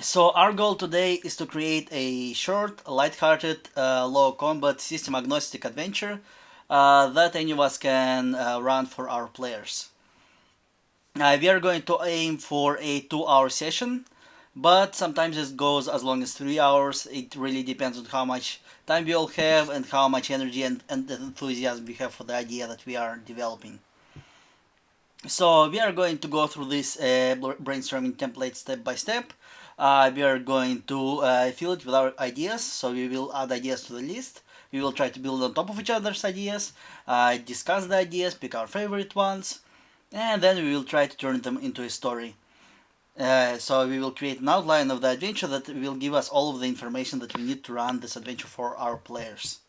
So our goal today is to create a short, light-hearted, low combat, system agnostic adventure that any of us can run for our players. We are going to aim for a 2 hour session, but sometimes it goes as long as 3 hours. It really depends on how much time we all have and how much energy and enthusiasm we have for the idea that we are developing. So we are going to go through this brainstorming template step by step. We are going to fill it with our ideas. So we will add ideas to the list. We will try to build on top of each other's ideas, discuss the ideas, pick our favorite ones, and then we will try to turn them into a story. So we will create an outline of the adventure that will give us all of the information that we need to run this adventure for our players.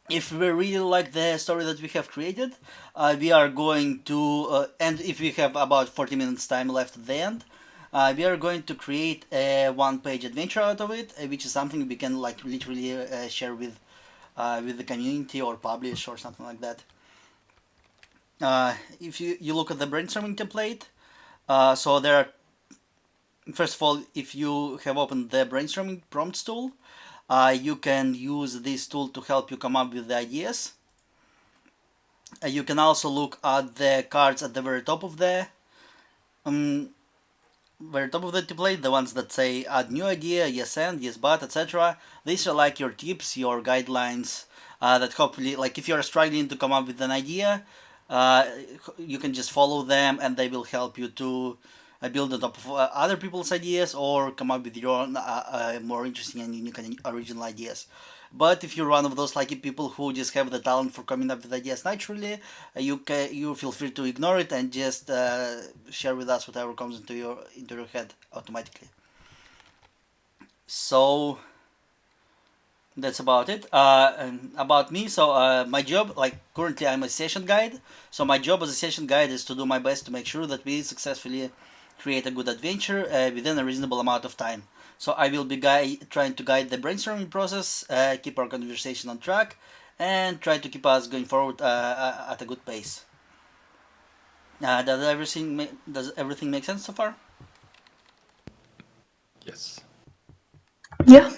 If we really like the story that we have created, we are going to, and if we have about 40 minutes time left at the end, we are going to create a one-page adventure out of it, which is something we can like literally share with the community or publish or something like that. If you look at the brainstorming template, so there are, first of all, if you have opened the brainstorming prompts tool, you can use this tool to help you come up with the ideas. You can also look at the cards at the very top of the template, the ones that say add new idea, yes and, yes but, etc. These are like your tips, your guidelines that hopefully, like if you're struggling to come up with an idea, you can just follow them and they will help you to build on top of other people's ideas or come up with your own more interesting and unique and original ideas. But if you're one of those lucky people who just have the talent for coming up with ideas naturally, you feel free to ignore it and just share with us whatever comes into your head automatically. So that's about it. And about me, so my job, like currently I'm a session guide. So my job as a session guide is to do my best to make sure that we successfully create a good adventure within a reasonable amount of time. So I will be trying to guide the brainstorming process, keep our conversation on track, and try to keep us going forward at a good pace. Does everything make sense so far? Yes. Yeah.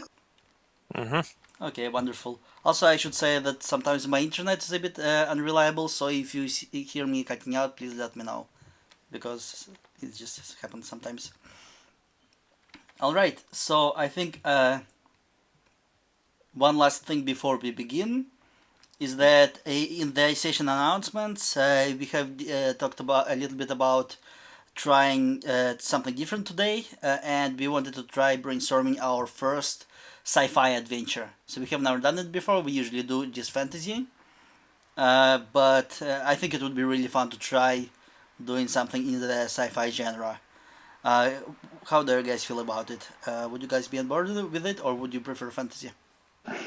Okay, wonderful. Also, I should say that sometimes my internet is a bit unreliable, so if you hear me cutting out, please let me know, because it just happens sometimes. Alright, so I think one last thing before we begin is that in the session announcements, we have talked about a little bit about trying something different today, and we wanted to try brainstorming our first sci-fi adventure. So we have never done it before. We usually do just fantasy, but I think it would be really fun to try doing something in the sci-fi genre. How do you guys feel about it? Would you guys be on board with it, or would you prefer fantasy? I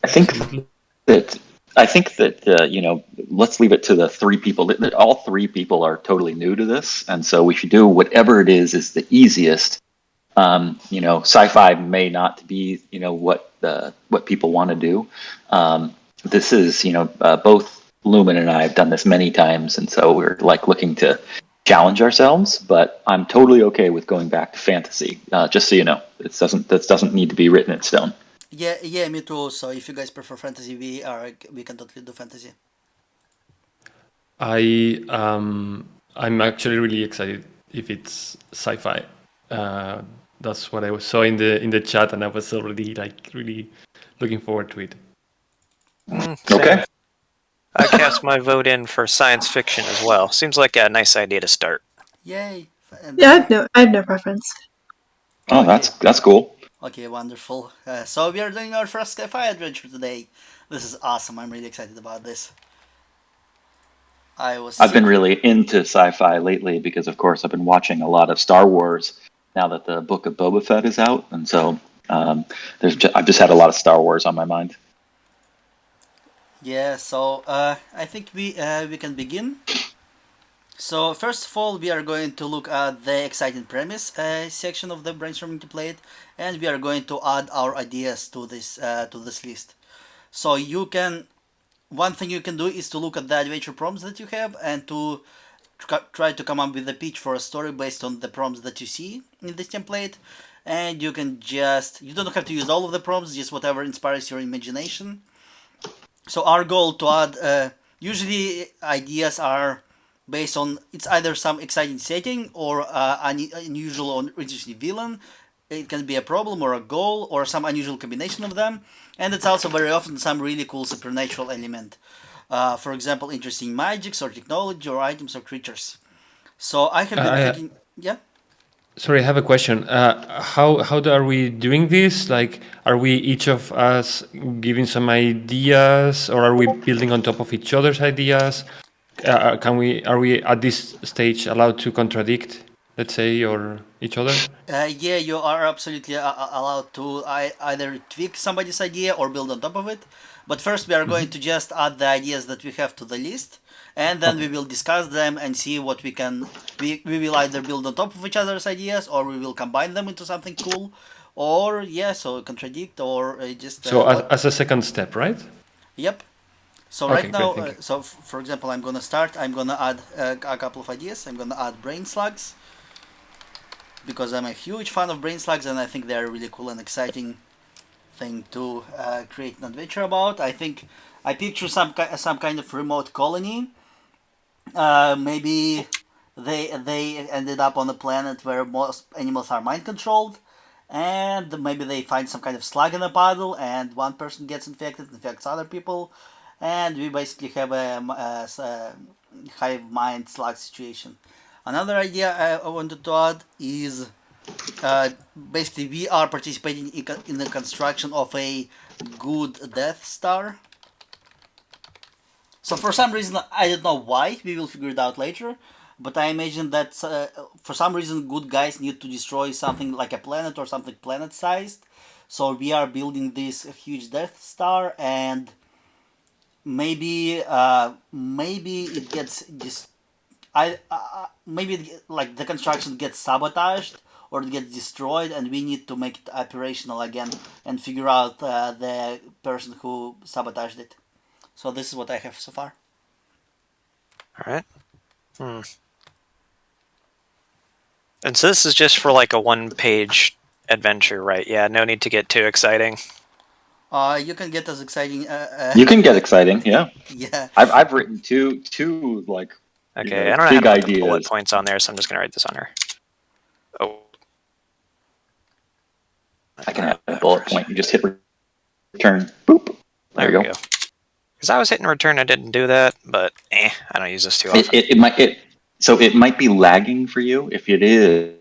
think Absolutely. that let's leave it to the three people. All three people are totally new to this, and so we should do whatever it is the easiest. Sci-fi may not be what people want to do. This is both Lumen and I have done this many times, and so we're like looking to challenge ourselves. But I'm totally okay with going back to fantasy. Just so you know, that doesn't need to be written in stone. Yeah, me too. So if you guys prefer fantasy, we can totally do fantasy. I'm actually really excited if it's sci-fi. That's what I saw in the chat, and I was already like really looking forward to it. Same. Okay. I cast my vote in for science fiction as well. Seems like a nice idea to start. Yay! Yeah, I have no preference. Oh, Okay. that's cool. Okay, wonderful. So we are doing our first sci-fi adventure today. This is awesome. I'm really excited about this. I've been really into sci-fi lately because, of course, I've been watching a lot of Star Wars now that the Book of Boba Fett is out, and so I've just had a lot of Star Wars on my mind. Yeah, so I think we can begin. So first of all, we are going to look at the exciting premise section of the brainstorming template, and we are going to add our ideas to this list. So one thing you can do is to look at the adventure prompts that you have and to try to come up with a pitch for a story based on the prompts that you see in this template, and you can you don't have to use all of the prompts, just whatever inspires your imagination. So our goal to add, usually ideas are based on, it's either some exciting setting or unusual or interesting villain. It can be a problem or a goal or some unusual combination of them, and it's also very often some really cool supernatural element. For example, interesting magics or technology or items or creatures. So I have been thinking, yeah. Sorry, I have a question. How are we doing this? Like, are we each of us giving some ideas, or are we building on top of each other's ideas? Are we at this stage allowed to contradict, let's say, or each other? Yeah, you are absolutely allowed to either tweak somebody's idea or build on top of it. But first, we are going to just add the ideas that we have to the list, and then we will discuss them and see what we can. We will either build on top of each other's ideas, or we will combine them into something cool, or so contradict, or just. So as a second step, right? Yep. So Okay, right now, great, thank you. for example, I'm gonna start. I'm gonna add a couple of ideas. I'm gonna add brain slugs, because I'm a huge fan of brain slugs and I think they're a really cool and exciting thing to create an adventure about. I think I picture some kind of remote colony. Maybe they ended up on a planet where most animals are mind controlled, and maybe they find some kind of slug in a puddle, and one person gets infected, infects other people, and we basically have a hive mind slug situation. Another idea I wanted to add is basically we are participating in the construction of a good Death Star. So for some reason, I don't know why, we will figure it out later, but I imagine that for some reason good guys need to destroy something like a planet or something planet-sized. So we are building this huge Death Star, and maybe it gets like the construction gets sabotaged or it gets destroyed, and we need to make it operational again and figure out the person who sabotaged it. So this is what I have so far. All right. And so this is just for like a one-page adventure, right? Yeah, no need to get too exciting. You can get as exciting. You can get exciting, yeah. Yeah. I've written two like Okay, I don't know how big to put the bullet ideas. points on there, so I'm just gonna write this on here. Oh, I can add a bullet point. You just hit return. Boop. There you go. Because I was hitting return, I didn't do that, but I don't use this too often. It might be lagging for you. If it is,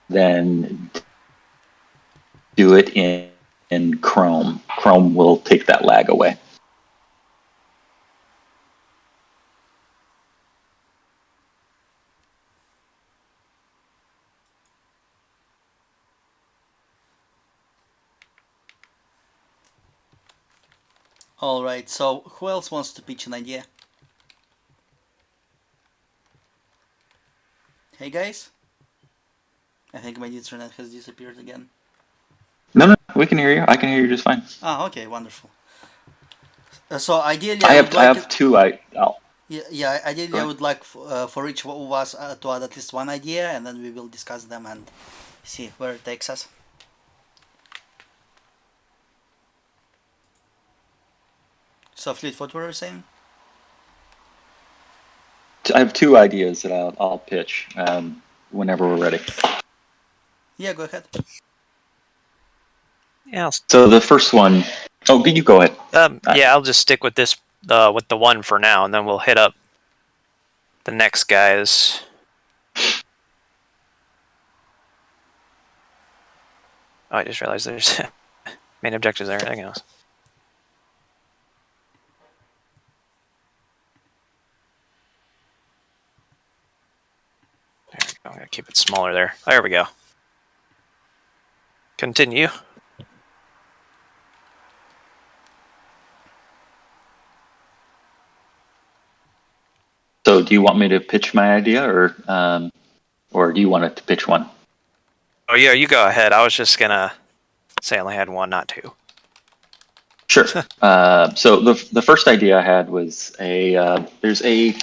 then do it in Chrome. Chrome will take that lag away. All right. So who else wants to pitch an idea? Hey guys. I think my internet has disappeared again. No, we can hear you. I can hear you just fine. Ah, okay, wonderful. So ideally, I have two. Yeah, ideally I would like for each of us to add at least one idea, and then we will discuss them and see where it takes us. So Fleet, what were you saying? I have two ideas that I'll pitch whenever we're ready. Yeah, go ahead. Yeah. So the first one. Oh, you go ahead. Yeah, I'll just stick with this with the one for now, and then we'll hit up the next guys. Oh, I just realized there's main objectives and everything else. There we go. I'm gonna keep it smaller there. There we go. Continue. So, do you want me to pitch my idea, or do you want it to pitch one? Oh yeah, you go ahead. I was just gonna say I only had one, not two. Sure. So the first idea I had was there's a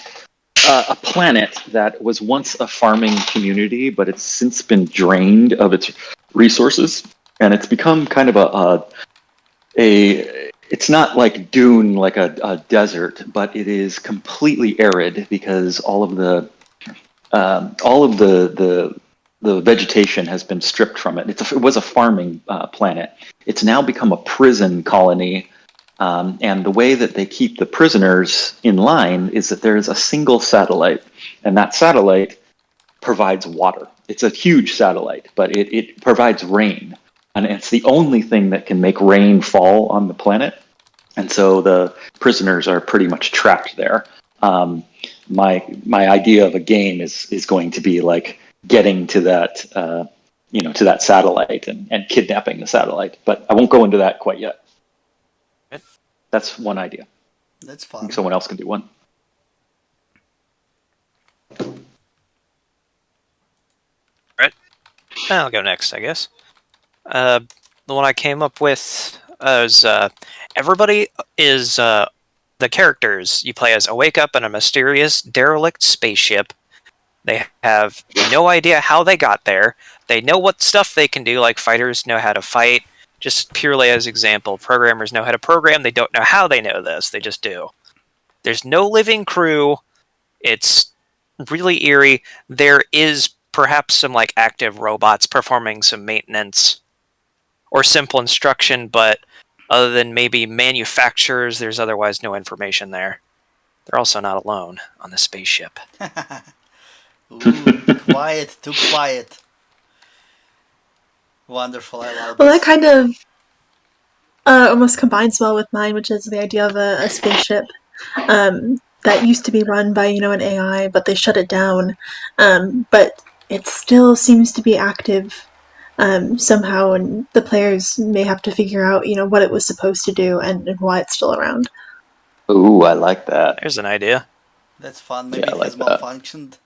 planet that was once a farming community, but it's since been drained of its resources, and it's become kind of a it's not like dune, like a desert, but it is completely arid because all of the vegetation has been stripped from it. It was a farming planet. It's now become a prison colony, and the way that they keep the prisoners in line is that there is a single satellite, and that satellite provides water. It's a huge satellite, but it provides rain, and it's the only thing that can make rain fall on the planet. And so the prisoners are pretty much trapped there. My idea of a game is going to be like getting to that to that satellite and kidnapping the satellite, but I won't go into that quite yet. That's one idea. That's I fun. think someone else can do one. Right. I'll go next, I guess. The one I came up with is everybody is the characters you play as wake up in a mysterious derelict spaceship. They have no idea how they got there. They know what stuff they can do, like fighters know how to fight. Just purely as example, programmers know how to program. They don't know how they know this. They just do. There's no living crew. It's really eerie. There is perhaps some like active robots performing some maintenance or simple instruction, but other than maybe manufacturers, there's otherwise no information there. They're also not alone on the spaceship. Ooh, quiet, too quiet. Wonderful, I love Well, that this. kind of almost combines well with mine, which is the idea of a spaceship that used to be run by an AI, but they shut it down. But it still seems to be active somehow, and the players may have to figure out what it was supposed to do and why it's still around. Ooh, I like that. There's an idea. That's fun. Yeah, Maybe I it has like that. malfunctioned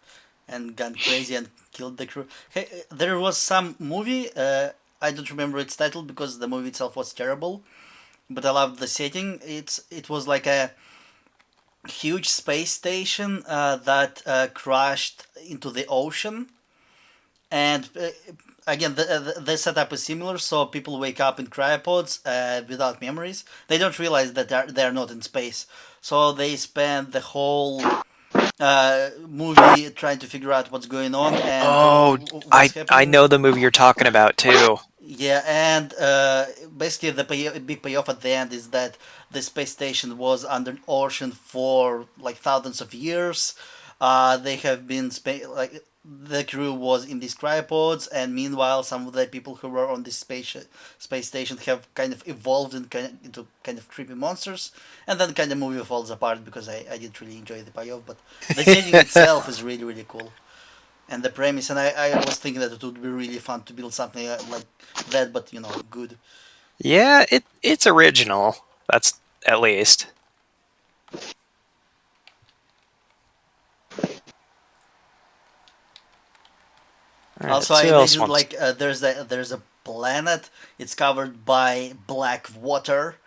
and gone crazy and killed the crew. Hey, there was some movie. I don't remember its title because the movie itself was terrible, but I loved the setting. It was like a huge space station that crashed into the ocean, and again the setup is similar. So people wake up in cryopods without memories. They don't realize that they're not in space. So they spend the whole movie trying to figure out what's going on and Oh, what's I happening. know the movie you're talking about too. Yeah, and basically the big payoff at the end is that the space station was under ocean for like thousands of years. They have been like the crew was in these cryopods, and meanwhile, some of the people who were on this space station have kind of evolved into kind of creepy monsters. And then kind of movie falls apart because I didn't really enjoy the payoff, but the setting itself is really really cool, and the premise. And I was thinking that it would be really fun to build something like that, but good. Yeah, it's original. That's at least. All right, Also, I who else imagined wants? like there's a planet. It's covered by black water,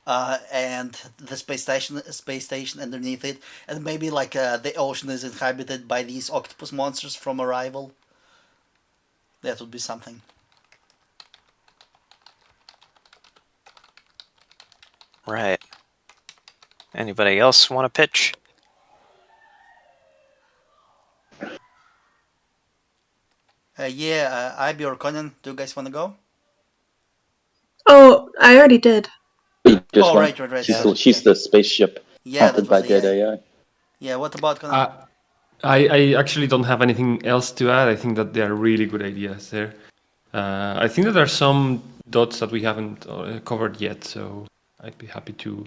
and the space station underneath it, and maybe like the ocean is inhabited by these octopus monsters from Arrival. That would be something. Right. Anybody else want to pitch? Yeah, Ivy or Conan, do you guys want to go? Oh, I already did. Just Oh, one. right. She's Sorry. she's the spaceship Yeah, that haunted was by the dead AI. AI. Yeah, what about Conan? I actually don't have anything else to add. I think that they are really good ideas there. I think that there are some dots that we haven't covered yet, so I'd be happy to,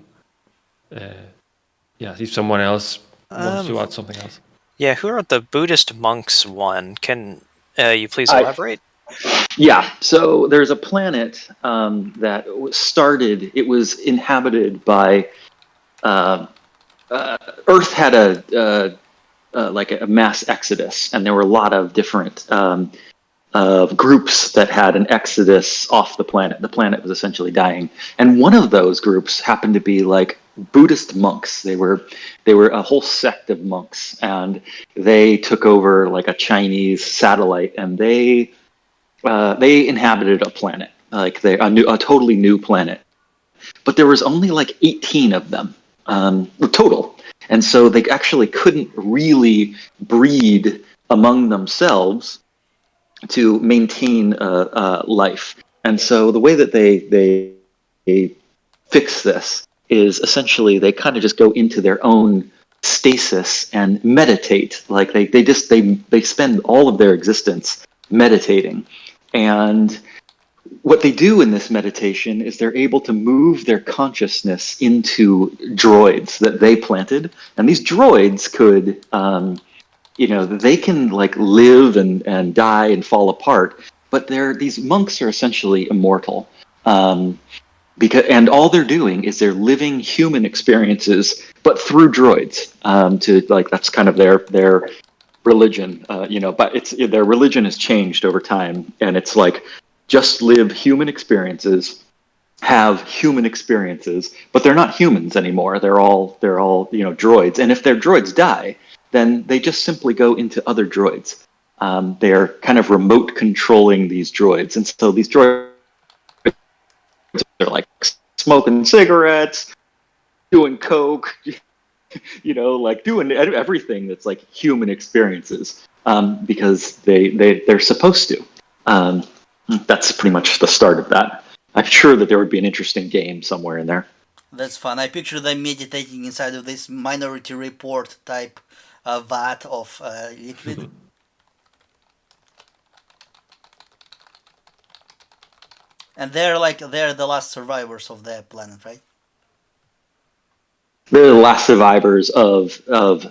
if someone else wants to add something else. Yeah, who wrote the Buddhist monks one? Can you please I elaborate? Yeah, so there's a planet that was started. It was inhabited by Earth had like a mass exodus, and there were a lot of different groups that had an exodus off the planet. The planet was essentially dying, and one of those groups happened to be like Buddhist monks. They were a whole sect of monks, and they took over like a Chinese satellite, and they inhabited a planet, like a totally new planet. But there was only like 18 of them total, and so they actually couldn't really breed among themselves to maintain life. And so the way that they fix this is essentially they kind of just go into their own stasis and meditate. Like they spend all of their existence meditating. And what they do in this meditation is they're able to move their consciousness into droids that they planted. And these droids could they can like live and die and fall apart, but these monks are essentially immortal, and all they're doing is they're living human experiences, but through droids. That's kind of their religion, but their religion has changed over time, and it's like just live human experiences, have human experiences, but they're not humans anymore. They're all droids, and if their droids die, then they just simply go into other droids. They're kind of remote controlling these droids. And so these droids are like smoking cigarettes, doing coke, like doing everything that's like human experiences, because they're supposed to. That's pretty much the start of that. I'm sure that there would be an interesting game somewhere in there. That's fun. I picture them meditating inside of this Minority Report type vat of liquid. And they're the last survivors of the planet, right? They're the last survivors of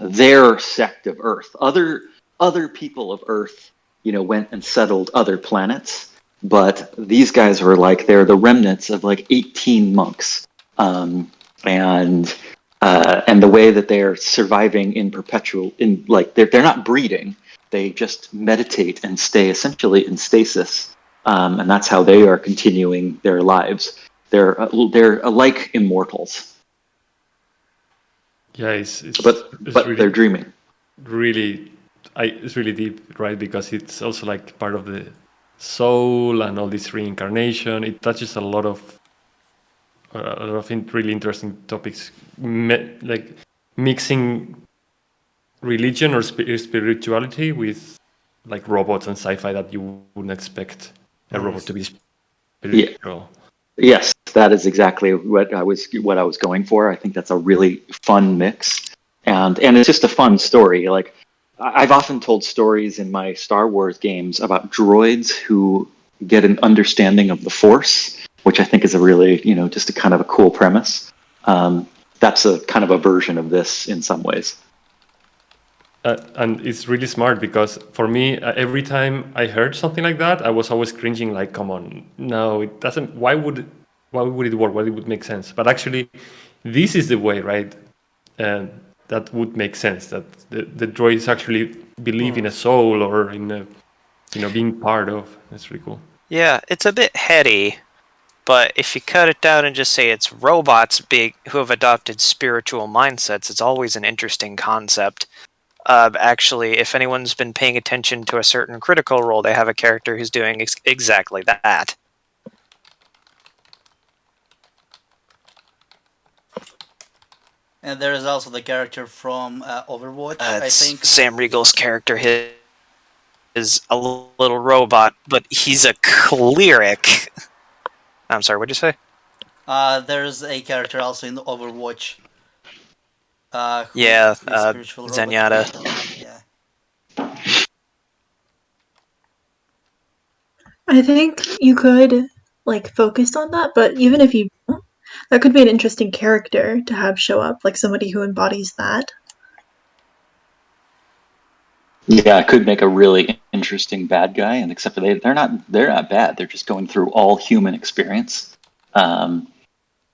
their sect of Earth. Other people of Earth, went and settled other planets, but these guys were they're the remnants of 18 monks, and the way that they're surviving they're not breeding, they just meditate and stay essentially in stasis, and that's how they are continuing their lives. They're like immortals. Yeah, but really, they're dreaming. It's really deep, right? Because it's also like part of the soul and all this reincarnation. It touches a lot of really interesting topics, like mixing religion or spirituality with like robots and sci-fi that you wouldn't expect a robot to be spiritual. Yes, that is exactly what I was going for. I think that's a really fun mix, and it's just a fun story. Like I've often told stories in my Star Wars games about droids who get an understanding of the Force, which I think is a really, just a kind of a cool premise. That's a kind of a version of this in some ways. And it's really smart because for me, every time I heard something like that, I was always cringing, like, come on, no, it doesn't, why would it work? Why it would make sense? But actually, this is the way, right? That would make sense, that the droids actually believe in a soul or in being part of. That's really cool. Yeah, it's a bit heady, but if you cut it down and just say it's robots who have adopted spiritual mindsets, it's always an interesting concept. Actually, if anyone's been paying attention to a certain Critical Role, they have a character who's doing exactly that. And there is also the character from Overwatch, I think. Sam Riegel's character is a little robot, but he's a cleric. I'm sorry, what'd you say? There's a character also in Overwatch. Zenyatta. Yeah. I think you could focus on that, but even if you don't, that could be an interesting character to have show up, like somebody who embodies that. Yeah, it could make a really interesting bad guy, and except for they're not bad. They're just going through all human experience.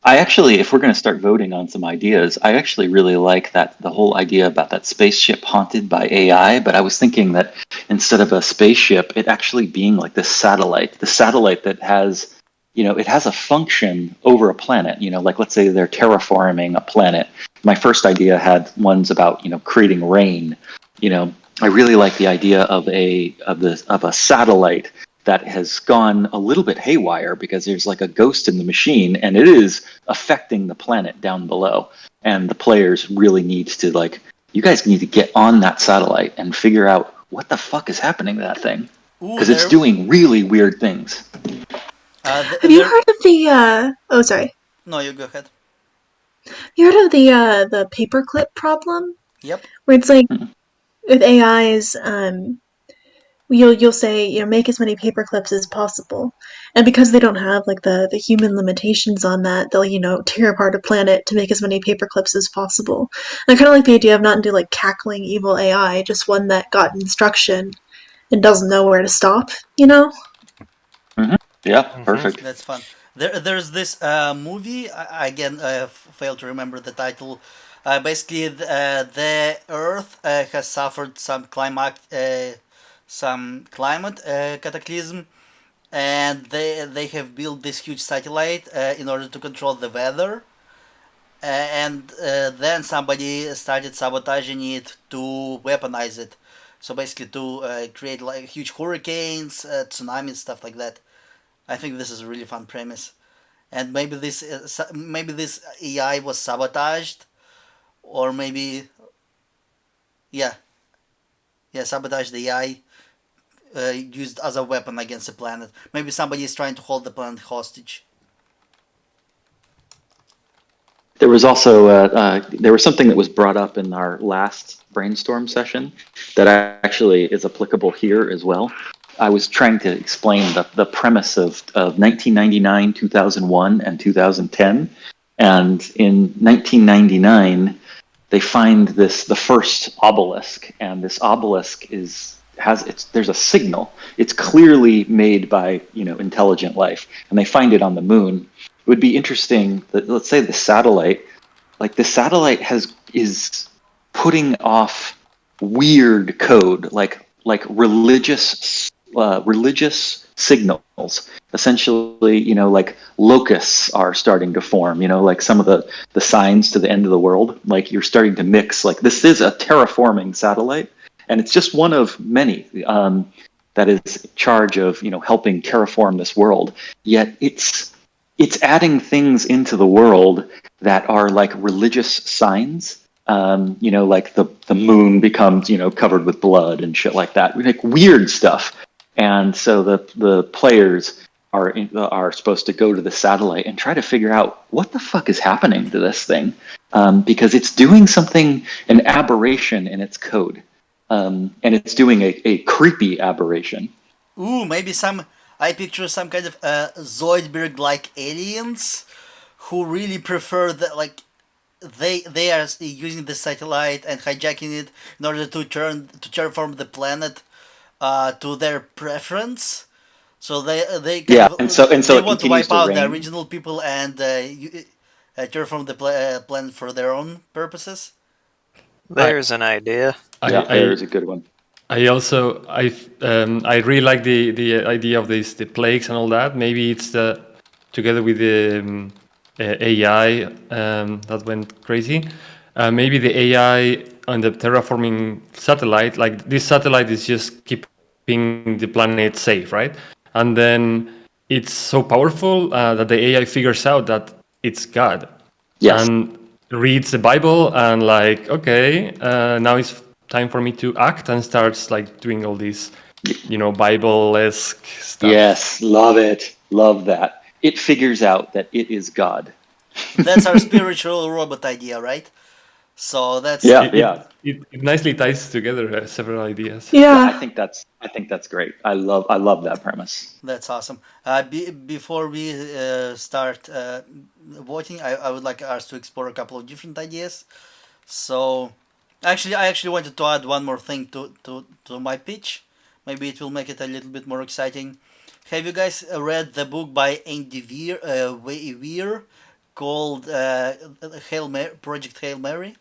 I actually, if we're going to start voting on some ideas, I actually really like the whole idea about that spaceship haunted by AI. But I was thinking that instead of a spaceship, it actually being like this satellite, the satellite that has, it has a function over a planet. Like let's say they're terraforming a planet. My first idea had ones about creating rain. I really like the idea of a satellite that has gone a little bit haywire because there's like a ghost in the machine and it is affecting the planet down below. And the players really need to you guys need to get on that satellite and figure out what the fuck is happening to that thing Ooh, because it's doing really weird things. Have you heard of the? Oh, sorry. No, you go ahead. You heard of the paperclip problem, Yep. where it's like with AIs, you'll say make as many paperclips as possible, and because they don't have like the human limitations on that, they'll tear apart a planet to make as many paperclips as possible. And I kind of like the idea of not into like cackling evil AI, just one that got instruction and doesn't know where to stop. Yeah, perfect. That's fun. There's this movie. Again, I failed to remember the title. Basically, the Earth has suffered some climate cataclysm, and they have built this huge satellite in order to control the weather. And then somebody started sabotaging it to weaponize it. So basically, to create like huge hurricanes, tsunamis, stuff like that. I think this is a really fun premise, and maybe this AI was sabotaged, or maybe yeah, sabotage the AI used as a weapon against the planet. Maybe somebody is trying to hold the planet hostage. There was also there was something that was brought up in our last brainstorm session that actually is applicable here as well. I was trying to explain the premise of 1999, 2001, and 2010. And in 1999, they find the first obelisk, and this obelisk there's a signal. It's clearly made by intelligent life, and they find it on the moon. It would be interesting that, let's say, the satellite is putting off weird code, like religious signals. Essentially, like locusts are starting to form. Like some of the signs to the end of the world. Like you're starting to mix. Like this is a terraforming satellite, and it's just one of many that is in charge of helping terraform this world. Yet it's adding things into the world that are like religious signs. Like the moon becomes covered with blood and shit like that. Like weird stuff. And so the players are supposed to go to the satellite and try to figure out what the fuck is happening to this thing, because it's doing something, an aberration in its code, and it's doing a creepy aberration. Ooh, maybe I picture some kind of Zoidberg-like aliens who really prefer that, like they are using the satellite and hijacking it in order to terraform the planet to their preference. So they kind Yeah, of and so they it want to continues wipe to out the rain. original people and terraform the planet for their own purposes. There's an idea. Yeah, I there's a good one. I really like the idea of the plagues and all that. Maybe it's together with the AI that went crazy. Maybe the AI on the terraforming satellite, like this satellite is just keeping the planet safe, right? And then it's so powerful that the AI figures out that it's God Yes. and reads the Bible and like, okay, now it's time for me to act, and starts like doing all these, Bible-esque stuff. Yes, love it. Love that. It figures out that it is God. That's our spiritual robot idea, right? So that's Yeah, It, yeah. it nicely ties together several ideas. Yeah, I Yeah. think that's great. I love that premise. That's awesome. Before we start voting, I would like us to explore a couple of different ideas. So, I actually wanted to add one more thing to my pitch. Maybe it will make it a little bit more exciting. Have you guys read the book by Andy Weir called Project Hail Mary?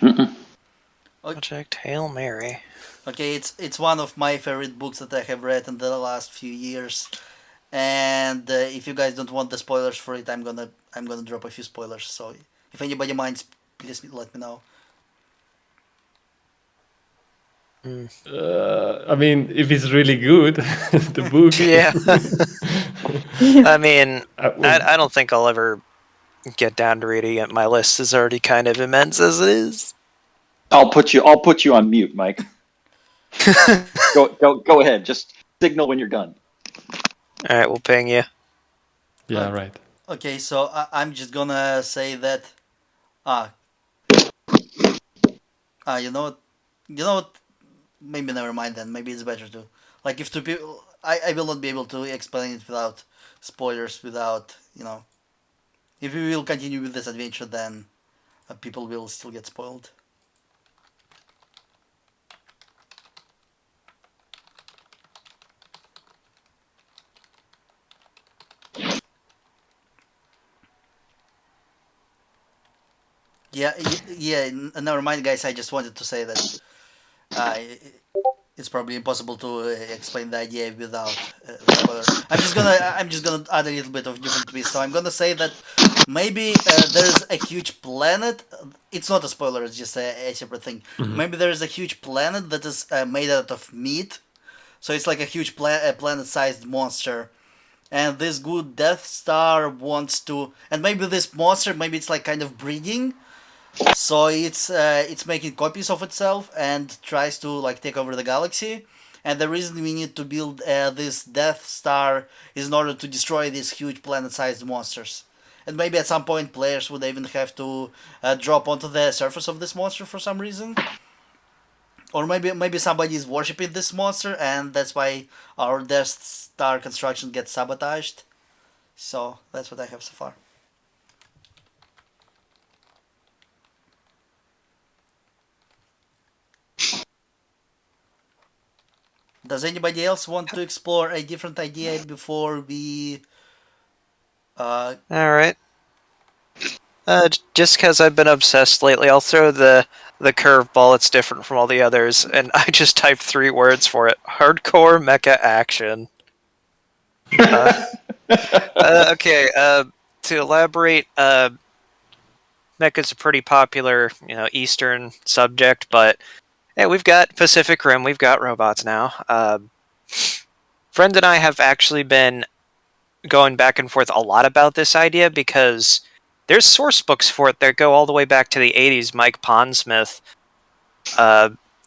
Mm-mm. Project Hail Mary. Okay, it's one of my favorite books that I have read in the last few years. And if you guys don't want the spoilers for it, I'm gonna drop a few spoilers. So if anybody minds, please let me know. I mean, if it's really good, the book. Yeah. Yeah. I mean, Well, I don't think I'll ever get down to reading it. My list is already kind of immense as it is. I'll put you on mute, Mike. Go ahead. Just signal when you're done. All right, we'll ping you. yeah, right. Okay, so I'm just gonna say that. Ah, you know what? You know what? Maybe never mind then. Maybe it's better to like if two people. I will not be able to explain it without spoilers. Without if we will continue with this adventure, then people will still get spoiled. Yeah, yeah. Never mind, guys. I just wanted to say that uh, it's probably impossible to explain the idea without the spoiler. I'm just gonna add a little bit of different twist. So I'm gonna say that maybe there's a huge planet. It's not a spoiler. It's just a separate thing. Maybe there is a huge planet that is made out of meat. So it's like a huge planet-sized monster. And this good Death Star wants to, and maybe this monster, maybe it's like kind of breeding, so it's making copies of itself and tries to like take over the galaxy. And the reason we need to build this Death Star is in order to destroy these huge planet-sized monsters. And maybe at some point players would even have to drop onto the surface of this monster for some reason. Or maybe somebody is worshipping this monster and that's why our Death Star construction gets sabotaged. So that's what I have so far. Does anybody else want to explore a different idea before we? All right. Just because I've been obsessed lately, I'll throw the curveball. It's different from all the others, and I just typed 3 words for it: hardcore mecha action. Okay. To elaborate, mecha's a pretty popular, Eastern subject, but yeah, we've got Pacific Rim, we've got robots now. Friend and I have actually been going back and forth a lot about this idea because there's source books for it that go all the way back to the 80s. Mike Pondsmith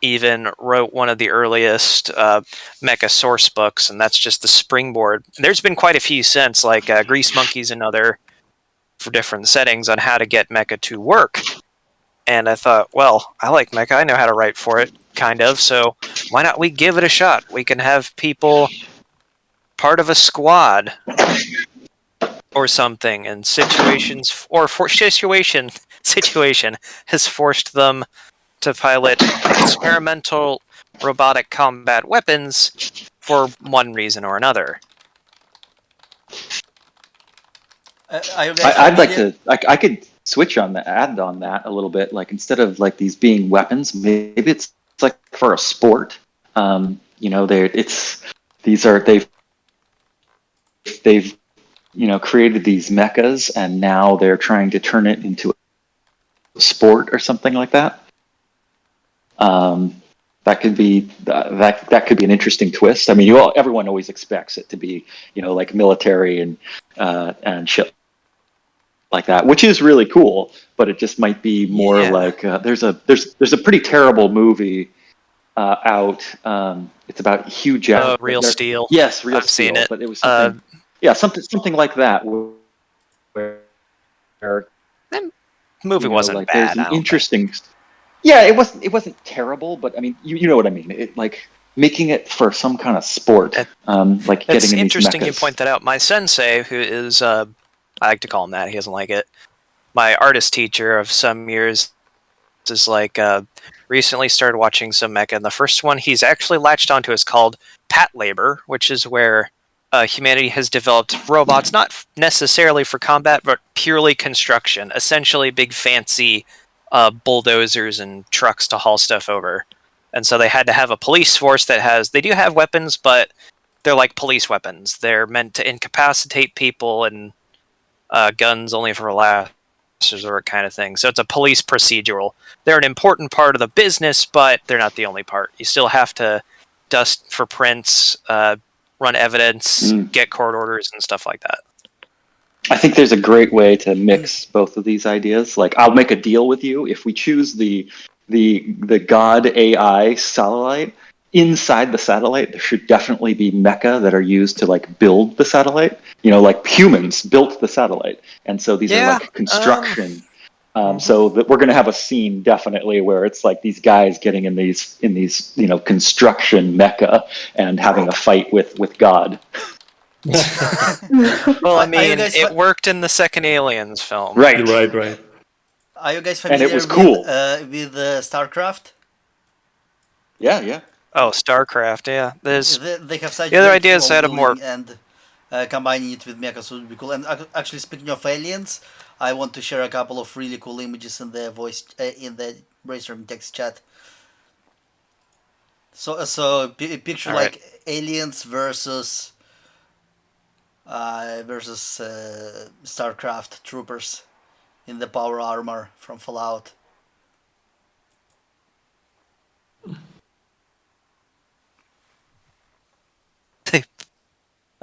even wrote one of the earliest mecha source books, and that's just the springboard. There's been quite a few since, like Grease Monkeys and other for different settings on how to get mecha to work. And I thought, well, I like mecha. I know how to write for it, kind of. So why not we give it a shot? We can have people part of a squad or something, and situations or situation has forced them to pilot experimental robotic combat weapons for one reason or another. Are you guys I'd like familiar? to. I could switch on that, add on that a little bit. Like instead of like these being weapons, maybe it's like for a sport. It's these are they've created these mechas, and now they're trying to turn it into a sport or something like that. That could be that could be an interesting twist. I mean, everyone always expects it to be like military and shit like that, which is really cool. But it just might be more like there's a pretty terrible movie out. It's about Hugh Jackman. Real Steel. Yes, Real I've Steel. seen it. But it was something. Something like that. Where That movie wasn't like bad. there's an interesting. Yeah, it wasn't terrible, but I mean, you know what I mean. It like making it for some kind of sport, like getting in these mechas. It's interesting you point that out. My sensei, who is, I like to call him that, he doesn't like it, my artist teacher of some years, is like, recently started watching some mecha, and the first one he's actually latched onto is called Pat Labor, which is where humanity has developed robots, not necessarily for combat, but purely construction, essentially big fancy bulldozers and trucks to haul stuff over. And so they had to have a police force they do have weapons, but they're like police weapons. They're meant to incapacitate people, and guns only for last resort kind of thing. So it's a police procedural. They're an important part of the business, but they're not the only part. You still have to dust for prints, run evidence, get court orders, and stuff like that. I think there's a great way to mix both of these ideas. Like, I'll make a deal with you if we choose the God AI satellite. Inside the satellite, there should definitely be mecha that are used to like build the satellite. Like humans built the satellite, and so these are like construction. So that we're going to have a scene definitely where it's like these guys getting in these construction mecha and having a fight with God. Well, I mean, it worked in the second Aliens film. Right. Are you guys familiar and it was cool. with StarCraft? Yeah. Oh, StarCraft, yeah. They have such the other ideas out of more and combining it with mecha would be cool. And actually, speaking of aliens, I want to share a couple of really cool images in the in the Brainstorming text chat. So picture like aliens versus StarCraft troopers in the power armor from Fallout.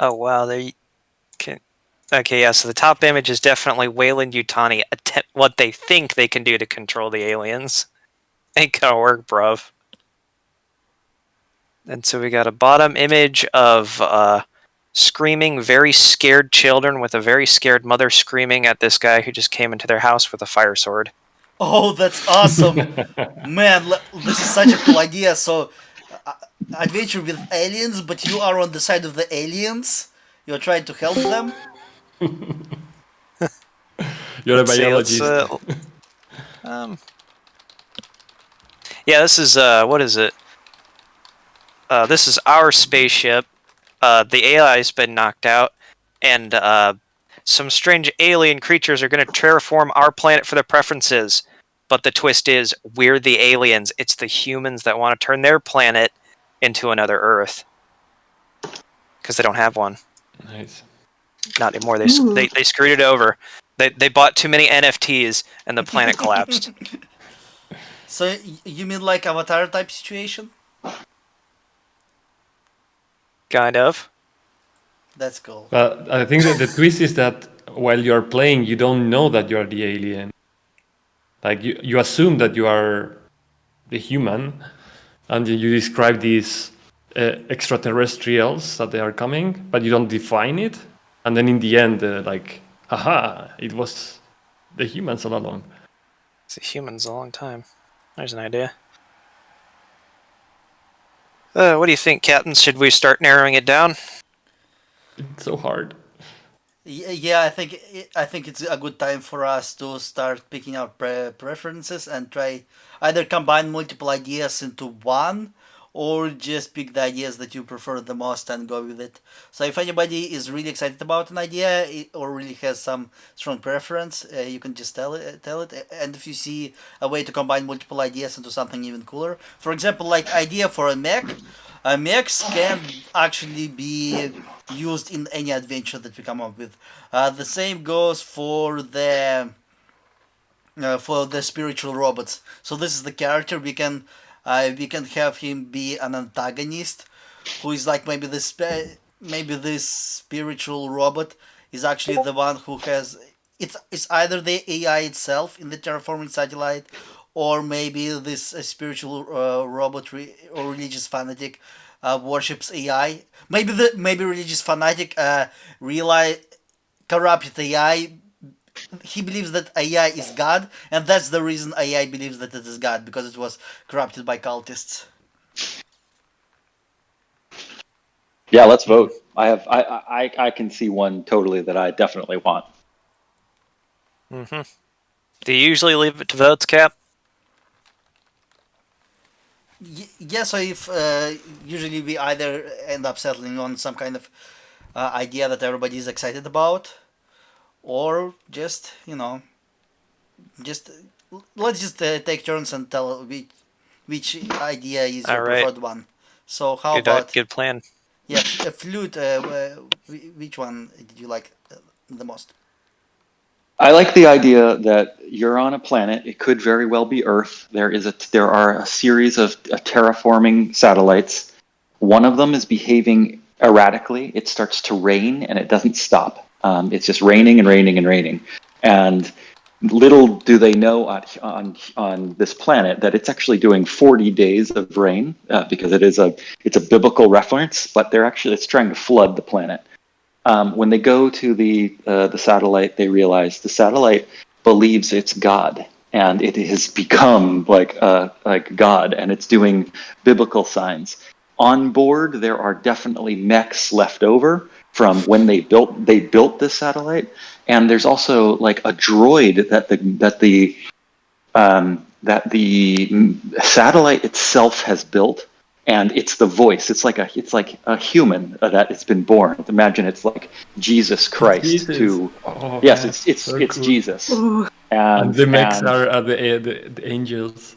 Oh wow, there. Okay, yeah. So the top image is definitely Wayland Yutani. What they think they can do to control the aliens. Ain't gonna work, bruv. And so we got a bottom image of screaming, very scared children with a very scared mother screaming at this guy who just came into their house with a fire sword. Oh, that's awesome! Man, this is such a cool idea. So, adventure with aliens, but you are on the side of the aliens. You're trying to help them. You're a biologist. Yeah, this is what is it? This is our spaceship. The AI's been knocked out, and some strange alien creatures are going to terraform our planet for their preferences. But the twist is, we're the aliens. It's the humans that want to turn their planet into another Earth. Because they don't have one. Nice. Not anymore. They screwed it over. They bought too many NFTs, and the planet collapsed. So you mean like Avatar type situation? Kind of. That's cool. I think that the twist is that while you're playing, you don't know that you're the alien. Like you assume that you are the human, and you describe these extraterrestrials that they are coming, but you don't define it. And then in the end, like, haha, it was the humans all along. It's the humans a long time. There's an idea. What do you think, Captain? Should we start narrowing it down? It's so hard. Yeah, I think it's a good time for us to start picking out preferences and try either combine multiple ideas into one, or just pick the ideas that you prefer the most and go with it. So if anybody is really excited about an idea or really has some strong preference, you can just tell it. And if you see a way to combine multiple ideas into something even cooler, for example, like idea for a mech. Mechs can actually be used in any adventure that we come up with. The same goes for the spiritual robots. So this is the character we can have him be an antagonist, who is like maybe this spiritual robot is actually the one who has it's either the AI itself in the terraforming satellite, or maybe this spiritual robot or religious fanatic worships AI. Maybe religious fanatic realize corrupted AI. He believes that AI is God, and that's the reason AI believes that it is God, because it was corrupted by cultists. Yeah, let's vote. I can see one totally that I definitely want. Mm-hmm. Do you usually leave it to votes, Cap? Yeah, so if usually we either end up settling on some kind of idea that everybody is excited about, or just just let's just take turns and tell which idea is All your right. preferred one. So how about Good plan. flute? Which one did you like the most? I like the idea that you're on a planet. It could very well be Earth. There are a series of terraforming satellites. One of them is behaving erratically. It starts to rain and it doesn't stop. It's just raining and raining and raining. And little do they know on this planet that it's actually doing 40 days of rain because it's a biblical reference, but it's trying to flood the planet. When they go to the satellite, they realize the satellite believes it's God, and it has become like God, and it's doing biblical signs. On board, there are definitely mechs left over from when they built this satellite, and there's also like a droid that the satellite itself has built, and it's the voice. It's like a human that it's been born. Imagine it's like Jesus Christ. Jesus. Oh, Yes, man. it's So it's cool. Jesus, Ooh. And the mechs and are the angels,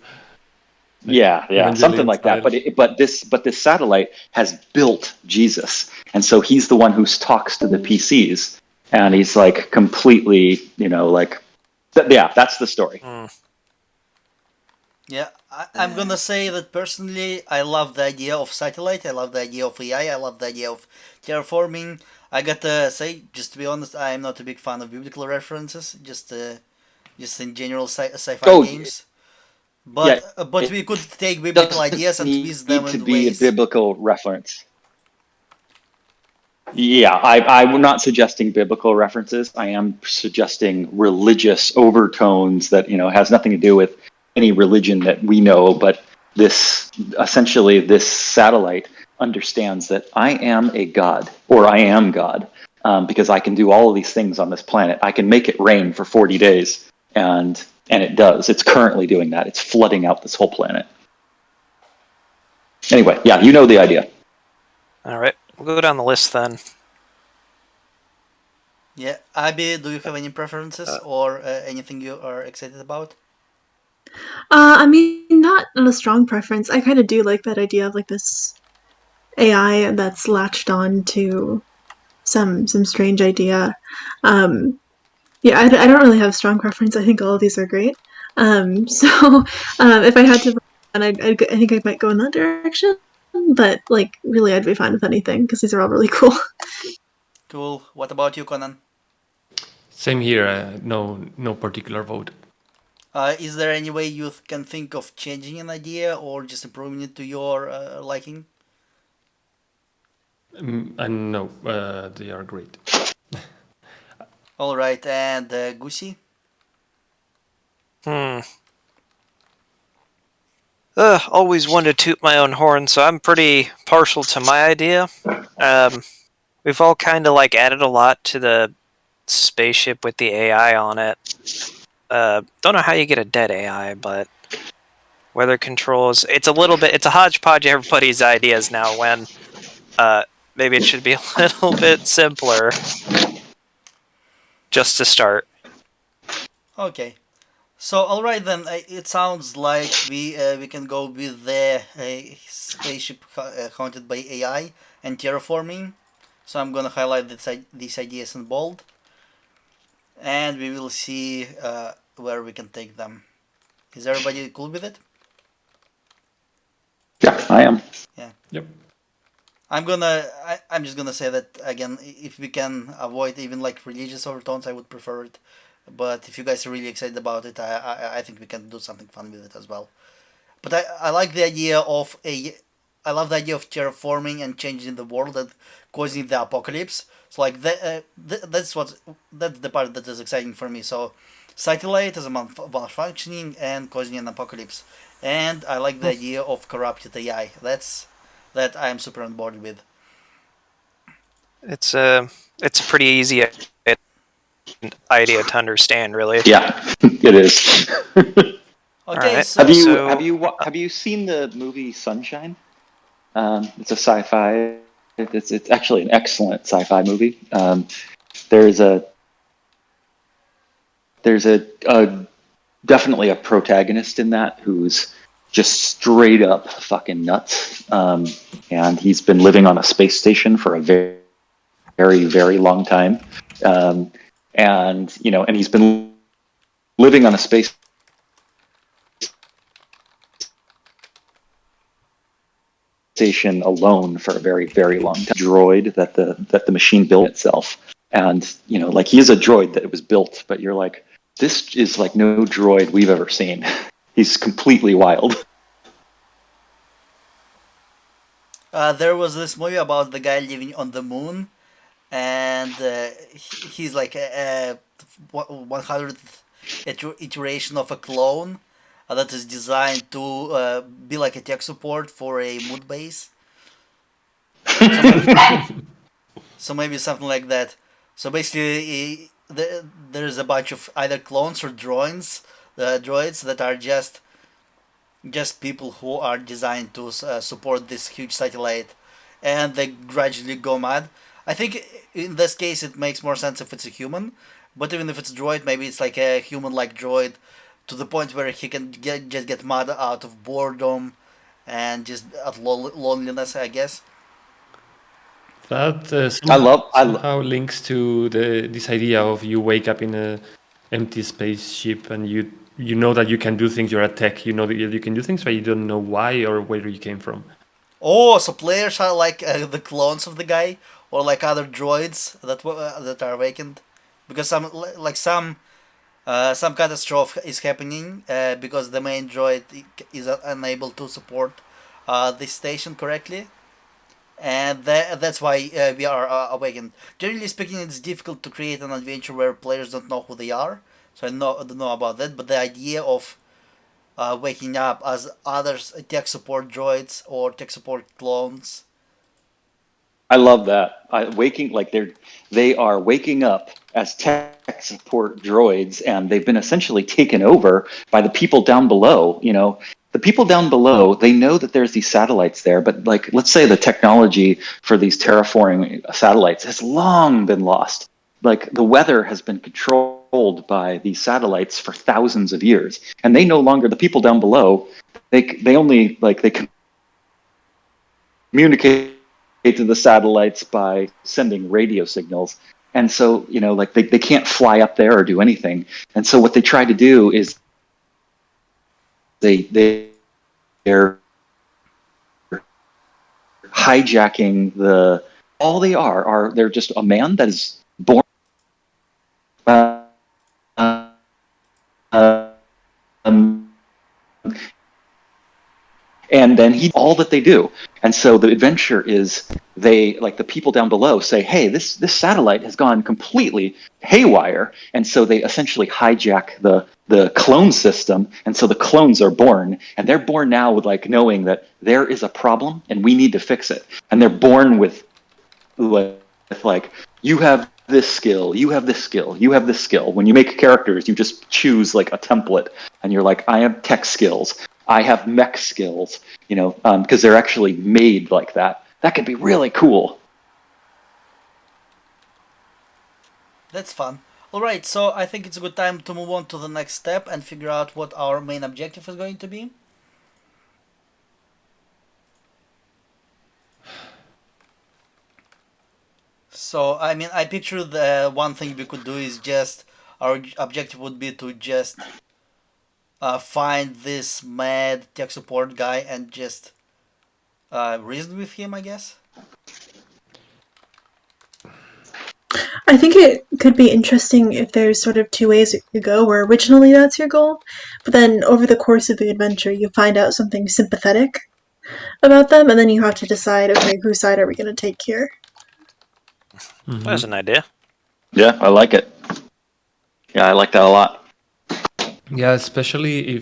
like yeah, something Evangelion like that. style. But this satellite has built Jesus, and so he's the one who talks to the PCs, and he's like completely, yeah, that's the story. Yeah, I'm gonna say that personally, I love the idea of satellite. I love the idea of AI. I love the idea of terraforming. I gotta say, just to be honest, I am not a big fan of biblical references. Just in general sci-fi Oh, games. yeah, But it we could take biblical doesn't ideas and twist them need to in be a ways. biblical reference. Yeah, I'm not suggesting biblical references. I am suggesting religious overtones that, has nothing to do with any religion that we know. But this satellite understands that I am a god, or I am God, because I can do all of these things on this planet. I can make it rain for 40 days, and it does. It's currently doing that. It's flooding out this whole planet. Anyway, yeah, you know the idea. All right, we'll go down the list then. Yeah, Abby, do you have any preferences or anything you are excited about? I mean, not a strong preference. I kind of do like that idea of like this AI that's latched on to some strange idea. Um, yeah, I don't really have a strong preference. I think all of these are great. So if I had to, and I think I might go in that direction. But like, really, I'd be fine with anything because these are all really cool. Cool. What about you, Conan? Same here. No particular vote. Is there any way you can think of changing an idea or just improving it to your liking? And no, they are great. All right, and Goosey? Always wanted to toot my own horn, so I'm pretty partial to my idea. We've all kind of like added a lot to the spaceship with the AI on it. Don't know how you get a dead AI, but weather controls. It's a hodgepodge of everybody's ideas now. When maybe it should be a little bit simpler, just to start. Okay. So, all right then. It sounds like we can go with the spaceship haunted by AI and terraforming. So I'm gonna highlight these ideas in bold, and we will see where we can take them. Is everybody cool with it? Yeah, I am. Yeah. Yep. I'm just gonna say that again. If we can avoid even like religious overtones, I would prefer it. But if you guys are really excited about it, I think we can do something fun with it as well. But I like the idea of I love the idea of terraforming and changing the world and causing the apocalypse. So like that's the part that is exciting for me. So satellite is a malfunctioning and causing an apocalypse, and I like the idea of corrupted AI. That I am super on board with. It's a pretty easy idea to understand, really. Yeah, it is. All Okay, right. so Have you seen the movie Sunshine? It's a sci-fi. It's actually an excellent sci-fi movie. There's a definitely a protagonist in that who's just straight up fucking nuts. And he's been living on a space station for a very, very, very long time. And he's been living on a space station alone for a very, very long time. Droid that the machine built itself. And, like he is a droid that it was built, but you're like, this is like no droid we've ever seen. He's completely wild. There was this movie about the guy living on the moon, and he's like a 100th iteration of a clone that is designed to be like a tech support for a moon base. So maybe something like that. So basically, there's a bunch of either clones or droids that are just people who are designed to support this huge satellite, and they gradually go mad. I think in this case it makes more sense if it's a human, but even if it's a droid, maybe it's like a human-like droid, to the point where he can just get mad out of boredom and just at loneliness, I guess. That I love. somehow links to this idea of you wake up in a empty spaceship and you know that you can do things. You're a tech. You know that you can do things, but you don't know why or where you came from. Oh, so players are like the clones of the guy, or like other droids that are awakened, because some catastrophe is happening because the main droid is unable to support this station correctly, and that's why we are awakened. Generally speaking, it's difficult to create an adventure where players don't know who they are, so I don't know about that. But the idea of waking up as others tech support droids or tech support clones. I love that. They are waking up as tech support droids, and they've been essentially taken over by the people down below. The people down below, they know that there's these satellites there, but like, let's say the technology for these terraforming satellites has long been lost. Like the weather has been controlled by these satellites for thousands of years, and they no longer. The people down below, they only like they communicate to the satellites by sending radio signals. And so, like they can't fly up there or do anything. And so what they try to do is they're hijacking all they are they're just a man that is born uh, um, and then all that they do. And so the adventure is the people down below say, hey, this satellite has gone completely haywire. And so they essentially hijack the clone system. And so the clones are born, and they're born now with like knowing that there is a problem and we need to fix it. And they're born with like, you have this skill, you have this skill, you have this skill. When you make characters, you just choose like a template, and you're like, I have tech skills, I have mech skills, because they're actually made like that. That could be really cool. That's fun. Alright, so I think it's a good time to move on to the next step and figure out what our main objective is going to be. So, I mean, I picture the one thing we could do is just our objective would be to just find this mad tech support guy and just reason with him, I guess. I think it could be interesting if there's sort of two ways it could go, where originally that's your goal, but then over the course of the adventure you find out something sympathetic about them, and then you have to decide, okay, whose side are we going to take here? That's an idea. Yeah, I like it. Yeah, I like that a lot. Yeah, especially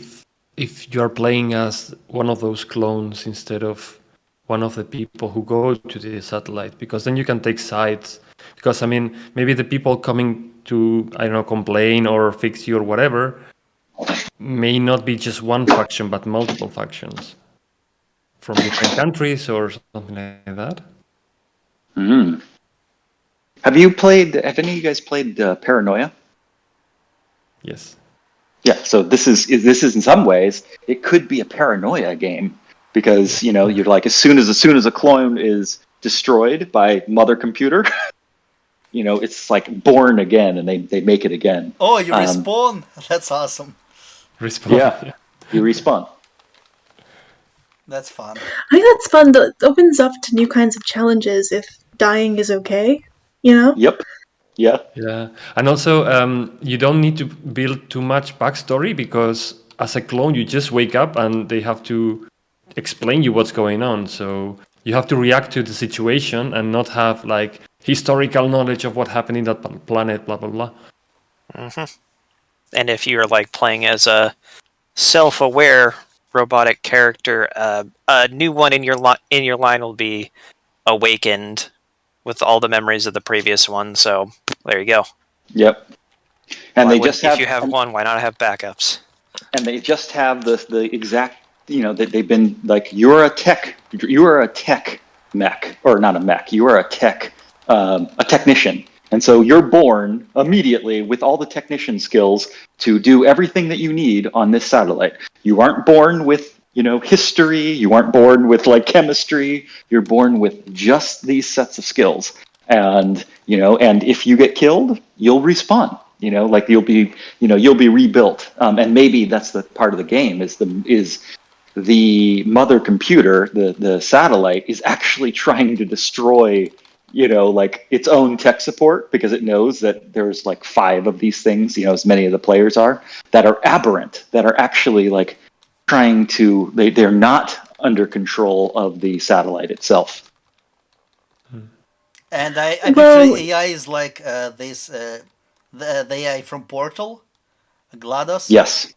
if you're playing as one of those clones instead of one of the people who go to the satellite, because then you can take sides. Because I mean, maybe the people coming to, I don't know, complain or fix you or whatever may not be just one faction but multiple factions from different countries or something like that. Mm. Have any of you guys played Paranoia? Yes. Yeah, so this is in some ways it could be a paranoia game because you're like as soon as a clone is destroyed by mother computer, it's like born again and they make it again. Oh, you respawn? That's awesome. Respawn. Yeah, you respawn. That's fun. I think that's fun. That opens up to new kinds of challenges if dying is okay, Yep. Yeah. Yeah, and also you don't need to build too much backstory because as a clone you just wake up and they have to explain you what's going on. So you have to react to the situation and not have like historical knowledge of what happened in that planet, blah blah blah. And if you're like playing as a self-aware robotic character, a new one in your line will be awakened with all the memories of the previous one. So there you go. Yep. And Why they would- just have if you have one, why not have backups? and they just have the exact that they've been like you are a tech mech, or not a mech, you are a technician, and so you're born immediately with all the technician skills to do everything that you need on this satellite. You aren't born with history, you aren't born with like chemistry, you're born with just these sets of skills, and and if you get killed you'll respawn. Like you'll be rebuilt, and maybe that's the part of the game is the mother computer, the satellite, is actually trying to destroy, like its own tech support because it knows that there's like 5 of these things, as many of the players are, that are aberrant, that are actually like trying to, they're not under control of the satellite itself. And I Well- picture AI is like the AI from Portal, GLaDOS. Yes.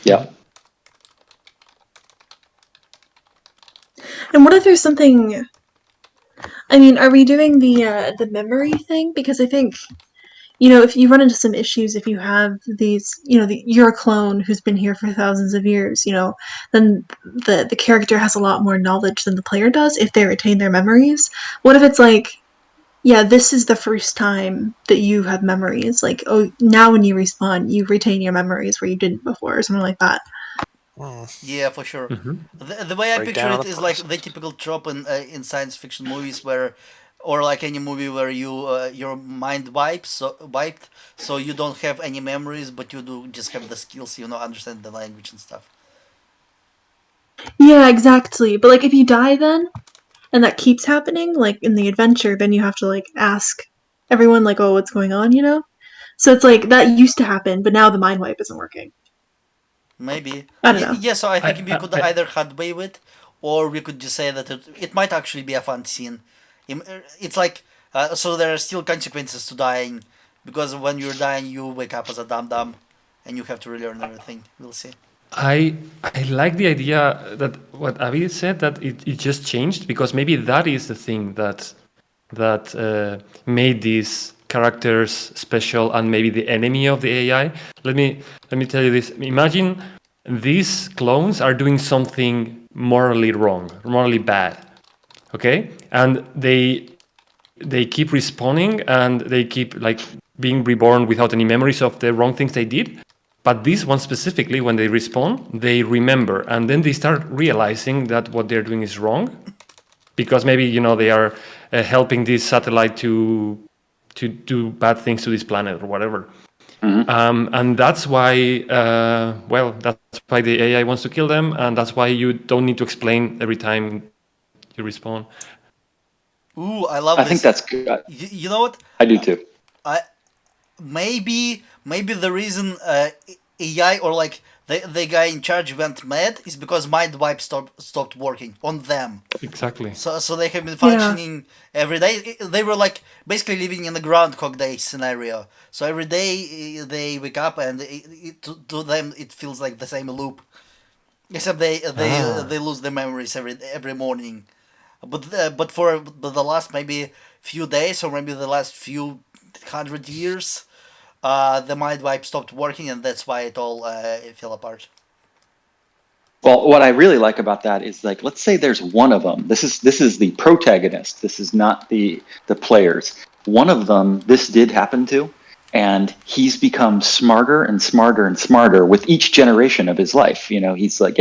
Yeah. And what if there's something? I mean, are we doing the memory thing? Because I think, if you run into some issues, if you have these, you're a clone who's been here for thousands of years, then the character has a lot more knowledge than the player does if they retain their memories. What if it's like, yeah, this is the first time that you have memories. Like, oh, now when you respawn, you retain your memories where you didn't before, or something like that. Yeah, for sure. Mm-hmm. The way I picture Breakdown it of is the like process. the typical trope in science fiction movies where, or like any movie where your mind wiped, so you don't have any memories, but you do just have the skills, understand the language and stuff. Yeah, exactly. But like, if you die then, and that keeps happening, like in the adventure, then you have to like ask everyone, like, oh, what's going on, So it's like that used to happen, but now the mind wipe isn't working. Maybe. I don't know. Yeah, so I think we could I- either hard wave it, or we could just say that it might actually be a fun scene. It's like, so there are still consequences to dying, because when you're dying, you wake up as a dum-dum, and you have to relearn everything. We'll see. I like the idea that what Avi said, that it just changed because maybe that is the thing that made these characters special and maybe the enemy of the AI. Let me tell you this. Imagine these clones are doing something morally wrong, morally bad. Okay? And they keep respawning and they keep like being reborn without any memories of the wrong things they did. But this one specifically, when they respawn, they remember, and then they start realizing that what they're doing is wrong, because maybe they are helping this satellite to do bad things to this planet or whatever. And that's why, that's why the AI wants to kill them, and that's why you don't need to explain every time you respawn. Ooh, I love I this. think that's good. You know what? I do too. I maybe the reason AI or like the guy in charge went mad is because mind wipe stopped working on them. Exactly. So they have been functioning every day. They were like basically living in a Groundhog Day scenario. So every day they wake up and to them it feels like the same loop, except they lose their memories every morning. But for the last maybe few days or maybe the last few 100 years, the mind wipe stopped working, and that's why it all fell apart. Well, what I really like about that is like, let's say there's one of them. This is the protagonist. This is not the players. One of them, this did happen to, and he's become smarter and smarter and smarter with each generation of his life. He's like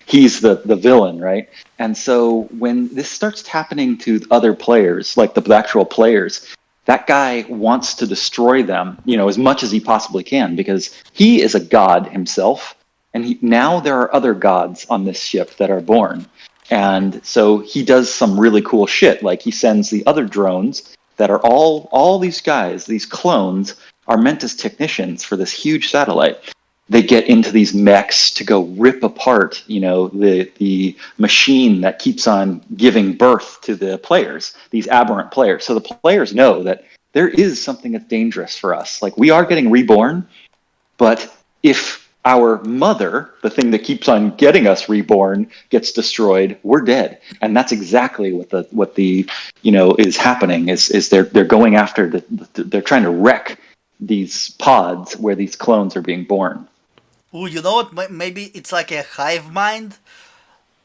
he's the villain, right? And so when this starts happening to other players, like the actual players, that guy wants to destroy them, as much as he possibly can, because he is a god himself. And now there are other gods on this ship that are born. And so he does some really cool shit. Like he sends the other drones that are all these guys, these clones, are meant as technicians for this huge satellite. They get into these mechs to go rip apart, the machine that keeps on giving birth to the players, these aberrant players. So the players know that there is something that's dangerous for us. Like, we are getting reborn, but if our mother, the thing that keeps on getting us reborn, gets destroyed, we're dead. And that's exactly what the is happening. Is they're going after they're trying to wreck these pods where these clones are being born. Ooh, you know what? Maybe it's like a hive mind,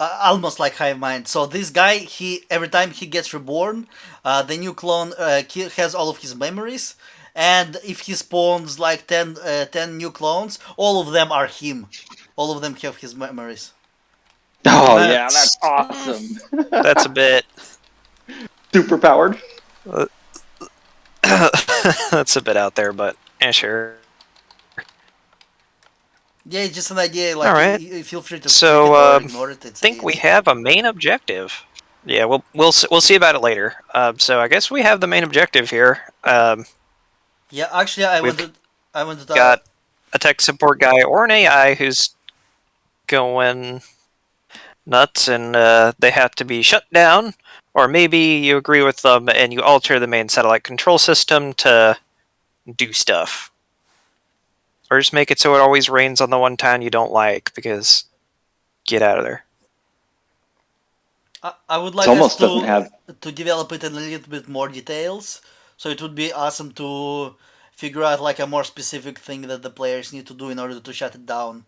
almost like hive mind. So this guy, every time he gets reborn, the new clone has all of his memories. And if he spawns like 10 new clones, all of them are him. All of them have his memories. Oh, yeah, that's awesome. That's a bit super powered. That's a bit out there, but sure. Yeah, it's just an idea. Like, all right. Feel free to so, or ignore it. I think we have a main objective. Yeah, we'll see about it later. So I guess we have the main objective here. Yeah, actually, I wanted to got a tech support guy or an AI who's going nuts, and they have to be shut down, or maybe you agree with them and you alter the main satellite control system to do stuff, or just make it so it always rains on the one town you don't like, because get out of there. I would like us to develop it in a little bit more details. So it would be awesome to figure out like a more specific thing that the players need to do in order to shut it down.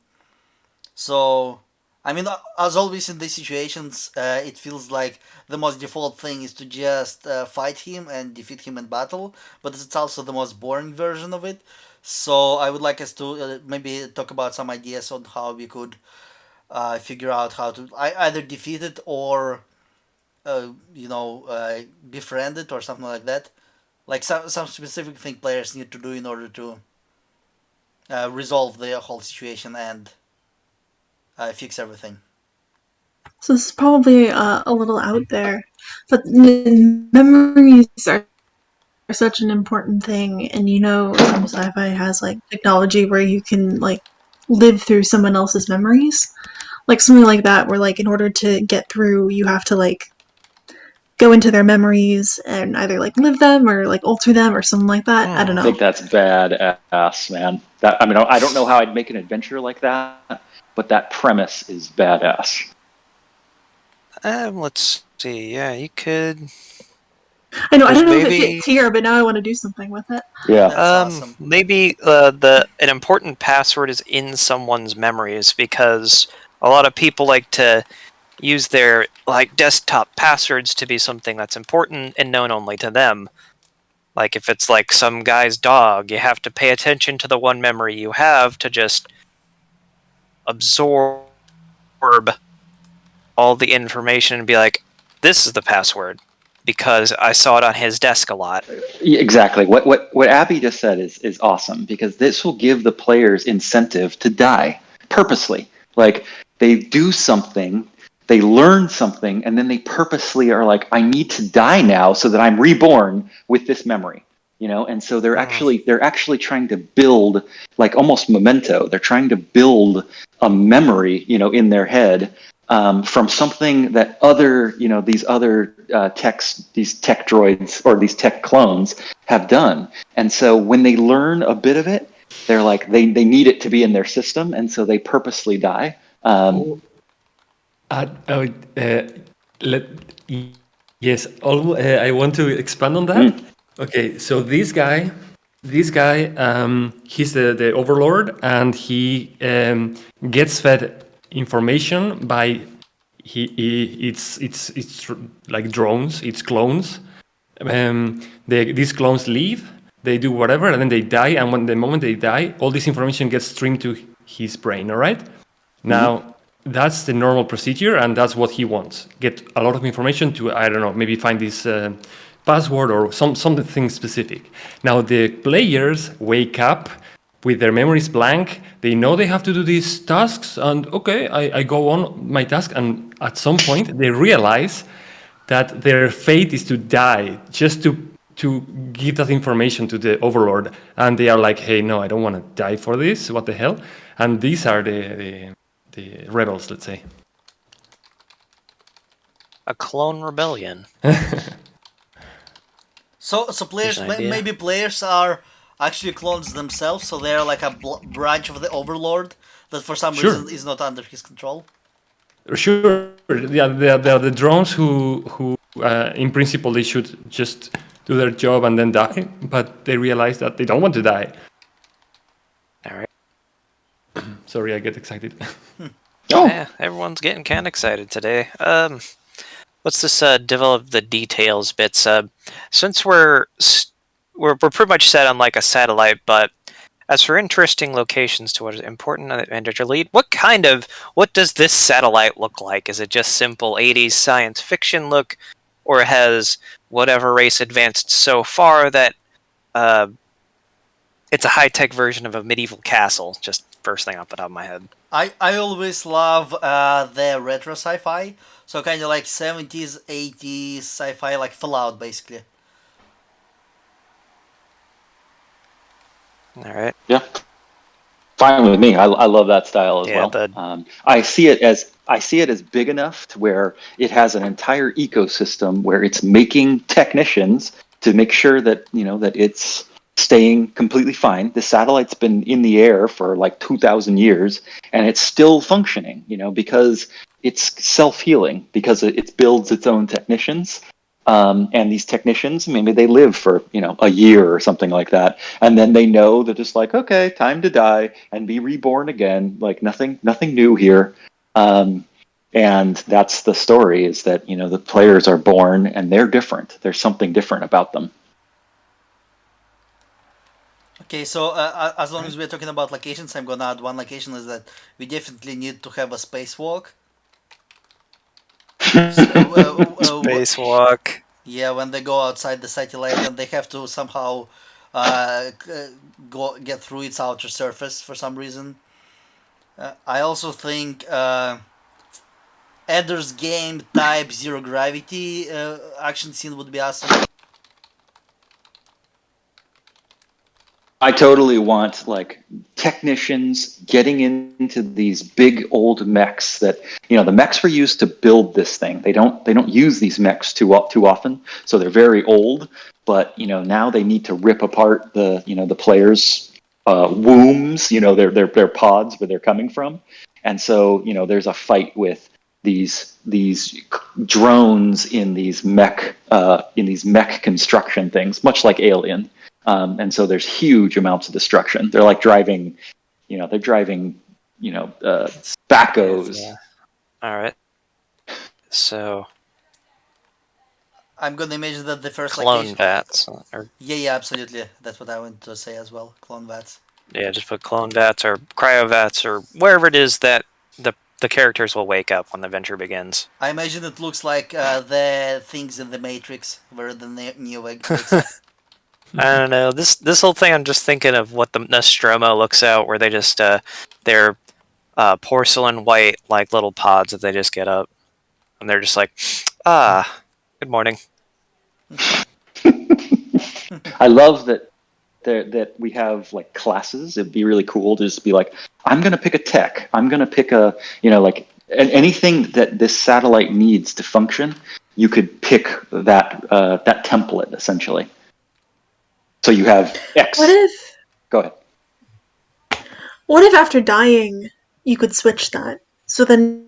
So, I mean, as always in these situations, it feels like the most default thing is to just fight him and defeat him in battle, but it's also the most boring version of it. So I would like us to maybe talk about some ideas on how we could figure out how to either defeat it or, befriend it or something like that. Like some specific thing players need to do in order to resolve the whole situation and fix everything. So this is probably a little out there, but memories are such an important thing, and some sci-fi has like technology where you can like live through someone else's memories, like something like that, where like in order to get through, you have to like go into their memories and either like live them or like alter them or something like that. I don't know. I think that's badass, man. I don't know how I'd make an adventure like that, but that premise is badass. Let's see. Yeah, you could. I don't know if it fits here, but now I want to do something with it. Yeah. That's awesome. Maybe an important password is in someone's memories, because a lot of people like to use their like desktop passwords to be something that's important and known only to them. Like if it's like some guy's dog, you have to pay attention to the one memory you have to just absorb all the information and be like, this is the password because I saw it on his desk a lot. Exactly. What Abby just said is awesome, because this will give the players incentive to die purposely. Like, they do something, they learn something, and then they purposely are like, I need to die now so that I'm reborn with this memory. And so they're actually trying to build, like almost Memento. They're trying to build a memory, in their head, from something that these other these tech droids or these tech clones have done. And so when they learn a bit of it, they're like, they need it to be in their system, and so they purposely die. Yes, I want to expand on that. Okay, so this guy, he's the overlord, and he gets fed information by it's like drones, it's clones. These clones leave, they do whatever, and then they die. And when the moment they die, all this information gets streamed to his brain. All right. Now that's the normal procedure, and that's what he wants. Get a lot of information to, I don't know, maybe find this password or something specific. Now the players wake up with their memories blank. They know they have to do these tasks, and okay, I go on my task, and at some point they realize that their fate is to die, just to give that information to the overlord, and they are like, hey, no, I don't want to die for this, what the hell. And these are the rebels, let's say. A clone rebellion. So players, There's an idea. maybe players are actually clones themselves, so they're like a branch of the overlord that for some Sure. reason is not under his control. Sure, yeah, they are the drones who in principle, they should just do their job and then die, but they realize that they don't want to die. All right. Sorry, I get excited. Oh, Yeah, everyone's getting kind of excited today. Let's just develop the details bits. Since we're pretty much set on like a satellite, but as for interesting locations to what is important and to lead, what does this satellite look like? Is it just simple 80s science fiction look, or has whatever race advanced so far that it's a high-tech version of a medieval castle? Just first thing off the top of my head. I always love the retro sci-fi, so kind of like 70s, 80s sci-fi, like Fallout, basically. All right. yeah. Fine with me. I love that style as Yeah, well. I see it as big enough to where it has an entire ecosystem where it's making technicians to make sure that that it's staying completely fine. The satellite's been in the air for like 2,000 years, and it's still functioning. Because it's self-healing, because it builds its own technicians. And these technicians, maybe they live for, a year or something like that. And then they know that it's like, okay, time to die and be reborn again. Like nothing new here. And that's the story, is that, the players are born and they're different. There's something different about them. Okay, so as long as we're talking about locations, I'm gonna add one location, is that we definitely need to have a spacewalk. Spacewalk. Yeah, when they go outside the satellite and they have to somehow get through its outer surface for some reason. I also think Ender's Game type zero gravity action scene would be awesome. I totally want like technicians getting into these big old mechs that the mechs were used to build this thing. They don't use these mechs too often, so they're very old. But now they need to rip apart the players' wombs, their pods where they're coming from, and so there's a fight with these drones in these mech construction things, much like Alien. And so there's huge amounts of destruction. They're like driving, backhoes. Yeah. All right. So I'm gonna imagine that the first clone location. vats, or Yeah, absolutely. That's what I want to say as well. Clone vats. yeah, just put clone vats or cryo vats or wherever it is that the characters will wake up when the adventure begins. I imagine it looks like the things in the Matrix where the Neo wakes up. I don't know. This whole thing, I'm just thinking of what the Nostromo looks out, where they just they're porcelain white like little pods that they just get up, and they're just like, good morning. I love that we have like classes. It'd be really cool to just be like, I'm gonna pick a tech. I'm gonna pick a anything that this satellite needs to function. You could pick that template essentially. So you have X. Go ahead. What if after dying you could switch that? So then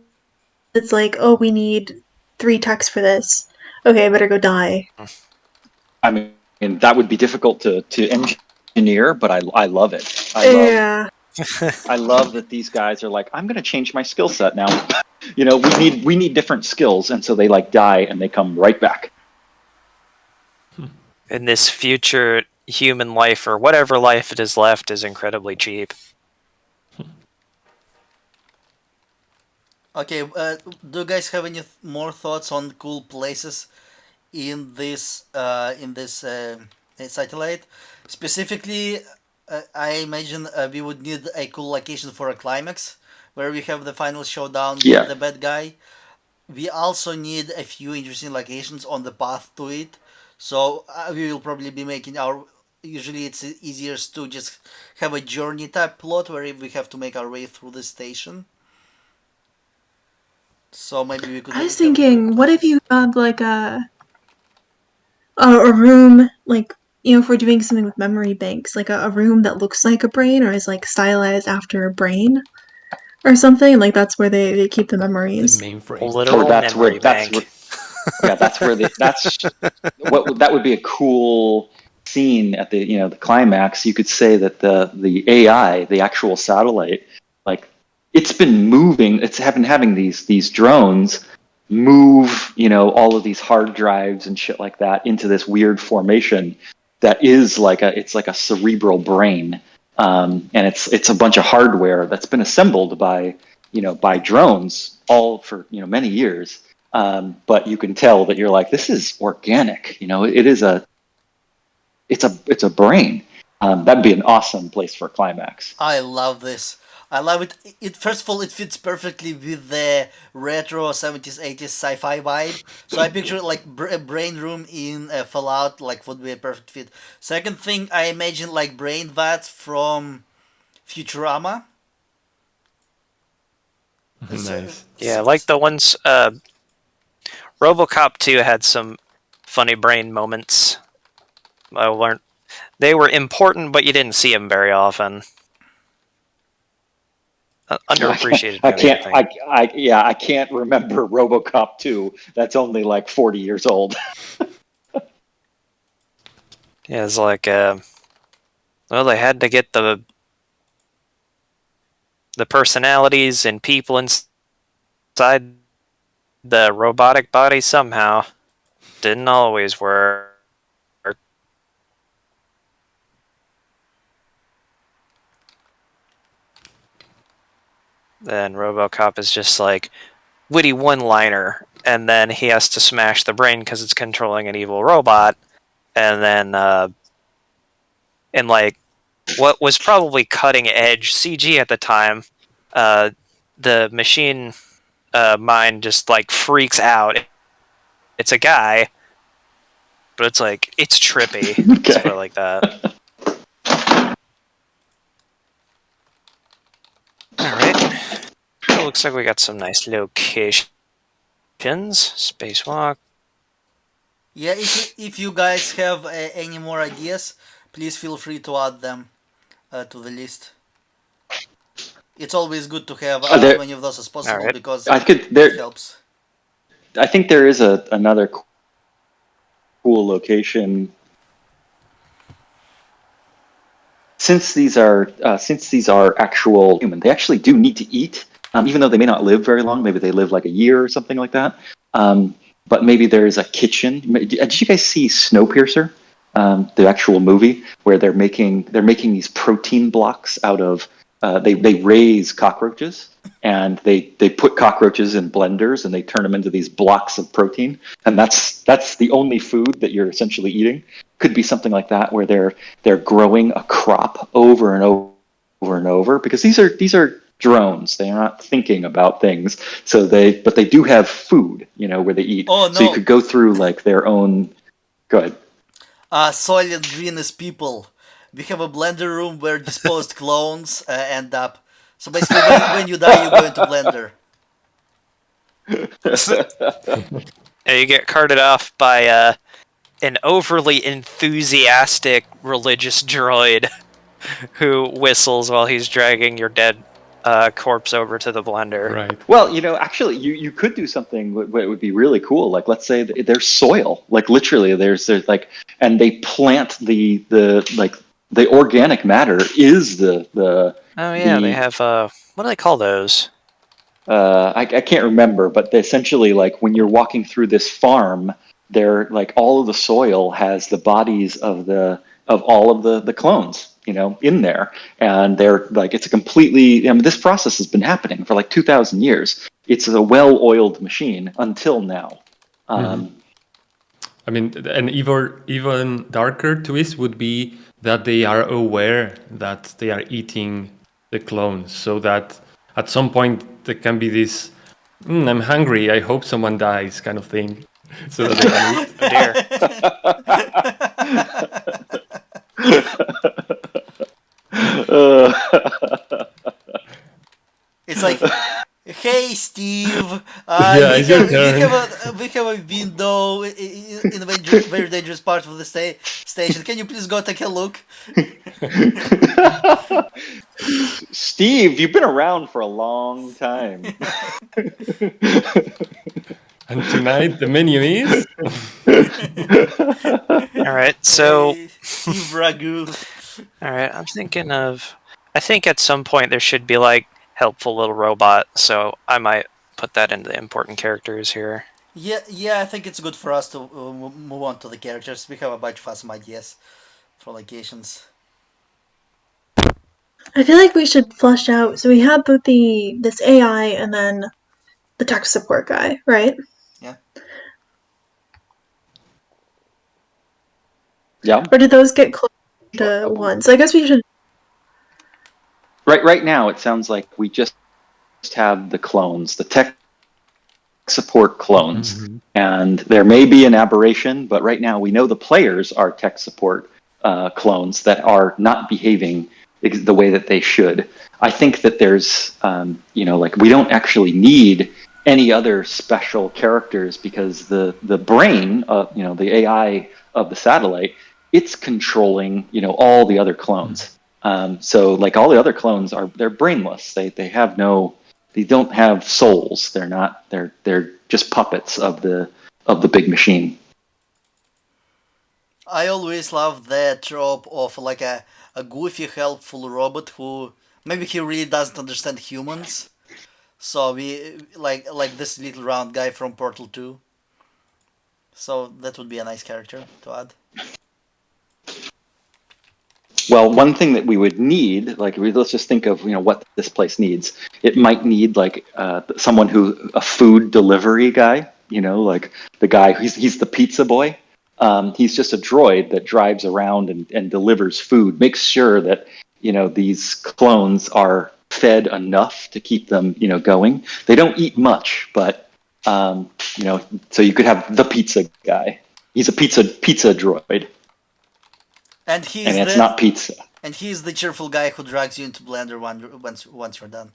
it's like, oh, we need 3 techs for this. Okay, I better go die. I mean, that would be difficult to engineer, but I love it. I love that these guys are like, I'm going to change my skill set now. We need different skills, and so they like die and they come right back. In this future, human life or whatever life it is left is incredibly cheap. Okay, do you guys have any more thoughts on cool places in this satellite? Specifically, I imagine we would need a cool location for a climax, where we have the final showdown with Yeah. the bad guy. We also need a few interesting locations on the path to it. So we will probably be making our. Usually, it's easier to just have a journey type plot where we have to make our way through the station. So maybe we could I was have a few thinking, what if places. you have like a room, like, you know, if we're doing something with memory banks, like a room that looks like a brain or is like stylized after a brain or something, like that's where they keep the The memories. A mainframe. Or literal memory bank. yeah, that's what that would be a cool scene at the climax. You could say that the AI, the actual satellite, like it's been moving. It's been having these drones move, all of these hard drives and shit like that into this weird formation that is it's like a cerebral brain, and it's a bunch of hardware that's been assembled by drones all for many years. But you can tell that you're like, this is organic. It's a brain. That'd be an awesome place for a climax. I love this. I love it. It first of all, it fits perfectly with the retro 70s 80s sci-fi vibe. So I picture like a brain room in Fallout like would be a perfect fit. Second thing, I imagine like brain vats from Futurama. So, Nice. Yeah, like the ones RoboCop 2 had some funny brain moments. I learned they were important, but you didn't see them very often. Underappreciated I movie, I can't. think. I can't remember RoboCop 2. That's only like 40 years old. Yeah, it's like, well, they had to get the personalities and people inside the robotic body somehow. Didn't always work. Then RoboCop is just like witty one-liner, and then he has to smash the brain because it's controlling an evil robot, and then and like what was probably cutting-edge CG at the time, uh, the machine mind just like freaks out. It's a guy, but it's like it's trippy. Let's put it Okay. like that. All right. Well, looks like we got some nice locations. Spacewalk. yeah, if you guys have any more ideas, please feel free to add them to the list. It's always good to have as There, many of those as All possible right. because I could. it There, helps. I think there is another cool location. Since these are actual human, they actually do need to eat, even though they may not live very long. Maybe they live like a year or something like that. Um, but maybe there is a kitchen. Did you guys see Snowpiercer, the actual movie, where they're making these protein blocks out of they raise cockroaches, and they put cockroaches in blenders and they turn them into these blocks of protein, and that's the only food that you're essentially eating. Could be something like that where they're growing a crop over and over and over, because these are drones. They are not thinking about things. But they do have food, where they eat. Oh So you no, could go through like their own. Go ahead. Soylent Green is people. We have a blender room where disposed clones end up. So basically, when you die, you go into blender. Yeah, you get carted off by an overly enthusiastic religious droid who whistles while he's dragging your dead corpse over to the blender. Right. Well, actually, you could do something what would be really cool. Like, let's say there's soil, like literally, there's like, and they plant the organic matter is Oh yeah, they the have what do they call those? I can't remember, but essentially, like when you're walking through this farm, there like all of the soil has the bodies of all of the clones, in there. And they're like, it's a completely, this process has been happening for like 2,000 years. It's a well-oiled machine until now. I mean, an even darker twist would be that they are aware that they are eating the clones, so that at some point there can be this, I'm hungry, I hope someone dies kind of thing, so that they can eat. Oh dear. It's like, hey Steve, Yeah, it's your turn. we have a window in a very dangerous part of the station. Can you please go take a look? Steve, you've been around for a long time. And tonight the menu is. All right, so Hey, Steve Ragu. all right, I'm thinking of. I think at some point there should be like helpful little robot, so I might put that into the important characters here. Yeah, I think it's good for us to move on to the characters. We have a bunch of awesome ideas for locations. I feel like we should flesh out. So we have both this AI and then the tech support guy, right? Yeah. Yeah. Or did those get close to one? So I guess we should. Right now, it sounds like we just have the clones, the tech support clones, and there may be an aberration, but right now we know the players are tech support clones that are not behaving the way that they should. I think that there's, we don't actually need any other special characters because the brain, the AI of the satellite, it's controlling, all the other clones. So like all the other clones they're brainless. They don't have souls. They're just puppets of the big machine. I always love that trope of like a goofy, helpful robot who maybe he really doesn't understand humans. So we like this little round guy from Portal 2. So that would be a nice character to add. Well, one thing that we would need, let's just think of what this place needs. It might need a food delivery guy. Like the guy he's the pizza boy. He's just a droid that drives around and delivers food, makes sure that these clones are fed enough to keep them going. They don't eat much, but so you could have the pizza guy. He's a pizza droid. And it's not pizza. And he's the cheerful guy who drags you into Blender once you're done.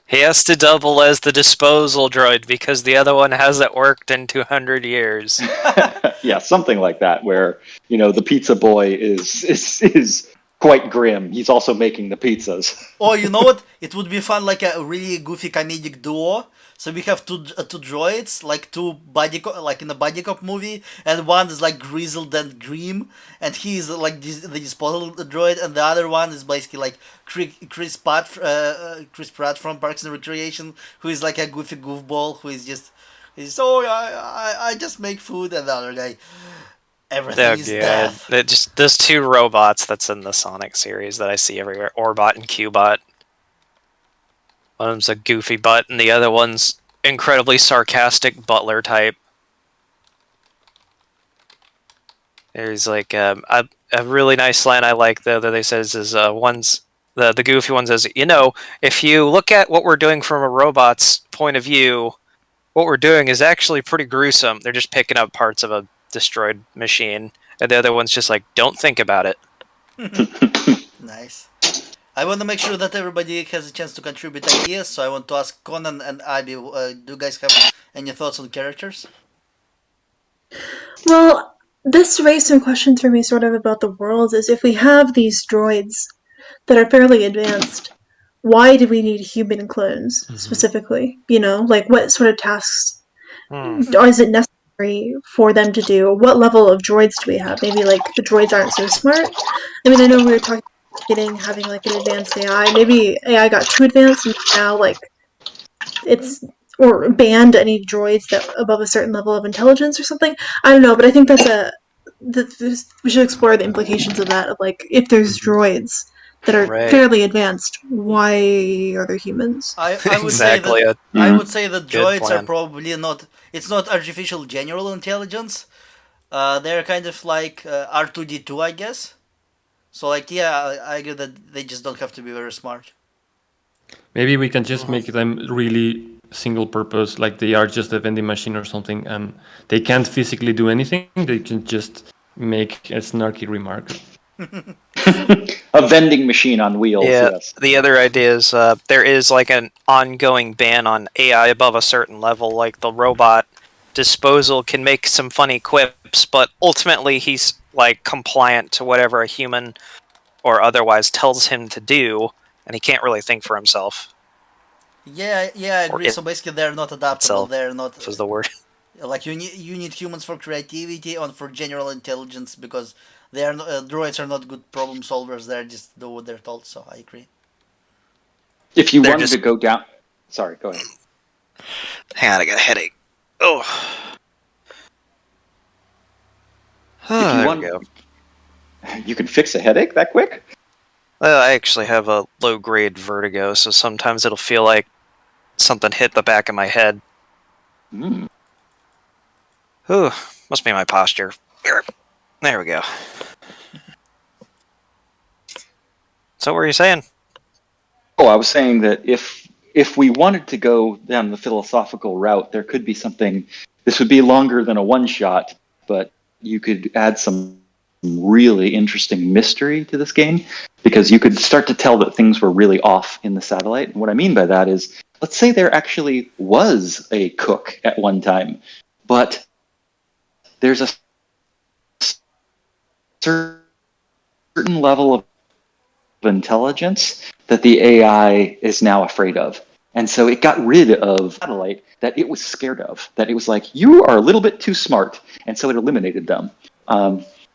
He has to double as the disposal droid because the other one hasn't worked in 200 years. Yeah, something like that, where the pizza boy is quite grim. He's also making the pizzas. Oh, you know what? It would be fun, like a really goofy comedic duo. So we have two droids, like like in a buddy cop movie, and one is like grizzled and grim, and he's like the disposal droid, and the other one is basically like Chris Pratt from Parks and Recreation, who is like a goofy goofball who is just I just make food, and the other guy, everything is death. Just those two robots that's in the Sonic series that I see everywhere, Orbot and Cubot. One of them's a goofy butt, and the other one's incredibly sarcastic butler type. There's like a really nice line I like though that they says is the goofy one says, if you look at what we're doing from a robot's point of view, what we're doing is actually pretty gruesome. They're just picking up parts of a destroyed machine, and the other one's just like, don't think about it. Nice. I want to make sure that everybody has a chance to contribute ideas, so I want to ask Conan and Abby, do you guys have any thoughts on characters? Well, this raised some questions for me sort of about the world, is if we have these droids that are fairly advanced, why do we need human clones specifically? Like what sort of tasks is it necessary for them to do? What level of droids do we have? Maybe like the droids aren't so smart. I mean, I know we were talking having like an advanced AI. Maybe AI got too advanced and now like it's or banned any droids that above a certain level of intelligence or something. I don't know, but I think that's we should explore the implications of that. Of like, if there's droids that are Right. fairly advanced, why are there humans? I would Exactly. say that I would say that Good droids are plan. probably not. It's not artificial general intelligence. They're kind of like R2D2, I guess. So like, yeah, I agree that they just don't have to be very smart. Maybe we can just make them really single purpose, like they are just a vending machine or something, and they can't physically do anything. They can just make a snarky remark. A vending machine on wheels. Yeah. Yes. The other idea is there is like an ongoing ban on AI above a certain level. Like the robot disposal can make some funny quips, but ultimately he's like compliant to whatever a human or otherwise tells him to do, and he can't really think for himself. Yeah, I Or agree. So basically, they're not adaptable. itself. They're not This is the word. like you need humans for creativity and for general intelligence because they are droids are not good problem solvers. They're just do what they're told. So I agree. If you They're wanted just- to go down, sorry, go ahead. Hang on, I got a headache. Oh. you There want- we go. You can fix a headache that quick? Well, I actually have a low-grade vertigo, so sometimes it'll feel like something hit the back of my head. Mm. Ooh, must be my posture. There we go. So what were you saying? Oh, I was saying that if we wanted to go down the philosophical route, there could be something. This would be longer than a one shot, but you could add some really interesting mystery to this game because you could start to tell that things were really off in the satellite. And what I mean by that is, let's say there actually was a cook at one time, but there's a certain level of intelligence that the AI is now afraid of. And so it got rid of satellite that it was scared of, that it was like, you are a little bit too smart. And so it eliminated them.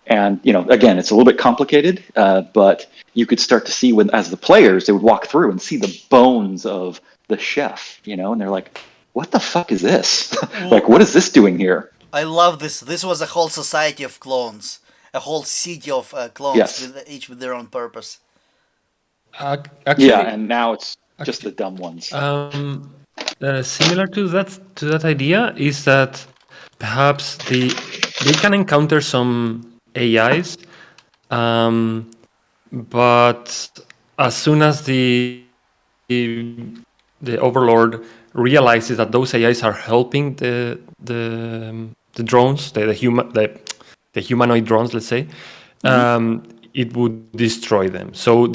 And, again, it's a little bit complicated, but you could start to see when, as the players, they would walk through and see the bones of the chef, and they're like, what the fuck is this? Like, what is this doing here? I love this. This was a whole society of clones, a whole city of clones, Yes. each with their own purpose. Actually, Yeah, and now it's just the dumb ones. Similar to that idea is that perhaps they can encounter some AIs, but as soon as the overlord realizes that those AIs are helping the drones, the humanoid drones, let's say, it would destroy them. So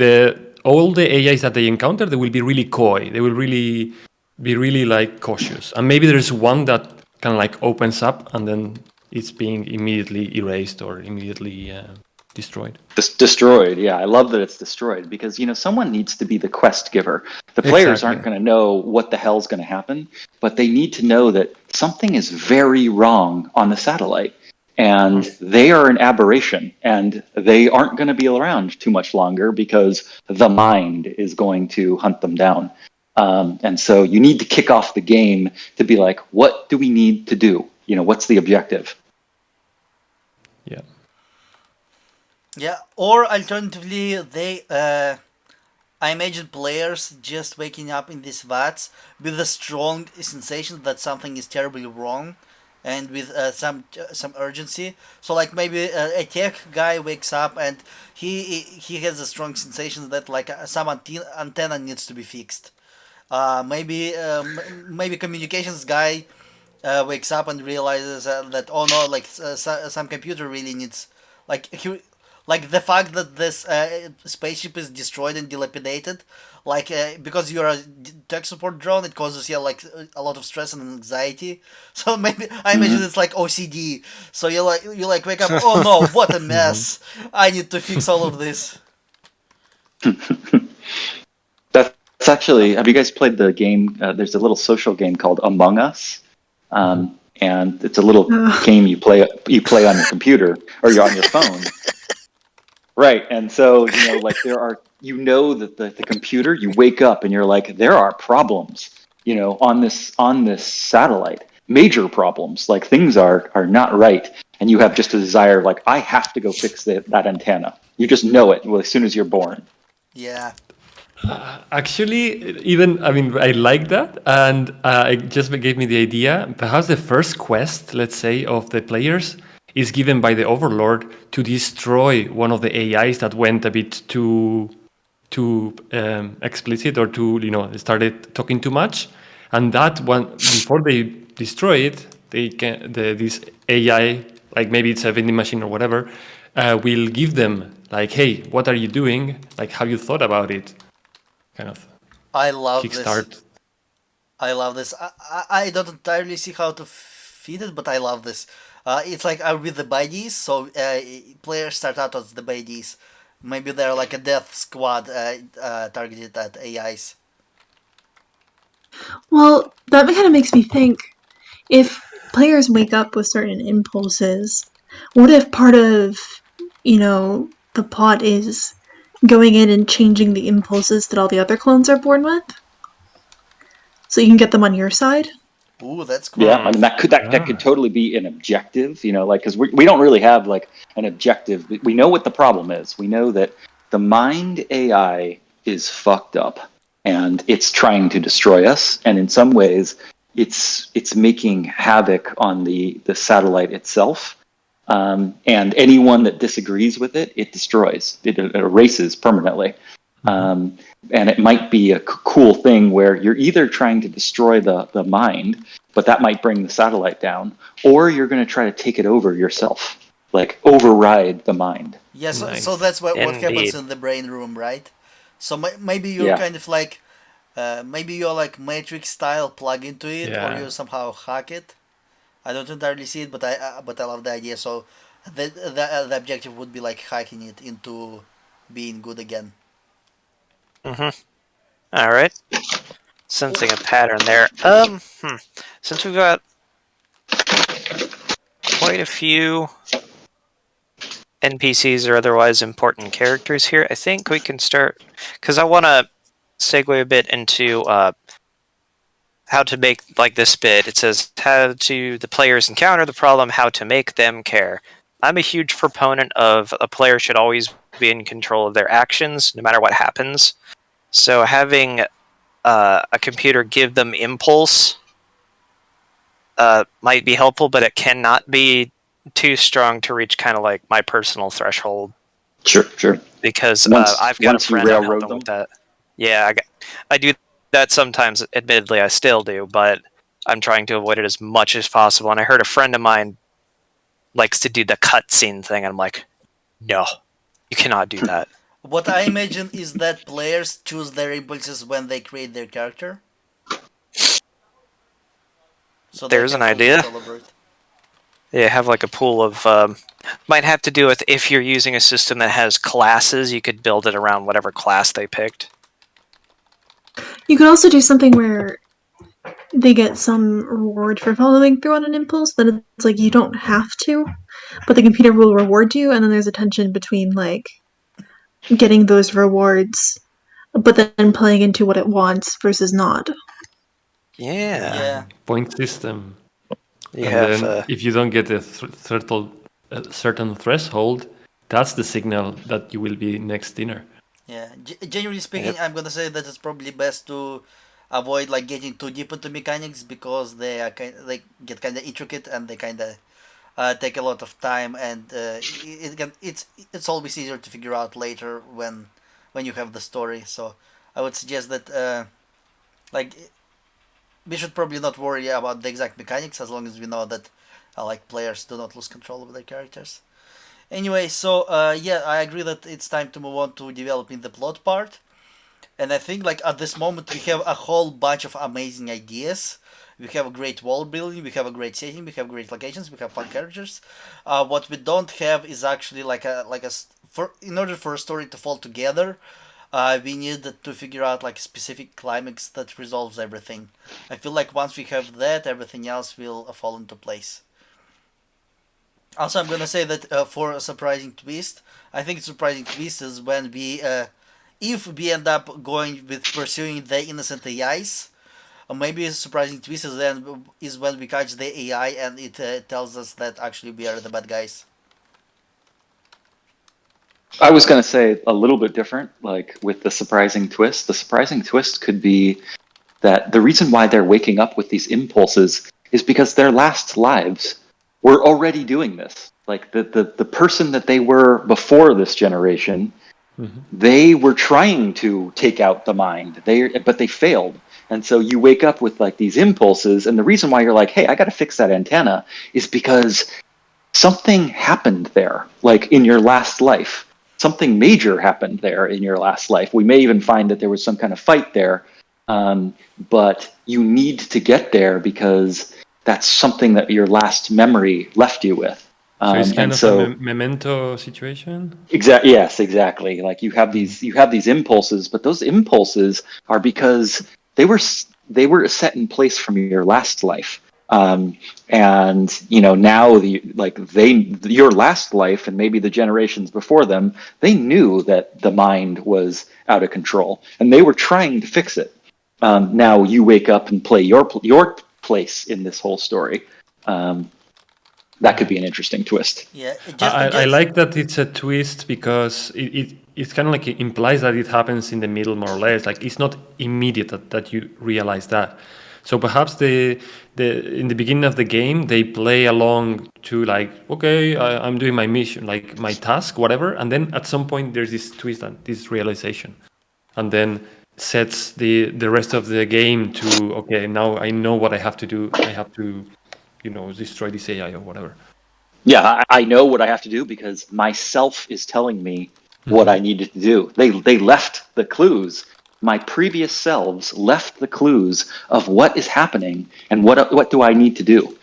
all the AIs that they encounter, they will be really coy. They will be really like cautious. And maybe there's one that kind of like opens up and then it's being immediately erased or immediately destroyed. Destroyed, yeah. I love that it's destroyed because, someone needs to be the quest giver. The players Exactly. aren't going to know what the hell's going to happen, but they need to know that something is very wrong on the satellite. And they are an aberration, and they aren't going to be around too much longer because the mind is going to hunt them down. And so you need to kick off the game to be like, what do we need to do? What's the objective? Yeah. Yeah, or alternatively, I imagine players just waking up in these vats with a strong sensation that something is terribly wrong, and with some urgency. So like maybe a tech guy wakes up and he has a strong sensation that like some antenna needs to be fixed. Maybe communications guy wakes up and realizes that oh no, like some computer really needs like like the fact that this spaceship is destroyed and dilapidated, like because you're a tech support drone, it causes you like a lot of stress and anxiety. So maybe I imagine it's like OCD. So you like wake up, oh no, what a mess! I need to fix all of this. That's actually. Have you guys played the game? There's a little social game called Among Us, and it's a little game you play on your computer or you're on your phone. Right, and so like there are, that the computer, you wake up and you're like, there are problems, on this satellite, major problems, like things are not right, and you have just a desire, like, I have to go fix that antenna. You just know it as soon as you're born. Yeah. Actually, even I mean, I like that, and it just gave me the idea. Perhaps the first quest, let's say, of the players is given by the Overlord to destroy one of the AIs that went a bit too explicit, or too, started talking too much, and that one, before they destroy it, they can this AI, like maybe it's a vending machine or whatever, will give them like, hey, what are you doing? Like, have you thought about it? Kind of I love this. kickstart. I love this. I don't entirely see how to feed it, but I love this. It's like with the baddies, so players start out as the baddies. Maybe they're like a death squad targeted at AIs. Well, that kind of makes me think, if players wake up with certain impulses, what if part of, the plot is going in and changing the impulses that all the other clones are born with? So you can get them on your side? Ooh, that's cool. Yeah, I mean that could totally be an objective, like, because we don't really have like an objective. We know what the problem is. We know that the mind AI is fucked up and it's trying to destroy us. And in some ways, it's making havoc on the satellite itself. And anyone that disagrees with it, it destroys. It erases permanently. And it might be a cool thing where you're either trying to destroy the mind, but that might bring the satellite down, or you're going to try to take it over yourself, like override the mind. Yeah, so, Nice. so that's what happens Indeed. in the brain room, right? So maybe you're Yeah. kind of like, maybe you're like Matrix style plug into it, or Yeah. you somehow hack it. I don't entirely see it, but I love the idea. So the objective would be like hacking it into being good again. All right. Sensing a pattern there. Since we've got quite a few NPCs or otherwise important characters here, I think we can start, because I want to segue a bit into how to make, like, this bit. It says how to the players encounter the problem, how to make them care. I'm a huge proponent of a player should always be in control of their actions, no matter what happens. So having a computer give them impulse might be helpful, but it cannot be too strong to reach kind of like my personal threshold, Sure. because Once I've got a once you friend, I helped railroad him them, with that. Yeah, I do that sometimes. Admittedly, I still do, but I'm trying to avoid it as much as possible. And I heard a friend of mine likes to do the cutscene thing, and I'm like, no, you cannot do that. What I imagine is that players choose their impulses when they create their character, so they There's have an full idea. control over it. Yeah, have like a pool of. Might have to do with if you're using a system that has classes, you could build it around whatever class they picked. You could also do something where they get some reward for following through on an impulse, then it's like you don't have to, but the computer will reward you, and then there's a tension between, like, getting those rewards, but then playing into what it wants versus not. Yeah, Yeah, Point system. you And have. then if you don't get a certain threshold, that's the signal that you will be next dinner. yeah. Generally speaking, Yep. I'm gonna say that it's probably best to avoid like getting too deep into mechanics because they get kind of intricate and they kind of take a lot of time, and it's always easier to figure out later when you have the story. So I would suggest that like we should probably not worry about the exact mechanics as long as we know that like players do not lose control of their characters. Anyway, so yeah, I agree that it's time to move on to developing the plot part. And I think like at this moment we have a whole bunch of amazing ideas. We have a great world building, we have a great setting, we have great locations, we have fun characters. What we don't have is actually for in order for a story to fall together, we need to figure out like a specific climax that resolves everything. I feel like once we have that, everything else will fall into place. Also, I'm gonna say that for a surprising twist, I think surprising twist is when if we end up going with pursuing the innocent AIs, Maybe a surprising twist is when we catch the AI and it tells us that actually we are the bad guys. I was going to say a little bit different, like with the surprising twist. The surprising twist could be that the reason why they're waking up with these impulses is because their last lives were already doing this. Like the person that they were before this generation, they were trying to take out the mind. But they failed. And so you wake up with like these impulses, and the reason why you're like, hey, I got to fix that antenna is because something happened there, like in your last life. Something major happened there in your last life. We may even find that there was some kind of fight there, but you need to get there because that's something that your last memory left you with. So it's kind And of a so, memento situation. yes, exactly. Like you have these impulses, but those impulses are because they were set in place from your last life. And now your last life and maybe the generations before them, they knew that the mind was out of control and they were trying to fix it. Now you wake up and play your place in this whole story. That could be an interesting twist. Yeah, I like that it's a twist because it kind of like it implies that it happens in the middle, more or less. Like it's not immediate that you realize that. So perhaps the in the beginning of the game they play along to like, okay, I'm doing my mission, like my task, whatever, and then at some point there's this twist and this realization, and then sets the rest of the game to, okay, now I know what I have to do. I have to, destroy this AI or whatever. Yeah, I know what I have to do because myself is telling me what I needed to do. They left the clues. My previous selves left the clues of what is happening and what do I need to do.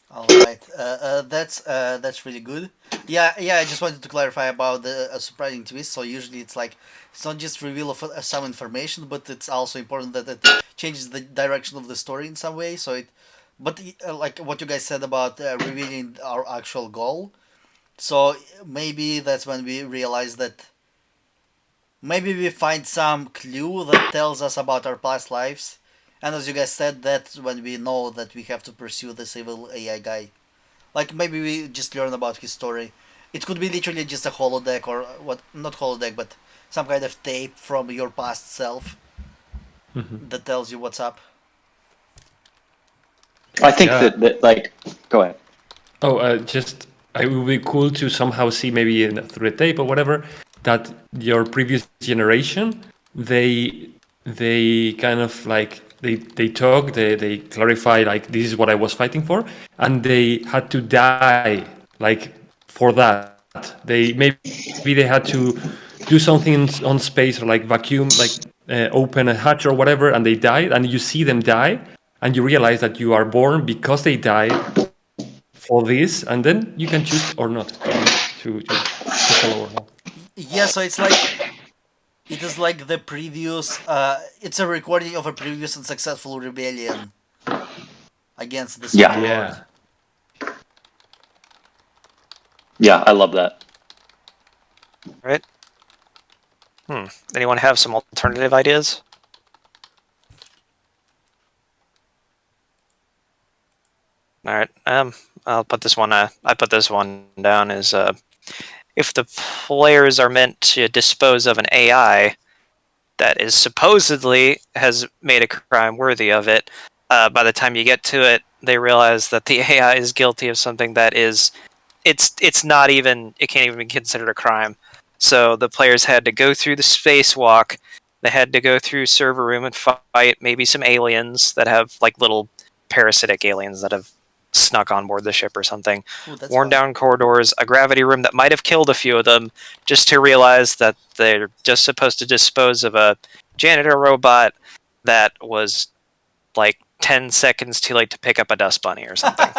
All right, that's really good. Yeah, yeah. I just wanted to clarify about the surprising twist. So usually it's not just reveal of some information, but it's also important that it changes the direction of the story in some way. But like what you guys said about revealing our actual goal. So maybe that's when we realize that maybe we find some clue that tells us about our past lives, and as you guys said, that's when we know that we have to pursue this evil AI guy. Like maybe we just learn about his story. It could be literally just a holodeck or what, not holodeck, but some kind of tape from your past self that tells you what's up. I think Yeah. that like, go ahead. Oh, it would be cool to somehow see maybe through a tape or whatever that your previous generation they kind of like they talk, they clarify like this is what I was fighting for, and they had to die like for that. Maybe they had to do something on space or like vacuum, like open a hatch or whatever, and they died, and you see them die, and you realize that you are born because they died for this, and then you can choose or not to follow or not. Yeah, so it is like the previous. It's a recording of a previous unsuccessful rebellion against this Yeah, overlord. Yeah. yeah, I love that. Right? Anyone have some alternative ideas? All right. I'll put this one. I put this one down as if the players are meant to dispose of an AI that is supposedly has made a crime worthy of it, by the time you get to it, they realize that the AI is guilty of something that is, it's not even, it can't even be considered a crime. So the players had to go through the spacewalk. They had to go through server room and fight maybe some aliens that have like little parasitic aliens that have snuck on board the ship or something. Ooh, that's Worn fun. down corridors, a gravity room that might have killed a few of them, just to realize that they're just supposed to dispose of a janitor robot that was like 10 seconds too late to pick up a dust bunny or something.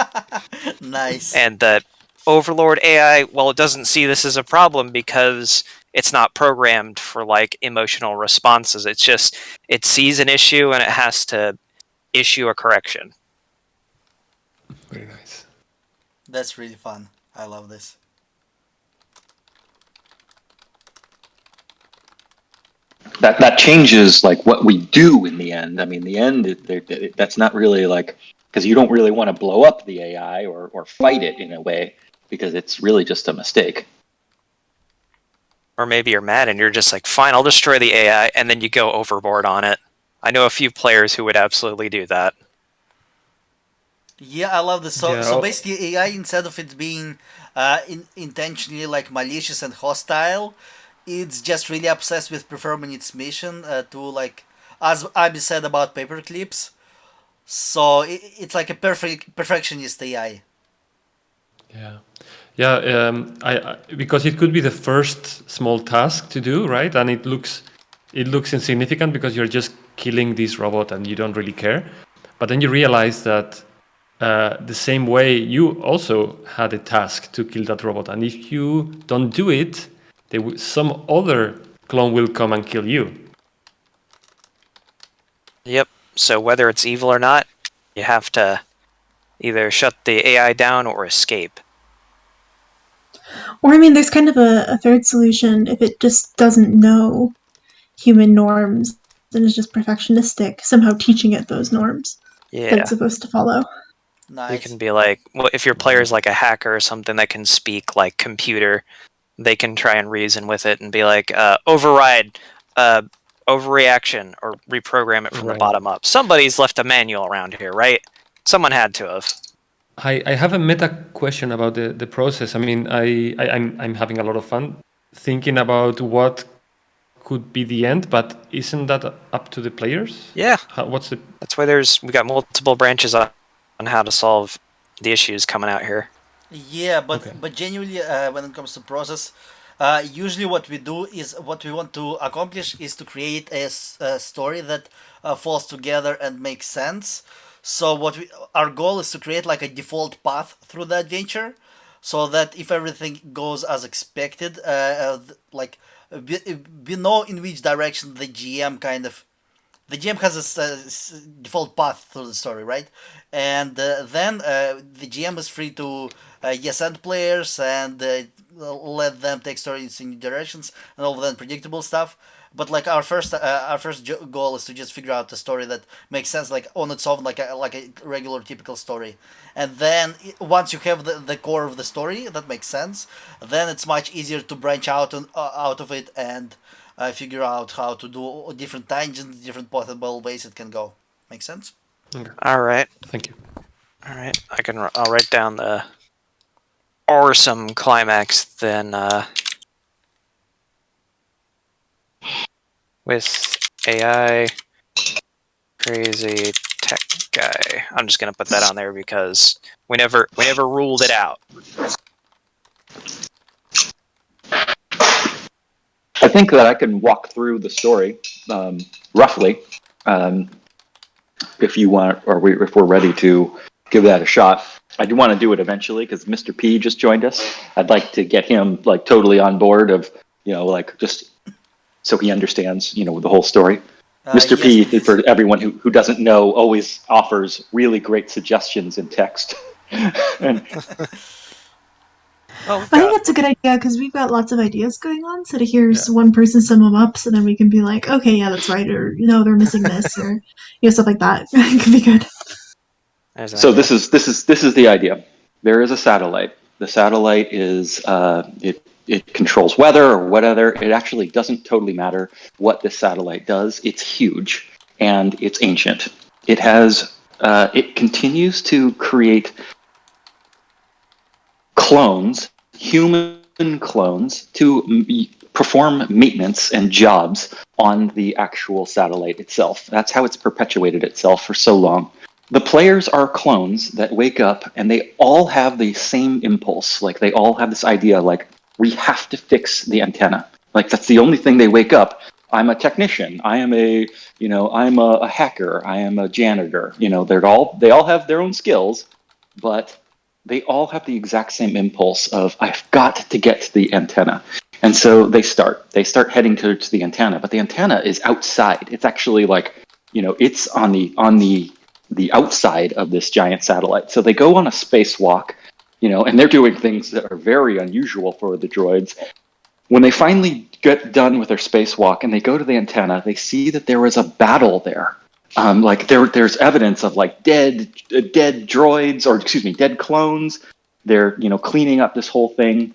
Nice. And that Overlord AI, well, it doesn't see this as a problem because it's not programmed for like emotional responses. It's just it sees an issue and it has to issue a correction. Very nice. That's really fun. I love this. that changes like what we do in the end. I mean, the end that's not really like, because you don't really want to blow up the AI or fight it in a way, because it's really just a mistake. Or maybe you're mad and you're just like, fine, I'll destroy the AI, and then you go overboard on it. I know a few players who would absolutely do that. Yeah, I love this. So, Yeah, so basically, AI, instead of it being intentionally like malicious and hostile, it's just really obsessed with performing its mission to like, as Abby said about paper clips. So it's like a perfectionist AI. yeah, yeah. I because it could be the first small task to do, right? And it looks insignificant because you're just killing this robot and you don't really care. But then you realize that the same way you also had a task to kill that robot, and if you don't do it, some other clone will come and kill you. Yep. So whether it's evil or not, you have to either shut the AI down or escape. Or, I mean, there's kind of a third solution if it just doesn't know human norms and is just perfectionistic, somehow teaching it those norms that Yeah. it's supposed to follow. You Nice. can be like, well, if your player's like a hacker or something that can speak like computer, they can try and reason with it and be like, override, overreaction, or reprogram it from the Right. bottom up. Somebody's left a manual around here, right? Someone had to have. I have a meta question about the process. I mean, I'm having a lot of fun thinking about what could be the end, but isn't that up to the players? Yeah. What's the That's why we got multiple branches on how to solve the issues coming out here. Yeah, but Okay. but genuinely, when it comes to process, usually what we do is what we want to accomplish is to create a story that falls together and makes sense. So our goal is to create like a default path through the adventure, so that if everything goes as expected, like we know in which direction the GM has a default path through the story, right? And then the GM is free to yes and players and let them take stories in new directions and all the unpredictable stuff. But like our first goal is to just figure out a story that makes sense, like on its own, like a regular typical story. And then once you have the core of the story that makes sense, then it's much easier to branch out of it and figure out how to do different tangents, different possible ways it can go. Make sense? All right. Thank you. All right. I'll write down the awesome climax then with AI crazy tech guy. I'm just gonna put that on there because we never ruled it out. I think that I can walk through the story roughly, if you want, or if we're ready to give that a shot. I do want to do it eventually because Mr. P just joined us. I'd like to get him like totally on board of, like just so he understands, the whole story. Mr. Yes, P, please. for everyone who doesn't know, always offers really great suggestions in text. And Well, I think that's a good idea because we've got lots of ideas going on. So to hear Yeah. one person sum them up, so then we can be like, okay, yeah, that's right, or they're missing this, or stuff like that. It could be good. there's an so idea. this is the idea. There is a satellite. The satellite is it controls weather or whatever. It actually doesn't totally matter what this satellite does. It's huge and it's ancient. It continues to create clones, human clones, to perform maintenance and jobs on the actual satellite itself. That's how it's perpetuated itself for so long. The players are clones that wake up and they all have the same impulse. Like they all have this idea, like, we have to fix the antenna. Like that's the only thing they wake up. I'm a technician. I'm a hacker. I am a janitor. They all have their own skills, but they all have the exact same impulse of, I've got to get to the antenna. And so they start heading to the antenna, but the antenna is outside. It's actually like, it's on the outside of this giant satellite. So they go on a spacewalk, and they're doing things that are very unusual for the droids. When they finally get done with their spacewalk and they go to the antenna, they see that there was a battle there. Like there's evidence of like dead droids, or excuse me, dead clones. They're cleaning up this whole thing,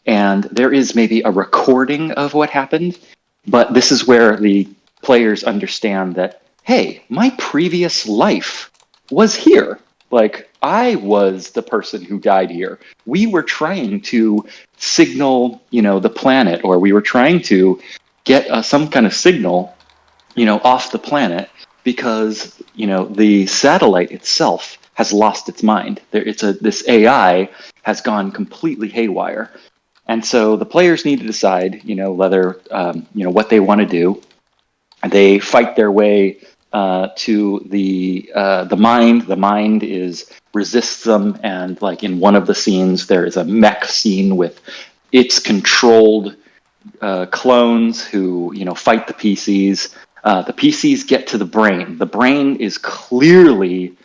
and there is maybe a recording of what happened. But this is where the players understand that, hey, my previous life was here. Like, I was the person who died here. We were trying to signal, the planet, or we were trying to get some kind of signal, off the planet, because, the satellite itself has lost its mind. This AI has gone completely haywire. And so the players need to decide, whether, what they want to do. They fight their way to the mind. The mind resists them, and like in one of the scenes, there is a mech scene with its controlled clones who fight the PCs. The PCs get to the brain. The brain is clearly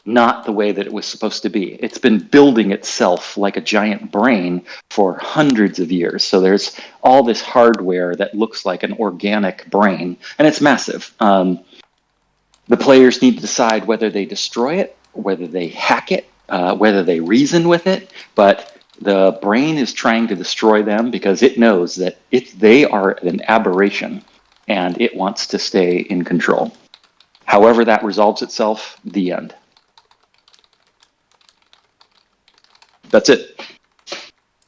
not the way that it was supposed to be. It's been building itself like a giant brain for hundreds of years. So there's all this hardware that looks like an organic brain, and it's massive. The players need to decide whether they destroy it, whether they hack it, whether they reason with it, but the brain is trying to destroy them because it knows that they are an aberration, and it wants to stay in control. However that resolves itself, the end. That's it.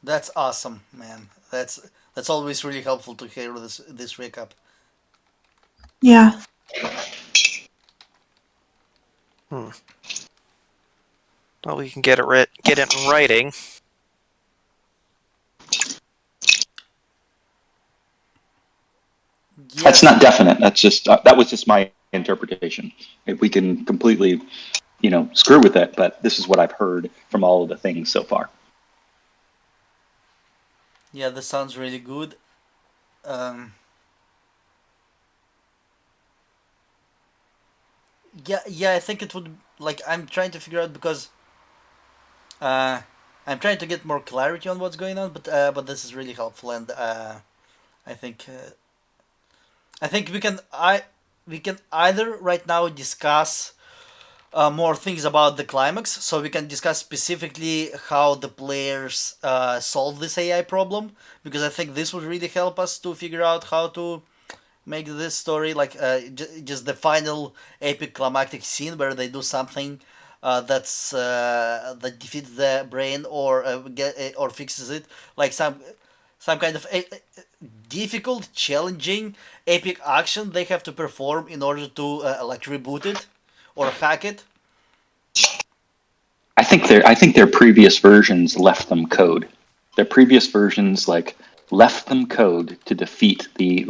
That's awesome, man. That's always really helpful to hear this recap. Yeah. Well, we can get it in writing. Yes. That's not definite. That's just that was just my interpretation. If we can completely, screw with it, but this is what I've heard from all of the things so far. Yeah, this sounds really good. Yeah, I think it would, like, I'm trying to figure out, because I'm trying to get more clarity on what's going on, but this is really helpful, and I think we can either right now discuss more things about the climax, so we can discuss specifically how the players solve this AI problem, because I think this would really help us to figure out how to make this story like just the final epic climactic scene where they do something that defeats the brain, or or fixes it, like some kind of difficult, challenging, epic action they have to perform in order to like reboot it or hack it. I think their previous versions left them code. Their previous versions left them code to defeat to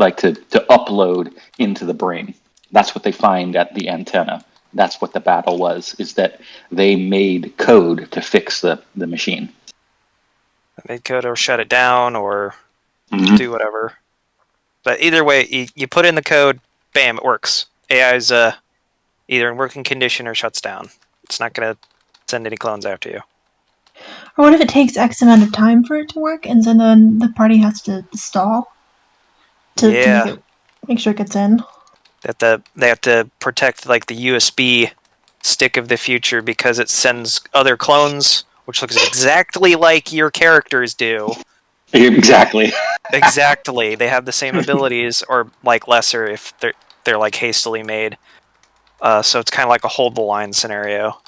upload into the brain. That's what they find at the antenna. That's what the battle was, is that they made code to fix the machine. They made code or shut it down or do whatever. But either way, you put in the code, bam, it works. AI's either in working condition or shuts down. It's not going to send any clones after you. Or what if it takes X amount of time for it to work, and so then the party has to stall to make sure it gets in? They have to protect like the USB stick of the future because it sends other clones, which looks exactly like your characters do. Exactly. Exactly. They have the same abilities, or like lesser if they're like hastily made. So it's kind of like a hold the line scenario.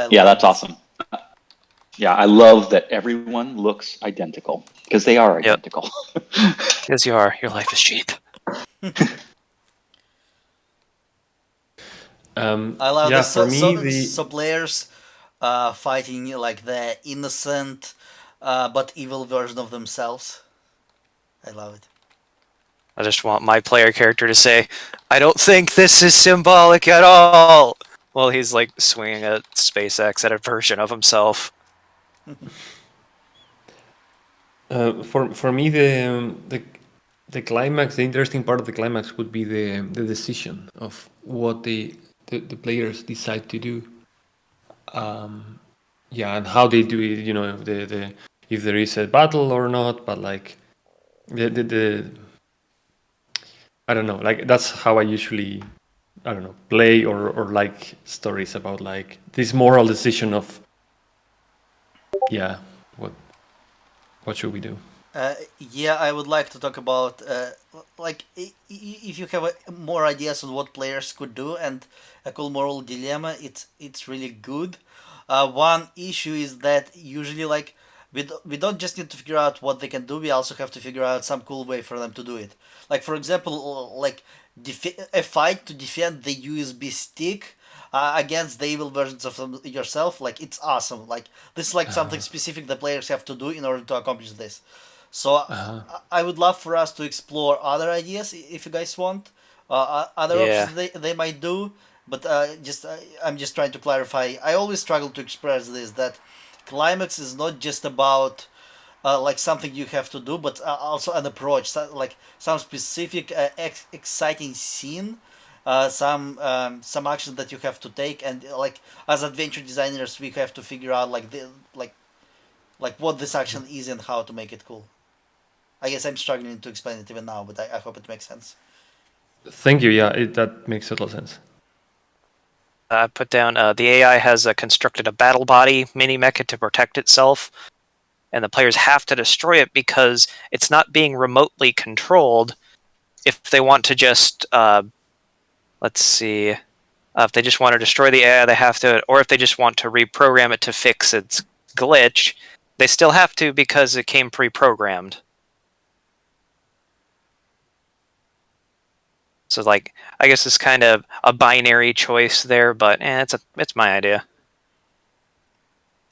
Yeah, that's awesome. Yeah, I love that everyone looks identical, because they are identical. Because you are. Your life is cheap. I love yeah, this. for me, So players fighting like the innocent but evil version of themselves. I love it. I just want my player character to say, "I don't think this is symbolic at all." Well, he's like swinging a SpaceX at a version of himself. for me, the climax, the interesting part of the climax would be the decision of what the players decide to do. Yeah, and how they do it. If there is a battle or not, but like the I don't know, like that's how I usually, I don't know, play or like stories about like this moral decision of, yeah, what should we do? Yeah, I would like to talk about like if you have more ideas on what players could do and a cool moral dilemma, it's really good. One issue is that usually like we don't just need to figure out what they can do. We also have to figure out some cool way for them to do it. Like for example, like a fight to defend the USB stick against the evil versions of yourself. Like it's awesome. Like this is like something specific the players have to do in order to accomplish this. So I would love for us to explore other ideas if you guys want, other Yeah. options they might do. But I'm just trying to clarify. I always struggle to express this that climax is not just about like something you have to do, but also an approach, like some specific exciting scene, some action that you have to take, and like as adventure designers, we have to figure out like like what this action is and how to make it cool. I guess I'm struggling to explain it even now, but I hope it makes sense. Thank you. Yeah, that makes total sense. I put down the AI has constructed a battle body mini mecha to protect itself, and the players have to destroy it because it's not being remotely controlled. If they want to just, let's see, if they just want to destroy the AI, they have to, or if they just want to reprogram it to fix its glitch, they still have to because it came pre-programmed. So, like, I guess it's kind of a binary choice there, but it's my idea.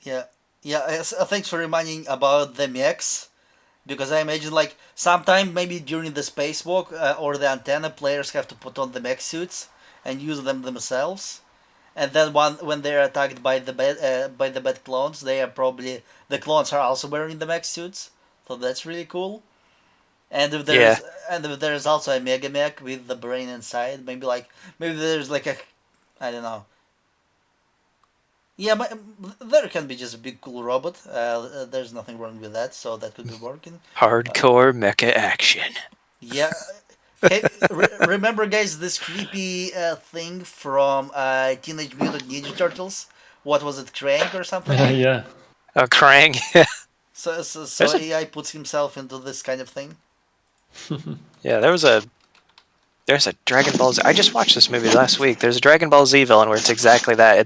Yeah, yeah. Thanks for reminding about the mechs, because I imagine like sometime maybe during the spacewalk or the antenna, players have to put on the mech suits and use them themselves. And then when they're attacked by the bad clones, they are probably the clones are also wearing the mech suits. So that's really cool. And if Yeah. there's also a mega mech with the brain inside, maybe there's like a I don't know. Yeah, but there can be just a big cool robot. There's nothing wrong with that, so that could be working. Hardcore mecha action. Yeah. Hey, remember guys this creepy thing from Teenage Mutant Ninja Turtles? What was it, Crank or something? Yeah. Krang. So There's a AI puts himself into this kind of thing. yeah. There's a Dragon Ball Z. I just watched this movie last week. There's a Dragon Ball Z villain where it's exactly that.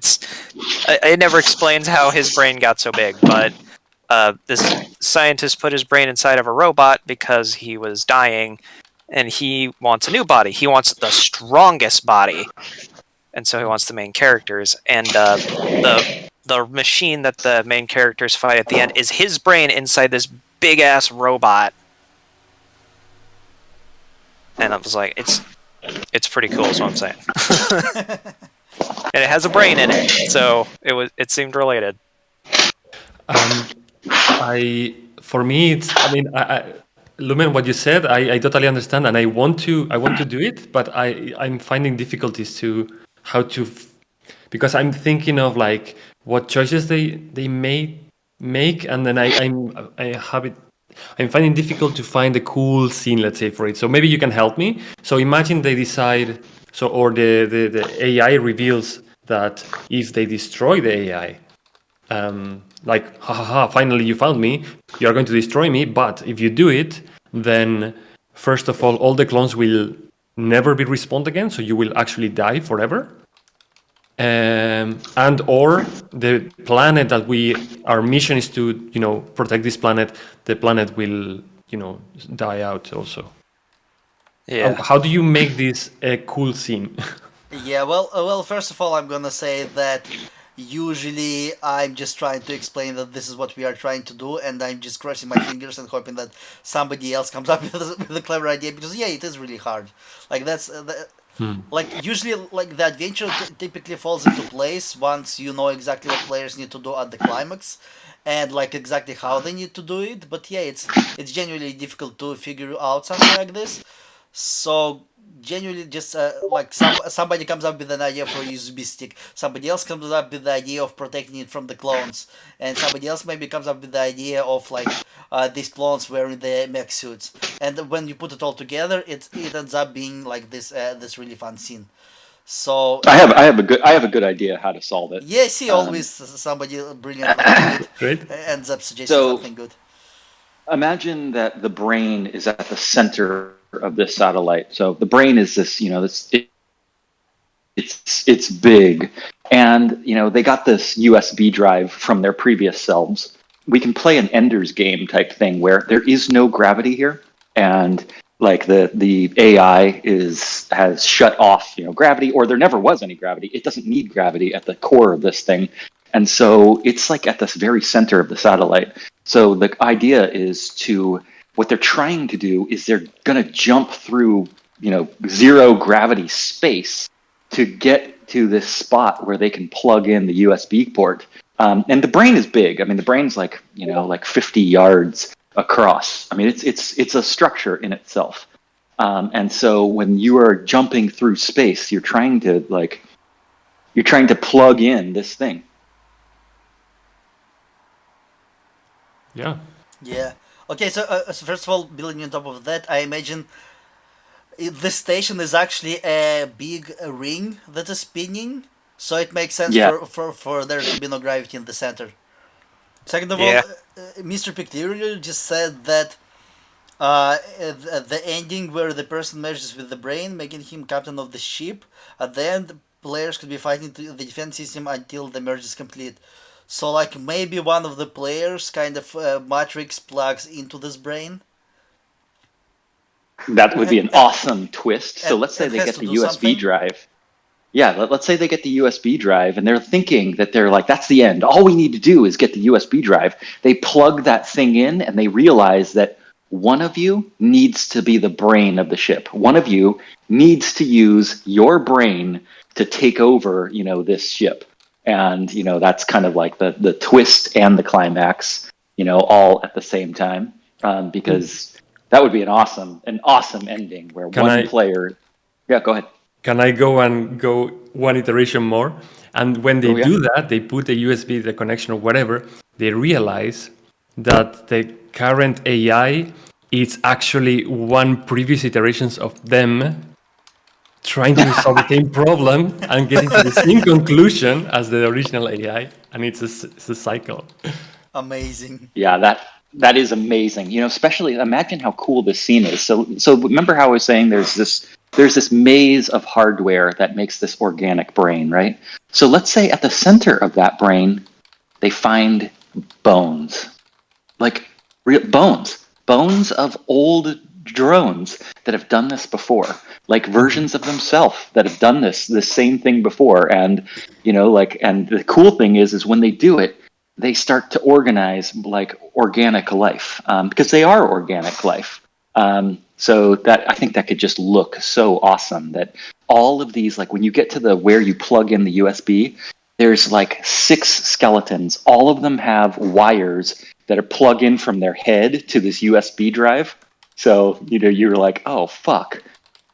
It never explains how his brain got so big, but this scientist put his brain inside of a robot because he was dying, and he wants a new body. He wants the strongest body, and so he wants the main characters. And the machine that the main characters fight at the end is his brain inside this big ass robot. And I was like, it's pretty cool, is what I'm saying. And it has a brain in it, so it seemed related. For me, I mean, Lumen, what you said, I totally understand, and I want to do it, but I'm finding difficulties to how to, because I'm thinking of like what choices they may make, and then I'm finding difficult to find a cool scene, let's say, for it. So maybe you can help me. So imagine they decide, or the AI reveals that if they destroy the AI, like, ha ha ha, finally you found me, you are going to destroy me, but if you do it, then first of all the clones will never be respawned again, so you will actually die forever. And or the planet that our mission is to, protect this planet, the planet will, die out also. Yeah. How do you make this a cool scene? Yeah, well, first of all, I'm gonna say that usually I'm just trying to explain that this is what we are trying to do, and I'm just crossing my fingers and hoping that somebody else comes up with a clever idea, because yeah, it is really hard. Like like usually like the adventure typically falls into place once you know exactly what players need to do at the climax, and like exactly how they need to do it. But yeah, it's genuinely difficult to figure out something like this. So genuinely just like somebody comes up with an idea for a USB stick, somebody else comes up with the idea of protecting it from the clones, and somebody else maybe comes up with the idea of like these clones wearing their mech suits, and when you put it all together, it ends up being like this really fun scene. So I have a good idea how to solve it. yeah, see, always somebody brilliant like Fluid Great. ends up suggesting So something good. imagine that the brain is at the center of this satellite. So the brain is this, it's big, and they got this USB drive from their previous selves. We can play an Ender's Game type thing where there is no gravity here, and like the AI has shut off gravity, or there never was any gravity. It doesn't need gravity at the core of this thing, and so it's like at the very center of the satellite. So the idea is what they're trying to do is they're going to jump through zero gravity space to get to this spot where they can plug in the USB port. And the brain is big. I mean, the brain's like 50 yards across. I mean, it's a structure in itself. And so when you are jumping through space, you're trying to plug in this thing. Yeah. Yeah. Okay, so first of all, building on top of that, I imagine this station is actually a big ring that is spinning, so it makes sense Yeah. for there to be no gravity in the center. Second of all, Yeah. Mr. Pictorial just said that the ending where the person merges with the brain, making him captain of the ship, at the end, players could be fighting the defense system until the merge is complete. So, like, maybe one of the players kind of Matrix plugs into this brain. That would be an And, awesome twist. So let's say and they has get to the do USB something. drive. Yeah, let's say they get the USB drive and they're thinking that they're like, that's the end. All we need to do is get the USB drive. They plug that thing in and they realize that one of you needs to be the brain of the ship. One of you needs to use your brain to take over, this ship. And, that's kind of like the twist and the climax, all at the same time. Because that would be an awesome ending where Can one I player. Yeah, go ahead. can I go one iteration more? And when they Oh, yeah. do that, they put the USB, the connection or whatever, they realize that the current AI is actually one previous iterations of them trying to solve the same problem and getting to the same conclusion as the original AI, and it's a cycle. Amazing. Yeah, that is amazing. Especially imagine how cool this scene is. So remember how I was saying there's this maze of hardware that makes this organic brain, right? So let's say at the center of that brain, they find bones, like real bones of old drones that have done this before, like versions of themselves that have done this same thing before. And and the cool thing is when they do it, they start to organize like organic life, because they are organic life. So that I think that could just look so awesome. That all of these, like when you get to the where you plug in the USB, there's like 6 skeletons. All of them have wires that are plug in from their head to this USB drive. So you're like, oh fuck,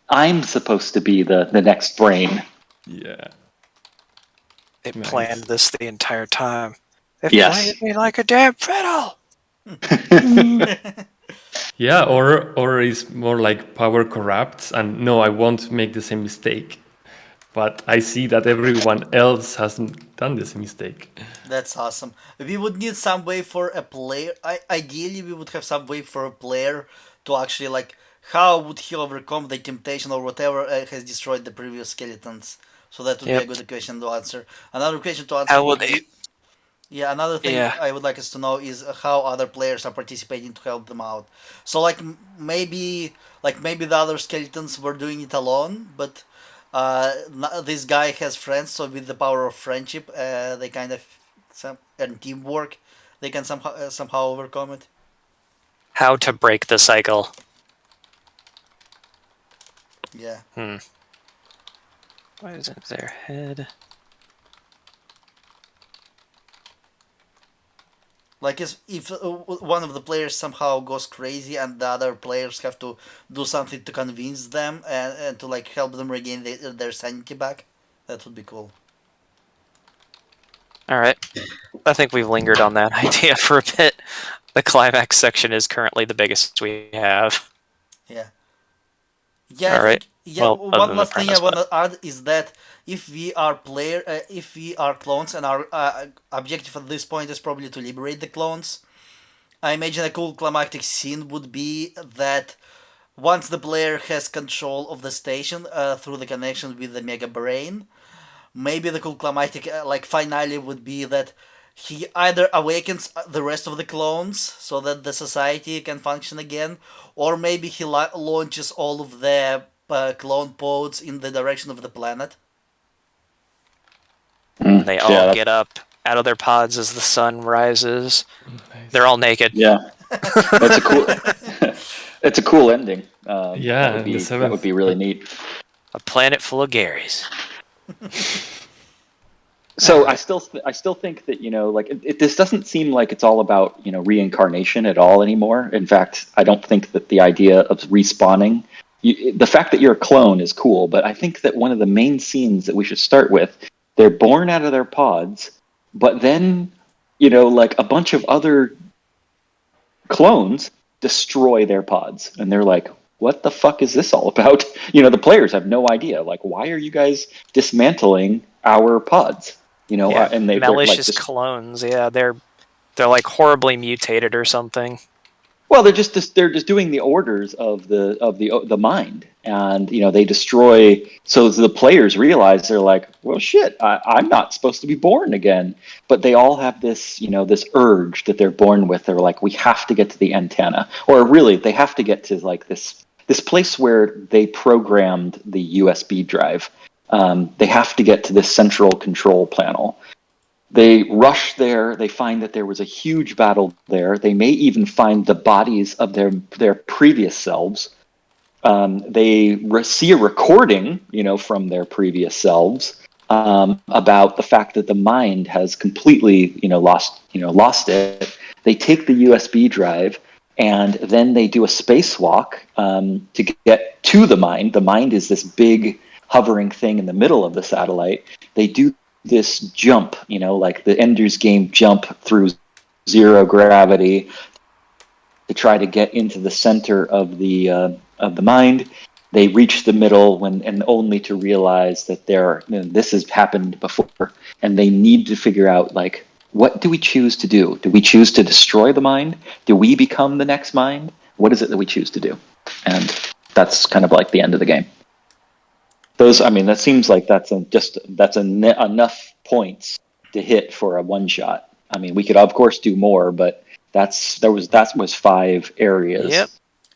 I'm supposed to be the next brain. Yeah. They Nice. planned this the entire time. They Yes. played me like a damn fiddle. Yeah, or it's more like power corrupts, and no, I won't make the same mistake. But I see that everyone else hasn't done this mistake. That's awesome. We would need some way for a player. Ideally, we would have some way for a player to actually like how would he overcome the temptation or whatever has destroyed the previous skeletons. So that would be a Yep. good question to answer. Another question to answer How will would they? be yeah. Another thing Yeah. I would like us to know is how other players are participating to help them out. So like maybe the other skeletons were doing it alone, but this guy has friends, so with the power of friendship, they kind of and teamwork, they can somehow overcome it. How to break the cycle? Yeah. Why isn't their head? Like if one of the players somehow goes crazy and the other players have to do something to convince them and to like help them regain their sanity back, that would be cool. All right. I think we've lingered on that idea for a bit. The climax section is currently the biggest we have. Yeah. Yeah, I All right. think yeah. Well, other One than the last thing I premise, want but to add is that if we are clones and our objective at this point is probably to liberate the clones, I imagine a cool climactic scene would be that once the player has control of the station through the connection with the mega brain, maybe the cool climactic like finale would be that he either awakens the rest of the clones so that the society can function again, or maybe he launches all of the clone pods in the direction of the planet. and they all Yeah, get up out of their pods as the sun rises. Nice. They're all naked. yeah, that's a cool. It's a cool ending. That Yeah, would the be seventh. really neat. A planet full of Garys. So I still think that like this doesn't seem like it's all about reincarnation at all anymore. In fact, I don't think that the idea of respawning, the fact that you're a clone is cool, but I think that one of the main scenes that we should start with, they're born out of their pods, but then like a bunch of other clones destroy their pods, and they're like, "What the fuck is this all about?" The players have no idea. Like, why are you guys dismantling our pods? Yeah, And they're like malicious just clones. Yeah, they're like horribly mutated or something. well, they're just doing the orders of the mind, and they destroy. So the players realize they're like, well, shit, I'm not supposed to be born again. But they all have this this urge that they're born with. They're like, we have to get to the antenna, or really, they have to get to like this place where they programmed the USB drive. They have to get to this central control panel. They rush there. They find that there was a huge battle there. They may even find the bodies of their previous selves. They see a recording, from their previous selves about the fact that the mind has completely, lost it. They take the USB drive and then they do a spacewalk to get to the mind. The mind is this big hovering thing in the middle of the satellite. They do this jump, like the Ender's Game jump through zero gravity to try to get into the center of the mind. They reach the middle and only to realize that this has happened before, and they need to figure out like, what do we choose to do? Do we choose to destroy the mind? Do we become the next mind? What is it that we choose to do? And that's kind of like the end of the game. That seems like that's enough points to hit for a one shot. I mean, we could of course do more, but that was 5 areas. Yep,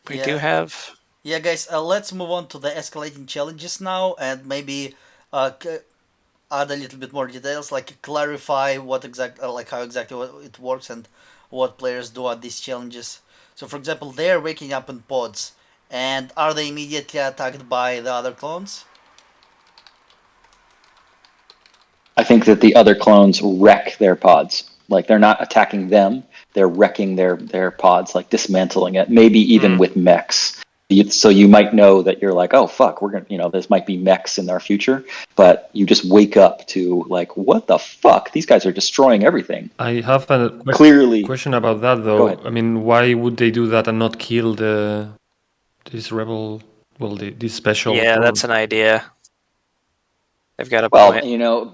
we Yeah. do have. Yeah, guys, let's move on to the escalating challenges now and maybe add a little bit more details, like clarify how exactly it works and what players do at these challenges. So, for example, they're waking up in pods, and are they immediately attacked by the other clones? I think that the other clones wreck their pods. Like they're not attacking them; they're wrecking their pods, like dismantling it. Maybe even with mechs. So you might know that you're like, oh fuck, we're gonna, this might be mechs in our future, but you just wake up to like, what the fuck? These guys are destroying everything. I have a Clearly, question about that go though. ahead. I mean, why would they do that and not kill this rebel? Well, this special. Yeah, that's clone? an idea. They've got a Well, point.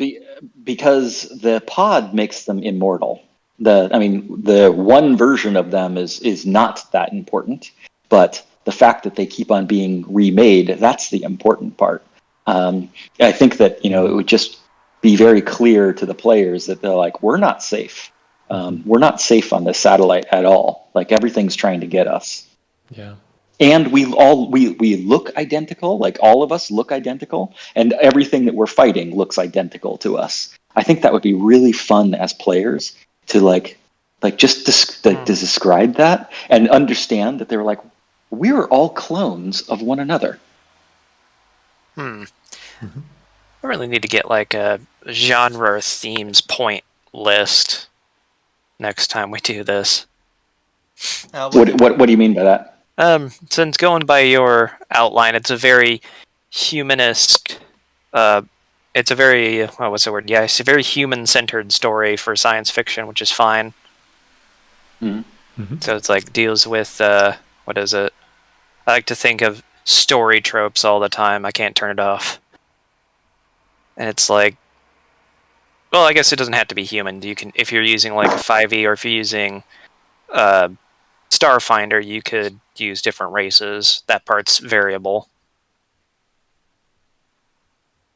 because the pod makes them immortal. The one version of them is not that important, but the fact that they keep on being remade, that's the important part. I think that it would just be very clear to the players that they're like, we're not safe. We're not safe on this satellite at all. Like everything's trying to get us. Yeah. And we look identical, like all of us look identical, and everything that we're fighting looks identical to us. I think that would be really fun as players to just to describe that and understand that they're like, we're all clones of one another. I really need to get like a genre themes point list. next time we do this. What do you mean by that? Since going by your outline, it's a very humanist. It's a very what's the word? Yeah, it's a very human-centered story for science fiction, which is fine. Mm-hmm. So it's like deals with what is it? I like to think of story tropes all the time. I can't turn it off. And it's like, well, I guess it doesn't have to be human. You can, if you're using like a 5e or if you're using Starfinder, you could use different races. That part's variable.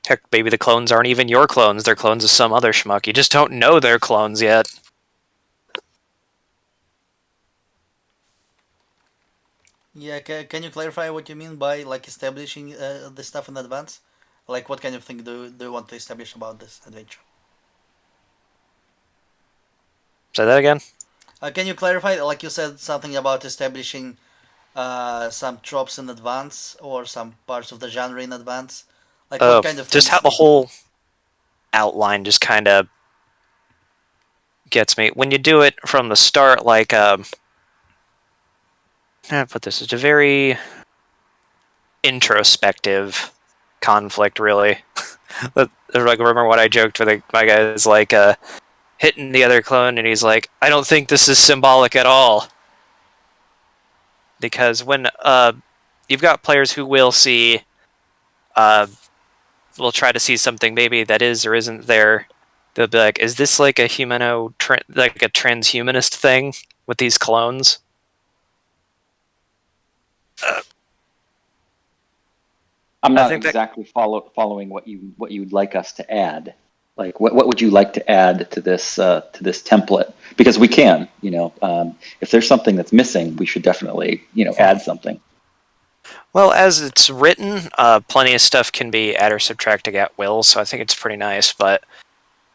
Heck, maybe the clones aren't even your clones. They're clones of some other schmuck. You just don't know they're clones yet. Yeah, can you clarify what you mean by like establishing the stuff in advance? Like, what kind of thing do you want to establish about this adventure? Say that again? Can you clarify? Like you said something about establishing some tropes in advance or some parts of the genre in advance. Like, what Oh, kind of just how things? the whole outline just kind of gets me. When you do it from the start, like, how do I put this? It's a very introspective conflict, really. Like, remember what I joked with my guy is like hitting the other clone, and he's like, "I don't think this is symbolic at all," because when you've got players who will see, will try to see something maybe that is or isn't there. They'll be like, "Is this like a like a transhumanist thing with these clones?" I'm I not think that exactly following what you'd like us to add. Like, what would you like to add to this template? Because we can, if there's something that's missing, we should definitely, add something. well, as it's written, plenty of stuff can be add or subtracted at will, so I think it's pretty nice. But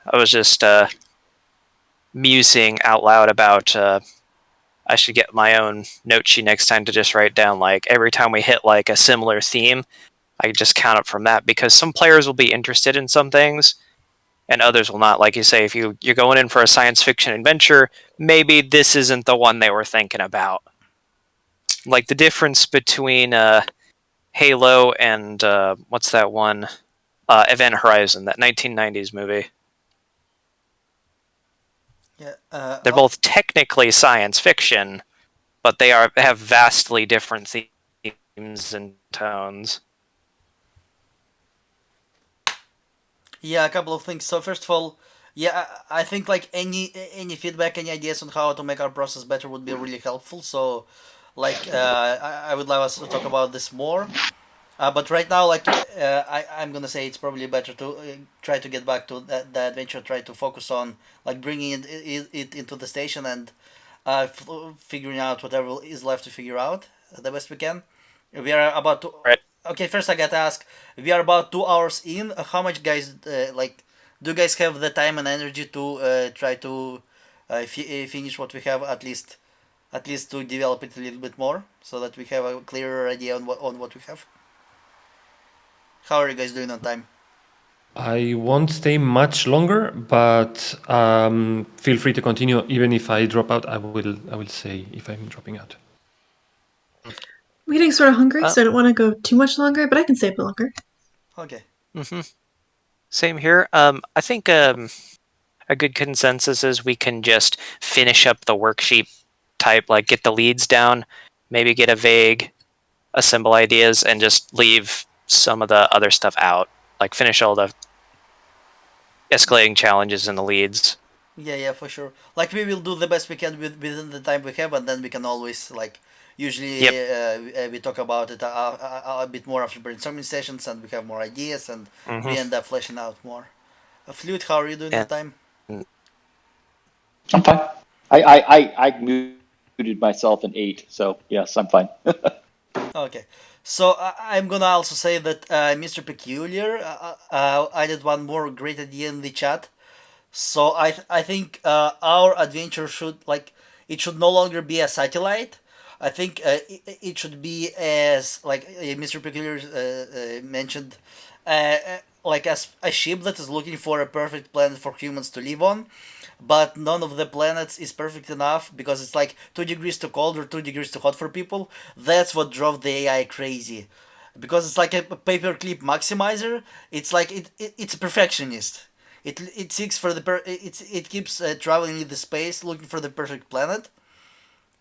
I was just musing out loud about I should get my own note sheet next time to just write down like every time we hit like a similar theme, I just count up from that because some players will be interested in some things and others will not. Like you say, if you're going in for a science fiction adventure, maybe this isn't the one they were thinking about. Like the difference between Halo and what's that one? Event Horizon, that 1990s movie. Yeah. They're both technically science fiction, but they have vastly different themes and tones. Yeah, a couple of things. So first of all, yeah, I think like any feedback, any ideas on how to make our process better would be really helpful. So, like, I would love us to talk about this more. But right now, like, I'm gonna say it's probably better to try to get back to the adventure. Try to focus on like bringing it into the station and figuring out whatever is left to figure out the best we can. We are about to. Right. Okay, first I gotta ask. We are about 2 hours in. How much guys like? Do you guys have the time and energy to try to finish what we have at least to develop it a little bit more so that we have a clearer idea on what we have? How are you guys doing on time? I won't stay much longer, but feel free to continue. Even if I drop out, I will say if I'm dropping out. I'm getting sort of hungry, so I don't want to go too much longer, but I can stay a bit longer. Okay. Same here. I think a good consensus is we can just finish up the worksheet type, like get the leads down, maybe get a vague, assemble ideas, and just leave some of the other stuff out. Like finish all the escalating challenges in the leads. Yeah, for sure. Like we will do the best we can within the time we have, and then we can always like usually Yep. we talk about it a bit more after brainstorming sessions, and we have more ideas, and we end up fleshing out more. Fluid, how are you doing Yeah. on time? I'm fine. I muted myself in 8, so yes, I'm fine. Okay, so I'm gonna also say that Mr. Peculiar added one more great idea in the chat. So I think our adventure should like it should no longer be a satellite. I think it should be as like Mr. Peculiar mentioned, like a ship that is looking for a perfect planet for humans to live on, but none of the planets is perfect enough because it's like 2 degrees too cold or 2 degrees too hot for people. That's what drove the AI crazy, because it's like a paperclip maximizer. It's like it's a perfectionist. It seeks for it keeps traveling in the space looking for the perfect planet,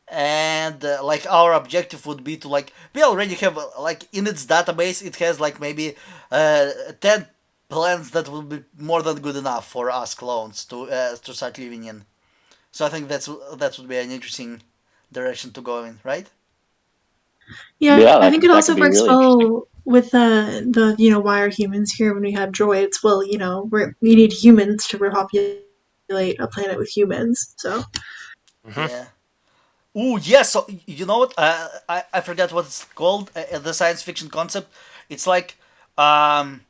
and like our objective would be to like we already have like in its database it has like maybe 10 plans that will be more than good enough for us clones to start living in. So I think that would be an interesting direction to go in, right? Yeah, Yeah, I think it that could also be works really interesting. well with the why are humans here when we have droids? Well, we need humans to repopulate a planet with humans. So Hmm. Yeah. Ooh, yeah. So you know what? I forgot what it's called. The science fiction concept. It's like um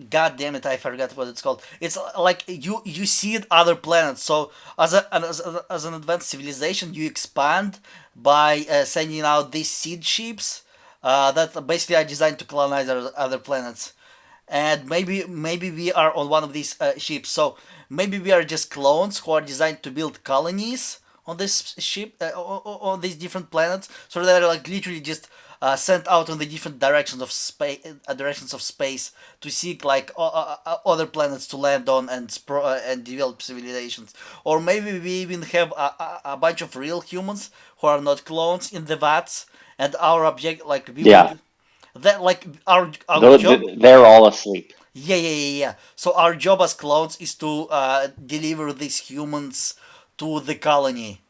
God damn it! I forgot what it's called. It's like you seed other planets. So as an advanced civilization, you expand by sending out these seed ships that basically are designed to colonize other planets. And maybe we are on one of these ships. So maybe we are just clones who are designed to build colonies on this ship on these different planets. So they're like literally just sent out on the different directions of space to seek like other planets to land on and develop civilizations. Or maybe we even have a bunch of real humans who are not clones in the vats, and our object like we Yeah, would that like our job. they're all asleep. Yeah. So our job as clones is to deliver these humans to the colony,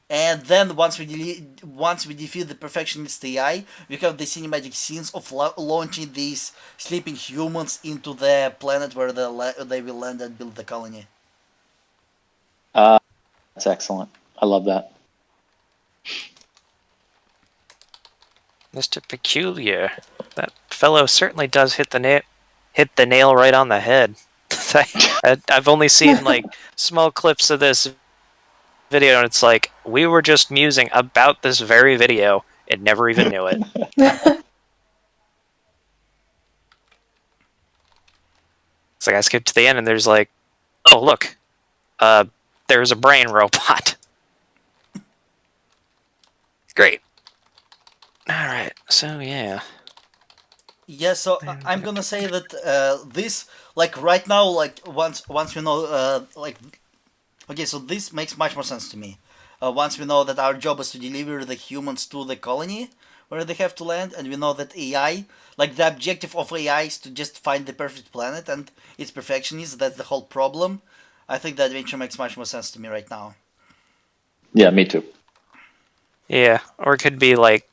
and then once we defeat the perfectionist AI, we have the cinematic scenes of launching these sleeping humans into the planet where they will land and build the colony. Uh, that's excellent. I love that. Mr. Peculiar. That fellow certainly does hit the nail right on the head. I've only seen like small clips of this video, and it's like we were just musing about this very video and never even knew it. It's like I skipped to the end, and there's like, oh look, uh, there's a brain robot. Great. All right. So yeah. Yeah, so I'm gonna say that this like right now like once we know like okay, so this makes much more sense to me. Once we know that our job is to deliver the humans to the colony where they have to land, and we know that AI, like the objective of AI is to just find the perfect planet, and its perfectionist, that's the whole problem. I think the adventure makes much more sense to me right now. Yeah, me too. Yeah. Or it could be like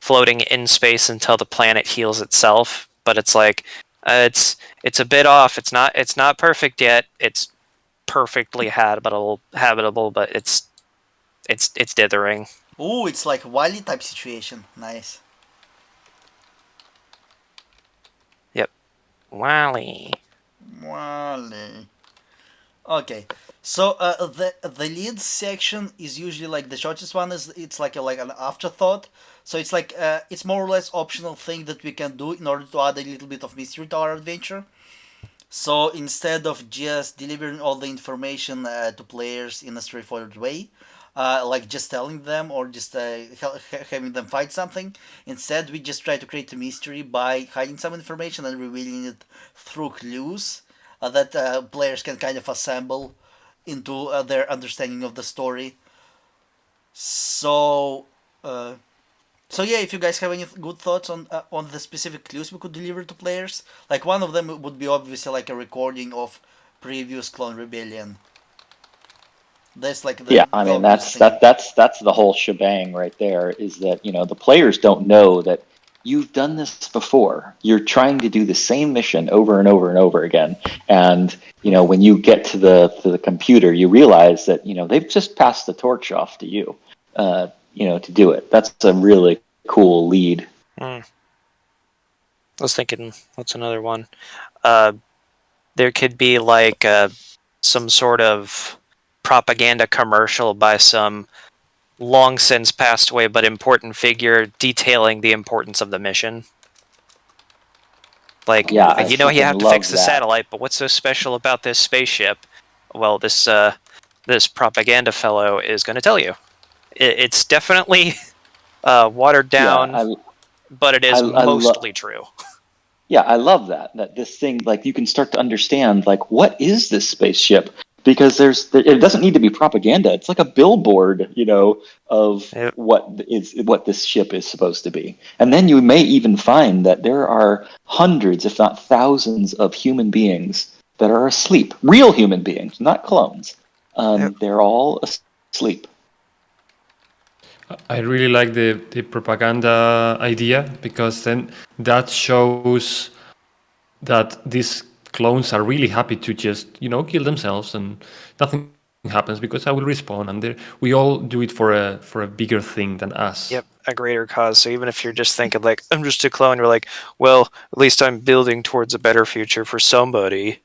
floating in space until the planet heals itself. But it's like it's a bit off. It's not perfect yet. It's perfectly habitable, but it's dithering. Ooh, it's like Wally type situation. Nice. Yep. Wally. Wally. Okay, so the lead section is usually like the shortest one. Is it's like an afterthought. So it's like it's more or less optional thing that we can do in order to add a little bit of mystery to our adventure. So instead of just delivering all the information to players in a straightforward way, like just telling them or just having them find something, instead we just try to create a mystery by hiding some information and revealing it through clues that players can kind of assemble into their understanding of the story. So, uh, so yeah, if you guys have any good thoughts on the specific clues we could deliver to players, like one of them would be obviously like a recording of previous Clone Rebellion. That's like Yeah, I the mean obvious that's thing. that's the whole shebang right there. Is that the players don't know that you've done this before. You're trying to do the same mission over and over and over again, and when you get to the computer, you realize that they've just passed the torch off to you, to do it. That's a really cool lead. Hmm. I was thinking, what's another one? Uh, there could be like some sort of propaganda commercial by some long since passed away but important figure detailing the importance of the mission. Like, Yeah, I you freaking have to love fix the that. satellite, but what's so special about this spaceship? Well, this propaganda fellow is going to tell you. It's definitely watered Yeah, down, but it is I love. mostly true. Yeah, I love that. That this thing, like, you can start to understand, like, what is this spaceship? Because it doesn't need to be propaganda. It's like a billboard, of Yep. what this ship is supposed to be. And then you may even find that there are hundreds, if not thousands, of human beings that are asleep. Real human beings, not clones. Yep. They're all asleep. I really like the propaganda idea, because then that shows that these clones are really happy to just kill themselves, and nothing happens because I will respawn, and we all do it for a bigger thing than us. Yep, a greater cause. So even if you're just thinking like, I'm just a clone, you're like, well, at least I'm building towards a better future for somebody.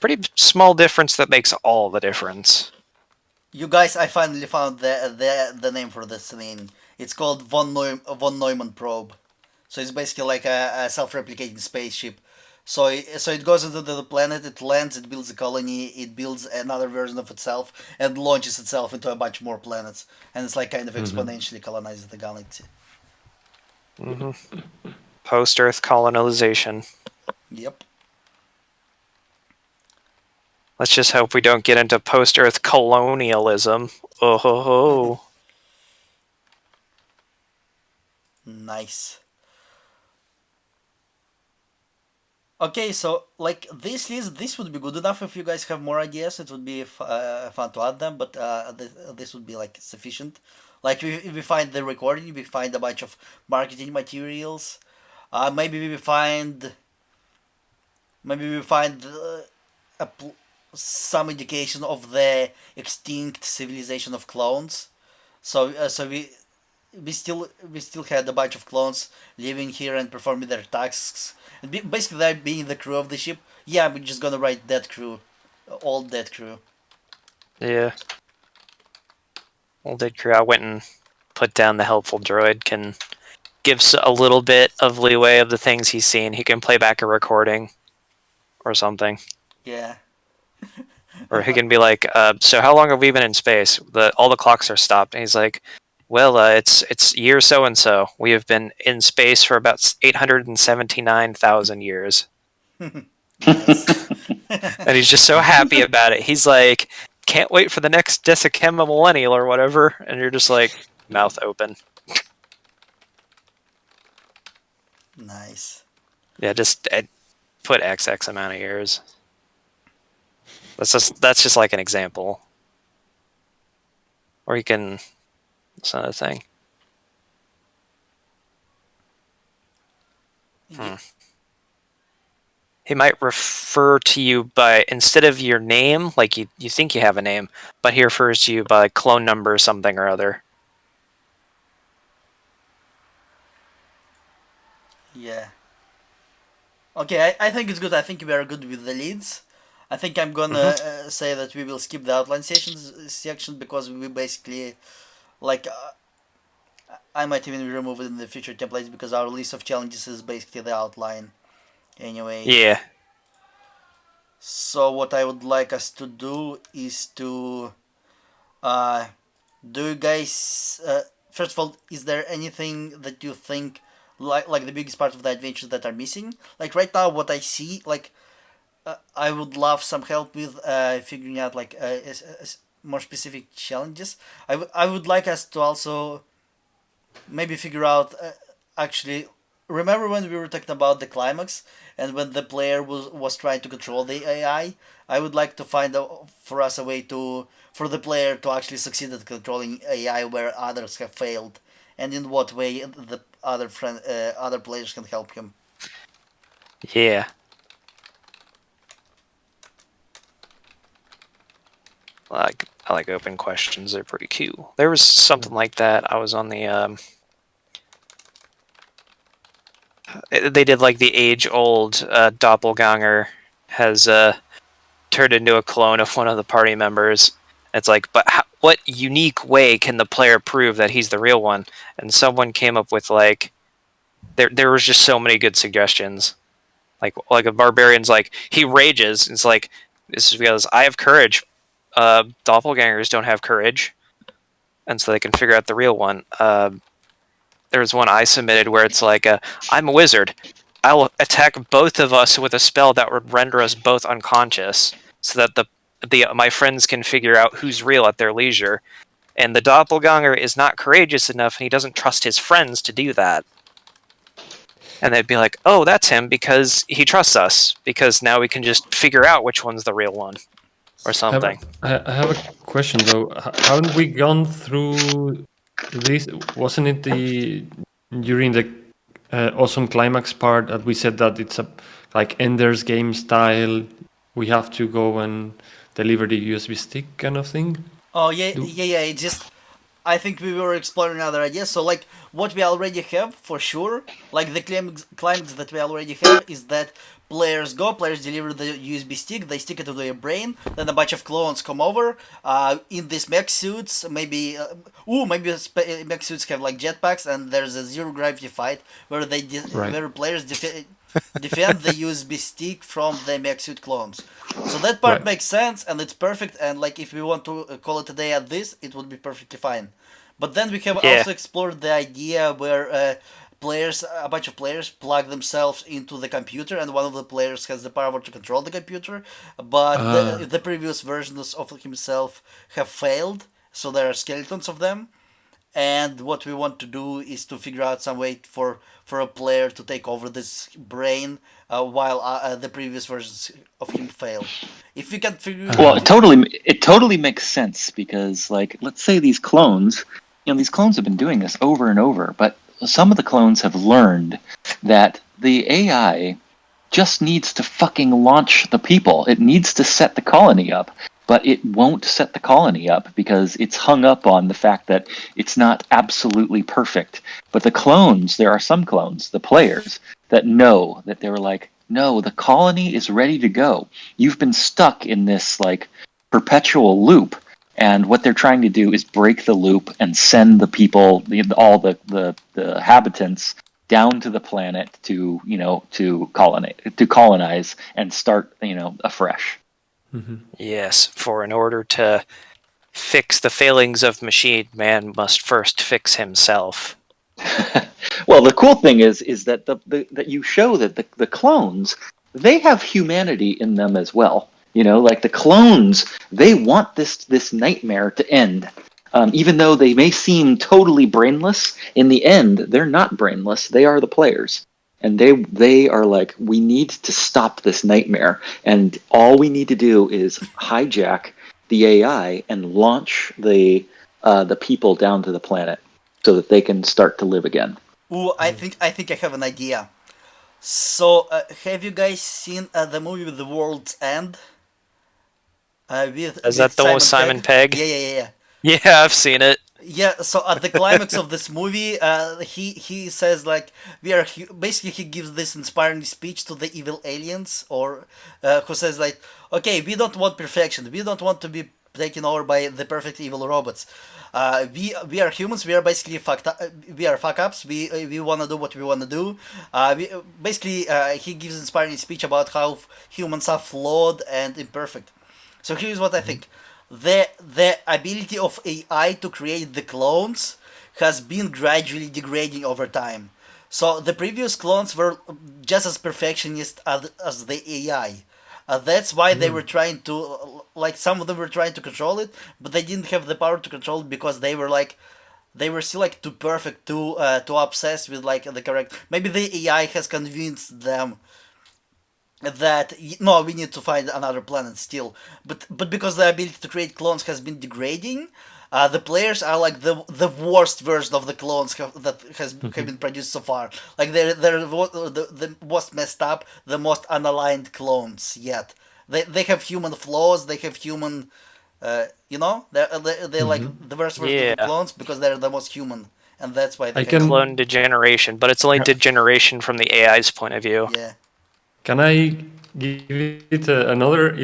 Pretty small difference that makes all the difference. You guys, I finally found the name for this thing. It's called von Neumann probe. So it's basically like a self-replicating spaceship. So it goes into the planet, it lands, it builds a colony, it builds another version of itself, and launches itself into a bunch more planets. And it's like kind of exponentially colonizes the galaxy. Post-Earth colonization. Yep. Let's just hope we don't get into post-Earth colonialism. Oh ho ho. Nice. Okay, so like this would be good enough. If you guys have more ideas, it would be fun to add them. But this would be like sufficient. Like if we find the recording, we find a bunch of marketing materials. Maybe we find a some indication of the extinct civilization of clones. So we still had a bunch of clones living here and performing their tasks. And basically, they're being the crew of the ship. Yeah, we're just gonna write that crew, all that crew. Yeah. Old dead crew. I went and put down the helpful droid. Can give a little bit of leeway of the things he's seen. He can play back a recording or something. Yeah. Or he can be like, so how long have we been in space? All the clocks are stopped. And he's like, well, it's year so and so. We have been in space for about 879,000 years. Nice. And he's just so happy about it. He's like, can't wait for the next Desiccema millennial or whatever. And you're just like, mouth open. Nice. Yeah, just put XX amount of years. That's just like an example. Or you can. That's another thing. He might refer to you by, instead of your name, like you think you have a name, but he refers to you by clone number something or other. Yeah. Okay, I think it's good. I think we are good with the leads. I think I'm gonna say that we will skip the outline section because we basically like I might even remove it in the future templates because our list of challenges is basically the outline anyway. Yeah. So what I would like us to do is to do you guys first of all, is there anything that you think like the biggest part of the adventures that are missing? Like right now, what I see, like I would love some help with figuring out like more specific challenges. I would like us to also maybe figure out actually. Remember when we were talking about the climax and when the player was trying to control the AI? I would like to find for us a way for the player to actually succeed at controlling AI where others have failed, and in what way the other players can help him. Yeah. I like open questions. They're pretty cool. There was something like that. I was on the they did like the age-old doppelganger has turned into a clone of one of the party members. It's like, but what unique way can the player prove that he's the real one? And someone came up with like, there was just so many good suggestions. Like a barbarian's like he rages. It's like this is because I have courage. Doppelgangers don't have courage, and so they can figure out the real one. There was one I submitted where it's like, I'm a wizard. I will attack both of us with a spell that would render us both unconscious, so that the my friends can figure out who's real at their leisure. And the doppelganger is not courageous enough, and he doesn't trust his friends to do that. And they'd be like, "Oh, that's him because he trusts us. Because now we can just figure out which one's the real one, or something." I have a question though. Haven't we gone through this? Wasn't it during the awesome climax part that we said that it's a like Ender's Game style? We have to go and deliver the USB stick kind of thing. Oh yeah, yeah. It just, I think we were exploring other ideas. So like what we already have for sure, like the climax that we already have is that players deliver the USB stick, they stick it to their brain, then a bunch of clones come over, in these mech suits, maybe mech suits have like jetpacks, and there's a zero gravity fight where where players defend the USB stick from the mech suit clones. So that part makes sense, and it's perfect, and like if we want to call it a day at this, it would be perfectly fine. But then we have also explored the idea where a bunch of players plug themselves into the computer, and one of the players has the power to control the computer, but the previous versions of himself have failed, so there are skeletons of them. And what we want to do is to figure out some way for a player to take over this brain while the previous versions of him fail. If we can figure Well, it totally makes sense because, like, let's say these clones, these clones have been doing this over and over, but some of the clones have learned that the AI just needs to fucking launch the people. It needs to set the colony up, but it won't set the colony up because it's hung up on the fact that it's not absolutely perfect. But the clones, there are some clones, the players, that know that they were like, no, the colony is ready to go. You've been stuck in this like perpetual loop. And what they're trying to do is break the loop and send the people, all the habitants, down to the planet to colonize and start afresh. Mm-hmm. Yes, for in order to fix the failings of machine, man must first fix himself. Well, the cool thing is that that you show that the clones, they have humanity in them as well. Like the clones, they want this nightmare to end. Even though they may seem totally brainless, in the end, they're not brainless. They are the players. And they are like, we need to stop this nightmare. And all we need to do is hijack the AI and launch the people down to the planet so that they can start to live again. Ooh, I think I have an idea. So, have you guys seen the movie with The World's End? Is that the one with Simon Pegg? Yeah. Yeah, I've seen it. Yeah, so at the climax of this movie, he says like basically he gives this inspiring speech to the evil aliens, or who says like, okay, we don't want perfection, we don't want to be taken over by the perfect evil robots. We are humans. We are basically fucked up. We are fuck ups. We wanna do what we wanna do. He gives inspiring speech about how humans are flawed and imperfect. So here's what I think. The ability of AI to create the clones has been gradually degrading over time. So the previous clones were just as perfectionist as the AI. That's why they were trying to, like, some of them were trying to control it, but they didn't have the power to control it because they were still like too perfect, too obsessed with like the correct. Maybe the AI has convinced them that no, we need to find another planet still, but because the ability to create clones has been degrading, the players are like the worst version of the clones that have been produced so far. Like they're the most messed up, the most unaligned clones yet. They have human flaws. They have human, they're like the worst version of the clones because they're the most human, and that's why they clone degeneration. But it's only degeneration from the AI's point of view. Yeah. Can I give it another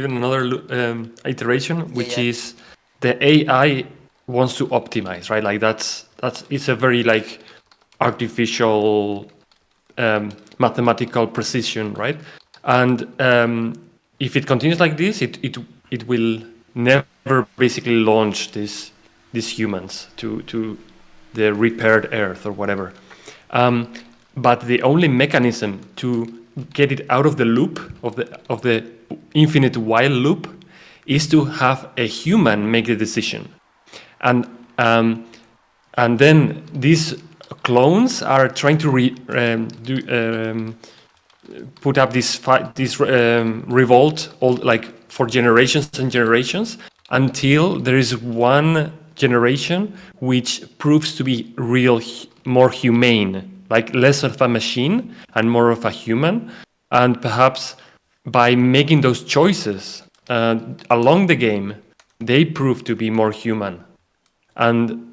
iteration, which is the AI wants to optimize, right? Like that's it's a very like artificial mathematical precision, right? And if it continues like this, it will never basically launch these humans to the repaired Earth or whatever. But the only mechanism to get it out of the loop of the infinite while loop is to have a human make the decision, and um, and then these clones are trying to put up this revolt all, like for generations and generations, until there is one generation which proves to be more humane, like less of a machine and more of a human. And perhaps by making those choices along the game, they prove to be more human. And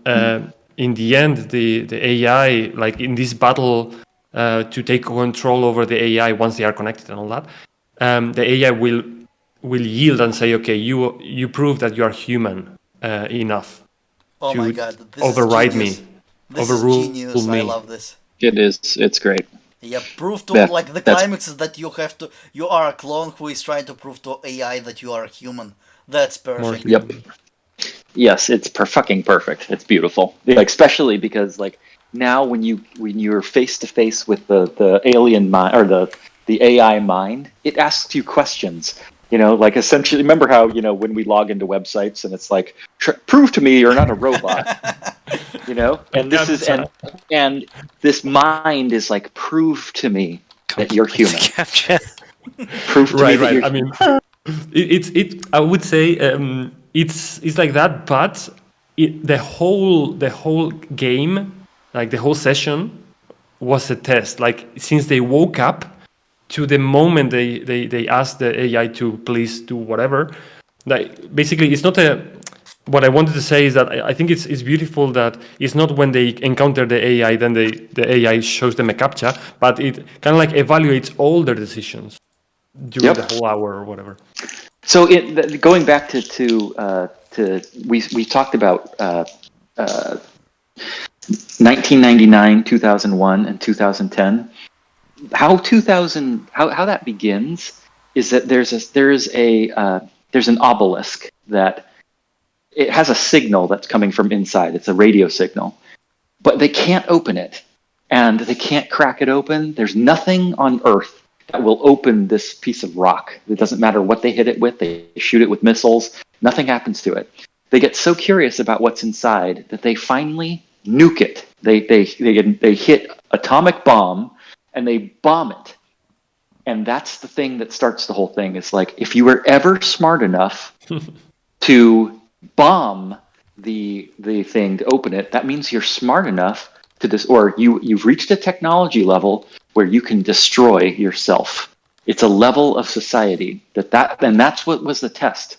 in the end, the AI, like in this battle to take control over the AI once they are connected and all that, the AI will yield and say, okay, you prove that you are human enough Oh my to god, this is override genius. me, This is overrule genius. I me. love this. It is. It's great. Yeah, prove to That like the that's climax is that you are a clone who is trying to prove to AI that you are a human. That's More perfect. yep. human. Yes, it's fucking perfect. It's beautiful. Like, especially because like now when you're face to face with the alien mind or the AI mind, it asks you questions. You know, like essentially, remember how when we log into websites and it's like, prove to me you're not a robot. You know, and this is Captcha. and this mind is like, prove to me that you're Complete the human. captcha. Prove to me Right, that right. you're I mean, I would say it's like that, but the whole game, like the whole session, was a test. Like since they woke up to the moment they asked the AI to please do whatever. Like basically, it's not a. What I wanted to say is that I think it's beautiful that it's not when they encounter the AI then the AI shows them a captcha, but it kind of like evaluates all their decisions during the Yep. whole hour or whatever. So going back to we talked about 1999, 2001, and 2010. How that begins is that there's an obelisk that it has a signal that's coming from inside. It's a radio signal, but they can't open it, and they can't crack it open. There's nothing on Earth that will open this piece of rock. It doesn't matter what they hit it with. They shoot it with missiles. Nothing happens to it. They get so curious about what's inside that they finally nuke it. They hit atomic bomb and they bomb it. And that's the thing that starts the whole thing. It's like, if you were ever smart enough to bomb the thing to open it, that means you're smart enough to or you've reached a technology level where you can destroy yourself. It's a level of society and that's what was the test.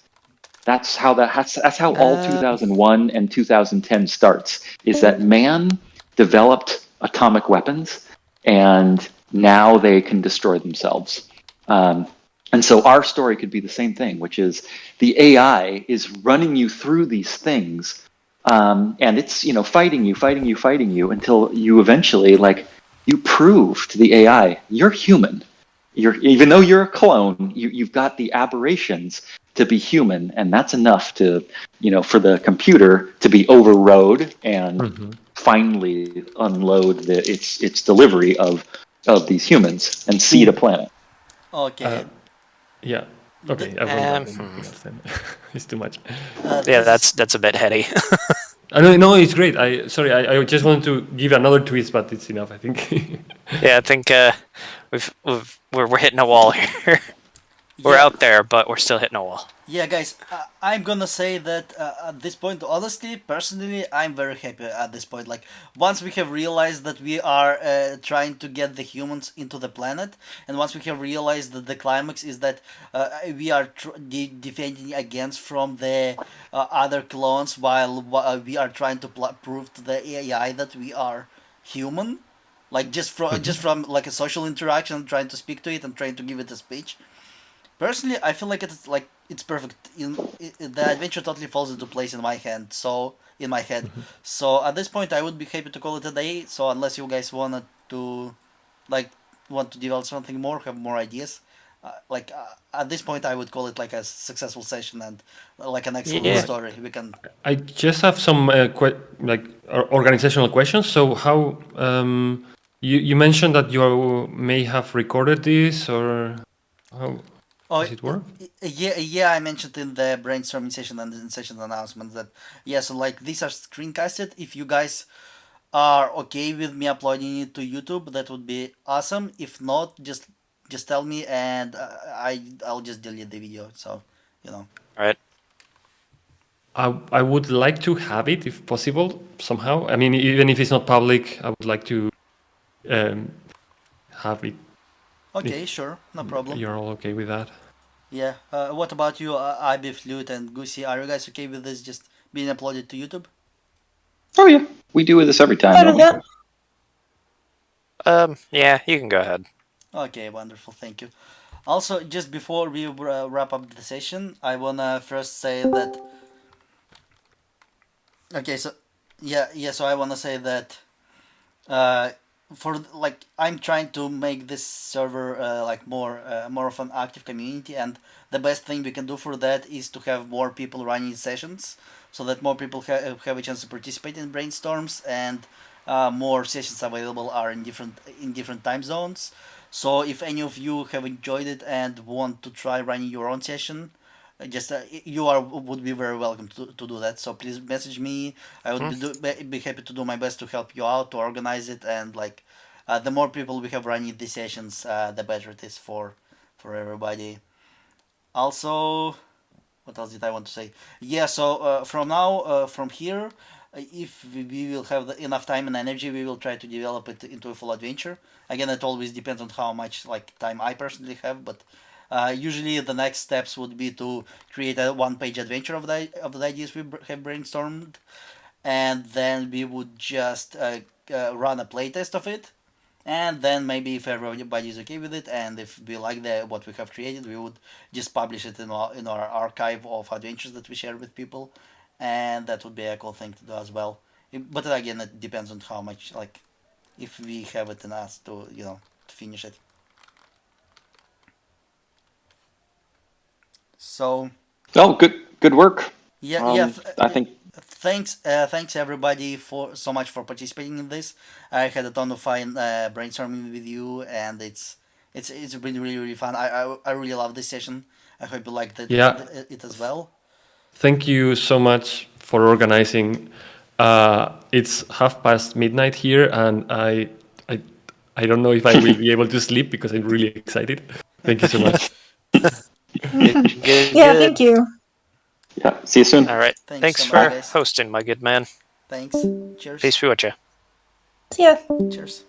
That's how all 2001 and 2010 starts. Is that man developed atomic weapons, and now they can destroy themselves. And so our story could be the same thing, which is the AI is running you through these things, and it's fighting you until you eventually you prove to the AI you're human. Even though you're a clone, you've got the aberrations to be human, and that's enough to for the computer to be overrode and finally unload its delivery of these humans and seed a planet. Okay. Yeah. Okay, I won't add anything else then. It's too much. Yeah, This that's a bit heady. No, it's great. I just wanted to give another twist, but it's enough, I think. Yeah, I think we're hitting a wall here. We're yeah. out there, but we're still hitting a wall. Yeah, guys, I'm gonna say that at this point, honestly, personally, I'm very happy at this point. Like, once we have realized that we are trying to get the humans into the planet, and once we have realized that the climax is that we are defending against from the other clones while we are trying to prove to the AI that we are human, like just from like a social interaction, trying to speak to it and trying to give it a speech. Personally, I feel like it's perfect. The adventure totally falls into place in my hand. So in my head. So at this point, I would be happy to call it a day. So unless you guys wanted to, like, want to develop something more, have more ideas, At this point, I would call it like a successful session and like an excellent Yeah. story. We can. I just have some organizational questions. So how you mentioned that you may have recorded this, or how Oh, does it work? yeah. I mentioned in the brainstorming session and in session announcements that yeah. So like these are screencasted. If you guys are okay with me uploading it to YouTube, that would be awesome. If not, just tell me and I'll just delete the video. So you know. All right. I would like to have it if possible somehow. I mean, even if it's not public, I would like to um, have it. Okay, If sure, no problem. you're all okay with that. Yeah. What about you, IB Flute and Goosey? Are you guys okay with this just being uploaded to YouTube? Oh yeah, we do this every time, Part don't of we? that. Yeah, you can go ahead. Okay, wonderful. Thank you. Also, just before we wrap up the session, I wanna first say that. Okay, so yeah. So I wanna say that uh, for like I'm trying to make this server like more of an active community, and the best thing we can do for that is to have more people running sessions, so that more people have a chance to participate in brainstorms, and more sessions available are in different time zones. So if any of you have enjoyed it and want to try running your own session, just you are would be very welcome to do that. So please message me. I would be happy to do my best to help you out to organize it, and like the more people we have running these sessions, the better it is for everybody. Also, what else did I want to say? Yeah, so from now, from here, if we will have enough time and energy, we will try to develop it into a full adventure. Again, it always depends on how much like time I personally have, but usually the next steps would be to create a one-page adventure of the ideas we have brainstormed, and then we would just run a playtest of it, and then maybe if everybody is okay with it and if we like the what we have created, we would just publish it in our archive of adventures that we share with people, and that would be a cool thing to do as well. But again, it depends on how much like if we have it in us to to finish it. So Oh, good work. yeah. I think Thanks everybody for so much for participating in this. I had a ton of fun brainstorming with you, and it's really fun. I really love this session. I hope you liked Yeah. it as well. Thank you so much for organizing. It's midnight here, and I, I don't know if I will be able to sleep because I'm really excited. Thank you so much. Good. Yeah, thank you. yeah. See you soon. All right. Thanks Thanks so much, for guys. hosting, my good man. Thanks. Cheers. Peace be with you. See ya. Cheers.